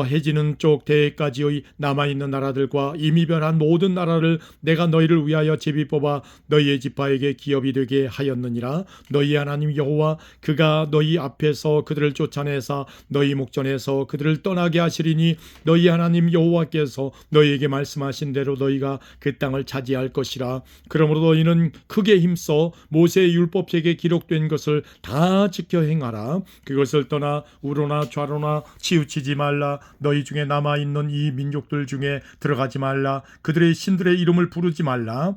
해지는 쪽 대해까지의 남아있는 나라들과 이미 멸한 모든 나라를 내가 너희를 위하여 제비 뽑아 너희의 지파에게 기업이 되게 하였느니라. 너희 하나님 여호와 그가 너희 앞에서 그들을 쫓아내사 너희 목전에서 그들을 떠나게 하시리니 너희 하나님 여호와께서 너희에게 말씀하신 대로 너희가 그 땅을 차지할 것이라. 그러므로 너희는 크게 힘써 모세의 율법책에 기록된 것을 다 지켜 행하라. 그것을 떠나 우로나 좌로나 치우치지 말라. 너희 중에 남아있는 이 민족들 중에 들어가지 말라. 그들의 신들의 이름을 부르지 말라.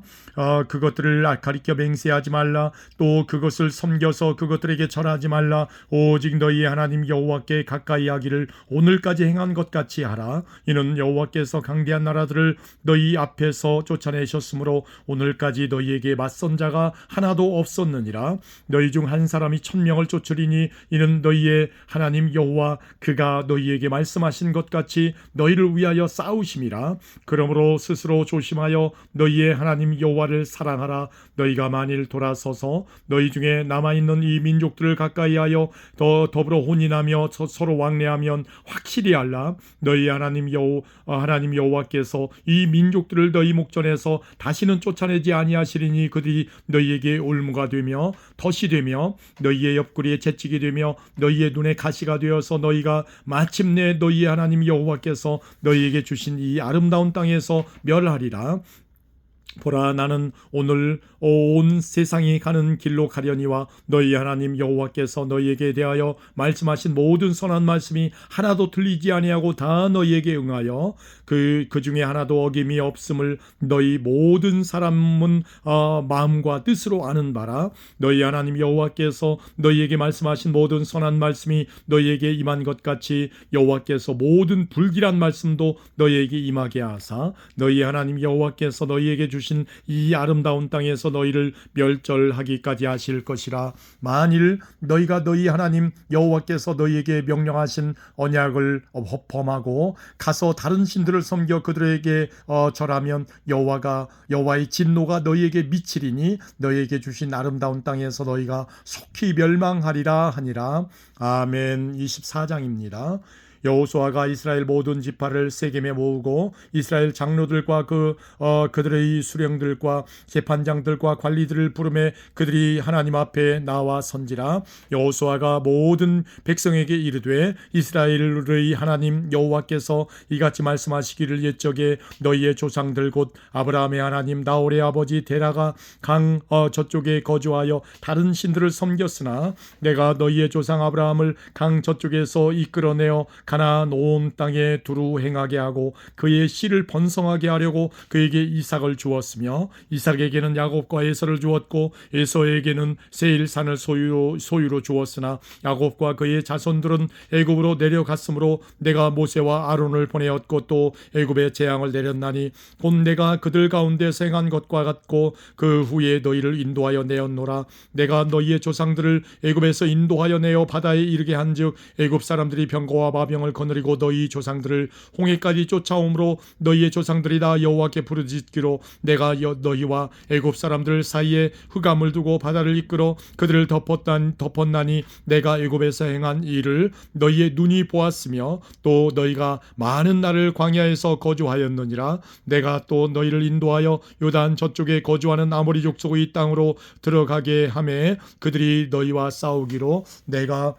그것들을 가리켜 맹세하지 말라. 또 그것을 섬겨서 그것들에게 절하지 말라. 오직 너희 하나님 여호와께 가까이 하기를 오늘까지 행한 것 같이 하라. 이는 여호와께서 강대한 나라들을 너희 앞에서 쫓아내셨으므로 오늘까지 너희에게 맞선 자가 하나도 없었느니라. 너희 중 한 사람이 1000명을 쫓으리니 이는 너희의 하나님 여호와 그가 너희에게 말씀하신 것 같이 너희를 위하여 싸우심이라. 그러므로 스스로 조심하여 너희의 하나님 여호와를 사랑하라. 너희가 만일 돌아서서 너희 중에 남아있는 이 민족들을 가까이하여 더불어 혼인하며 서로 왕래하면 확실히 알라. 너희 하나님 여호와께서 이 민족들을 너희 목전에서 다시는 쫓아내지 아니하시리니 그들이 너희에게 올무가 되며 덫이 되며 너희의 옆구리에 채찍이 되며 너희의 눈에 가시가 되어서 너희가 마침내 너희의 하나님 여호와께서 너희에게 주신 이 아름다운 땅에서 멸하리라. 보라 나는 오늘 온 세상이 가는 길로 가려니와 너희 하나님 여호와께서 너희에게 대하여 말씀하신 모든 선한 말씀이 하나도 틀리지 아니하고 다 너희에게 응하여 그 중에 하나도 어김이 없음을 너희 모든 사람은 마음과 뜻으로 아는 바라. 너희 하나님 여호와께서 너희에게 말씀하신 모든 선한 말씀이 너희에게 임한 것 같이 여호와께서 모든 불길한 말씀도 너희에게 임하게 하사 너희 하나님 여호와께서 너희에게 주신 이 아름다운 땅에서 너희를 멸절하기까지 하실 것이라. 만일 너희가 너희 하나님 여호와께서 너희에게 명령하신 언약을 범하고 가서 다른 신들을 섬겨 그들에게 절하면 여호와의 진노가 너희에게 미치리니 너희에게 주신 아름다운 땅에서 너희가 속히 멸망하리라 하니라. 아멘. 24장입니다. 여호수아가 이스라엘 모든 지파를 세겜에 모으고 이스라엘 장로들과 그들의 수령들과 재판장들과 관리들을 부르매 그들이 하나님 앞에 나와 선지라. 여호수아가 모든 백성에게 이르되 이스라엘의 하나님 여호와께서 이같이 말씀하시기를 옛적에 너희의 조상들 곧 아브라함의 하나님 나홀의 아버지 데라가 강 저쪽에 거주하여 다른 신들을 섬겼으나 내가 너희의 조상 아브라함을 강 저쪽에서 이끌어내어 가나안 온 땅에 두루 행하게 하고 그의 씨를 번성하게 하려고 그에게 이삭을 주었으며 이삭에게는 야곱과 에서를 주었고 에서에게는 세일산을 소유로 주었으나 야곱과 그의 자손들은 애굽으로 내려갔으므로 내가 모세와 아론을 보내었고 또 애굽에 재앙을 내렸나니 곧 내가 그들 가운데서 행한 것과 같고 그 후에 너희를 인도하여 내었노라. 내가 너희의 조상들을 애굽에서 인도하여 내어 바다에 이르게 한즉 애굽 사람들이 병거와 마병을 거느리고 너희 조상들을 홍해까지 쫓아오므로 너희의 조상들이 다 여호와께 부르짖기로 내가 너희와 애굽 사람들 사이에 흑암을 두고 바다를 이끌어 그들을 덮었나니 내가 애굽에서 행한 일을 너희의 눈이 보았으며 또 너희가 많은 날을 광야에서 거주하였느니라. 내가 또 너희를 인도하여 요단 저쪽에 거주하는 아모리 족속의 땅으로 들어가게 하매 그들이 너희와 싸우기로 내가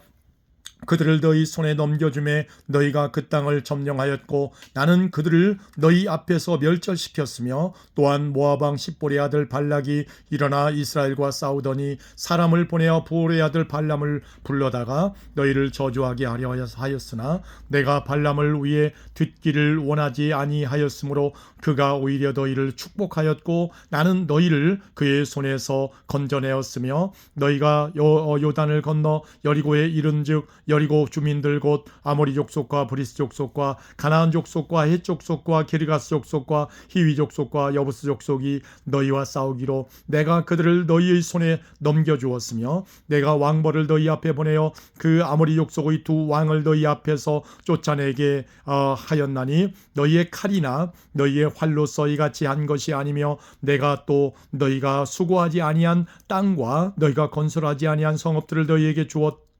그들을 너희 손에 넘겨주매 너희가 그 땅을 점령하였고 나는 그들을 너희 앞에서 멸절시켰으며 또한 모압 왕 십볼의 아들 발락이 일어나 이스라엘과 싸우더니 사람을 보내어 부올의 아들 발람을 불러다가 너희를 저주하게 하려 하였으나 내가 발람을 위해 듣기를 원하지 아니하였으므로 그가 오히려 너희를 축복하였고 나는 너희를 그의 손에서 건져내었으며 너희가 요단을 건너 여리고에 이른즉 여리고 주민들 곧 아모리 족속과 브리스 족속과 가나안 족속과 헷 족속과 기르가스 족속과 히위 족속과 여부스 족속이 너희와 싸우기로 내가 그들을 너희의 손에 넘겨주었으며 내가 왕벌을 너희 앞에 보내어 그 아모리 족속의 두 왕을 너희 앞에서 쫓아내게 하였나니 너희의 칼이나 너희의 활로서 이같이 한 것이 아니며 내가 또 너희가 수고하지 아니한 땅과 너희가 건설하지 아니한 성읍들을 너희에게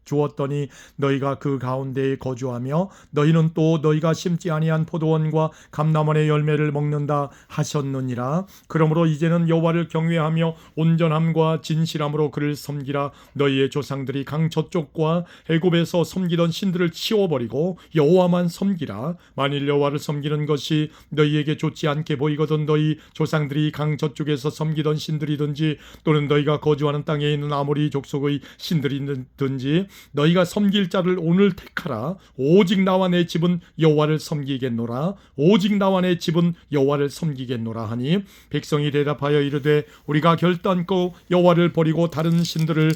주었더니 너희가 그 가운데에 거주하며 너희는 또 너희가 심지 아니한 포도원과 감람원의 열매를 먹는다 하셨느니라. 그러므로 이제는 여호와를 경외하며 온전함과 진실함으로 그를 섬기라. 너희의 조상들이 강 저쪽과 애굽에서 섬기던 신들을 치워버리고 여호와만 섬기라. 만일 여호와를 섬기는 것이 너희에게 좋지 않게 보이거든 너희 조상들이 강 저쪽에서 섬기던 신들이든지 또는 너희가 거주하는 땅에 있는 아모리 족속의 신들이든지 너희가 섬길 자를 오늘 택하라. 오직 나와 내 집은 여호와를 섬기겠노라. 오직 나와 내 집은 여호와를 섬기겠노라 하니 백성이 대답하여 이르되 우리가 결단코 여호와를 버리고 다른 신들을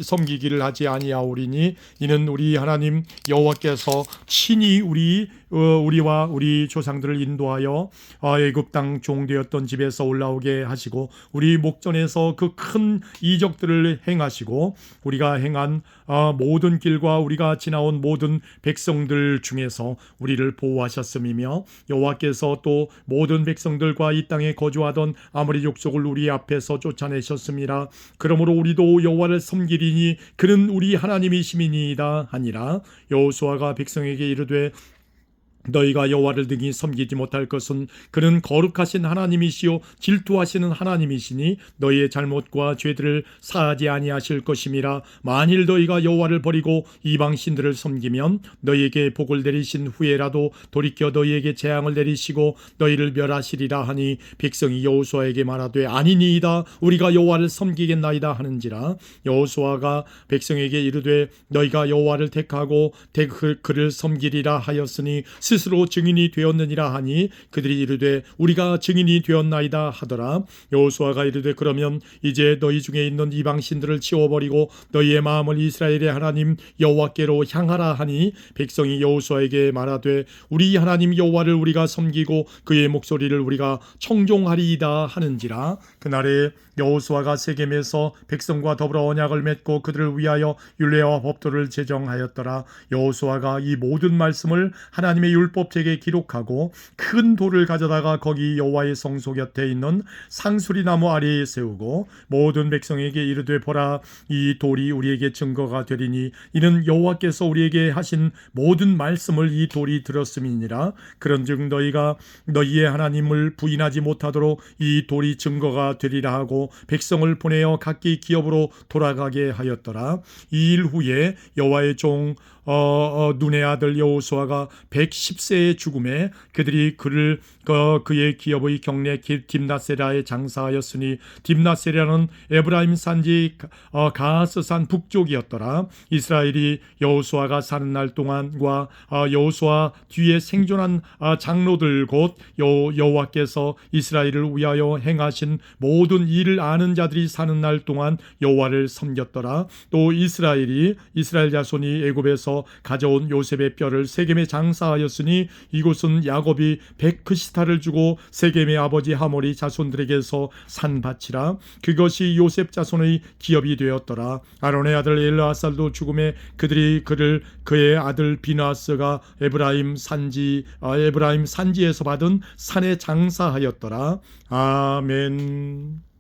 섬기기를 하지 아니하오리니 이는 우리 하나님 여호와께서 친히 우리와 우리 조상들을 인도하여 애굽 땅 종되었던 집에서 올라오게 하시고 우리 목전에서 그 큰 이적들을 행하시고 우리가 행한 모든 길과 우리가 지나온 모든 백성들 중에서 우리를 보호하셨음이며 여호와께서 또 모든 백성들과 이 땅에 거주하던 아모리 족속을 우리 앞에서 쫓아내셨음이라. 그러므로 우리도 여호와를 섬기리니 그는 우리 하나님이심이니이다 하니라. 여호수아가 백성에게 이르되 너희가 여호와를 등이 섬기지 못할 것은 그는 거룩하신 하나님이시요 질투하시는 하나님이시니 너희의 잘못과 죄들을 사하지 아니하실 것임이라. 만일 너희가 여호와를 버리고 이방 신들을 섬기면 너희에게 복을 내리신 후에라도 돌이켜 너희에게 재앙을 내리시고 너희를 멸하시리라 하니 백성이 여호수아에게 말하되 아니니이다 우리가 여호와를 섬기겠나이다 하는지라. 여호수아가 백성에게 이르되 너희가 여호와를 택하고 그를 섬기리라 하였으니 스스로 증인이 되었느니라 하니 그들이 이르되 우리가 증인이 되었나이다 하더라. 여호수아가 이르되 그러면 이제 너희 중에 있는 이방 신들을 치워버리고 너희의 마음을 이스라엘의 하나님 여호와께로 향하라 하니 백성이 여호수아에게 말하되 우리 하나님 여호와를 우리가 섬기고 그의 목소리를 우리가 청종하리이다 하는지라. 그날에 여호수아가 세겜에서 백성과 더불어 언약을 맺고 그들을 위하여 율례와 법도를 제정하였더라. 여호수아가 이 모든 말씀을 하나님의 율법책에 기록하고 큰 돌을 가져다가 거기 여호와의 성소 곁에 있는 상수리 나무 아래에 세우고 모든 백성에게 이르되 보라 이 돌이 우리에게 증거가 되리니 이는 여호와께서 우리에게 하신 모든 말씀을 이 돌이 들었음이니라. 그런즉 너희가 너희의 하나님을 부인하지 못하도록 이 돌이 증거가 되리라 하고 백성을 보내어 각기 기업으로 돌아가게 하였더라. 이 일 후에 여호와의 종 눈의 아들 여호수아가 110세의 죽음에 그들이 그의 기업의 경내 딥나세라에 장사하였으니 딥나세라는 에브라임 산지 가하스산 북쪽이었더라. 이스라엘이 여호수아가 사는 날 동안과 여호수아 뒤에 생존한 장로들 곧 여호와께서 이스라엘을 위하여 행하신 모든 일을 아는 자들이 사는 날 동안 여호와를 섬겼더라. 또 이스라엘 자손이 애굽에서 가져온 요셉의 뼈를 세겜에 장사하였으니 이곳은 야곱이 베크시타를 주고 세겜의 아버지 하몰이 자손들에게서 산 밭이라. 그것이 요셉 자손의 기업이 되었더라. 아론의 아들 엘르아살도 죽음에 그들이 그의 아들 비나스가 에브라임 산지에서 받은 산에 장사하였더라. 아멘.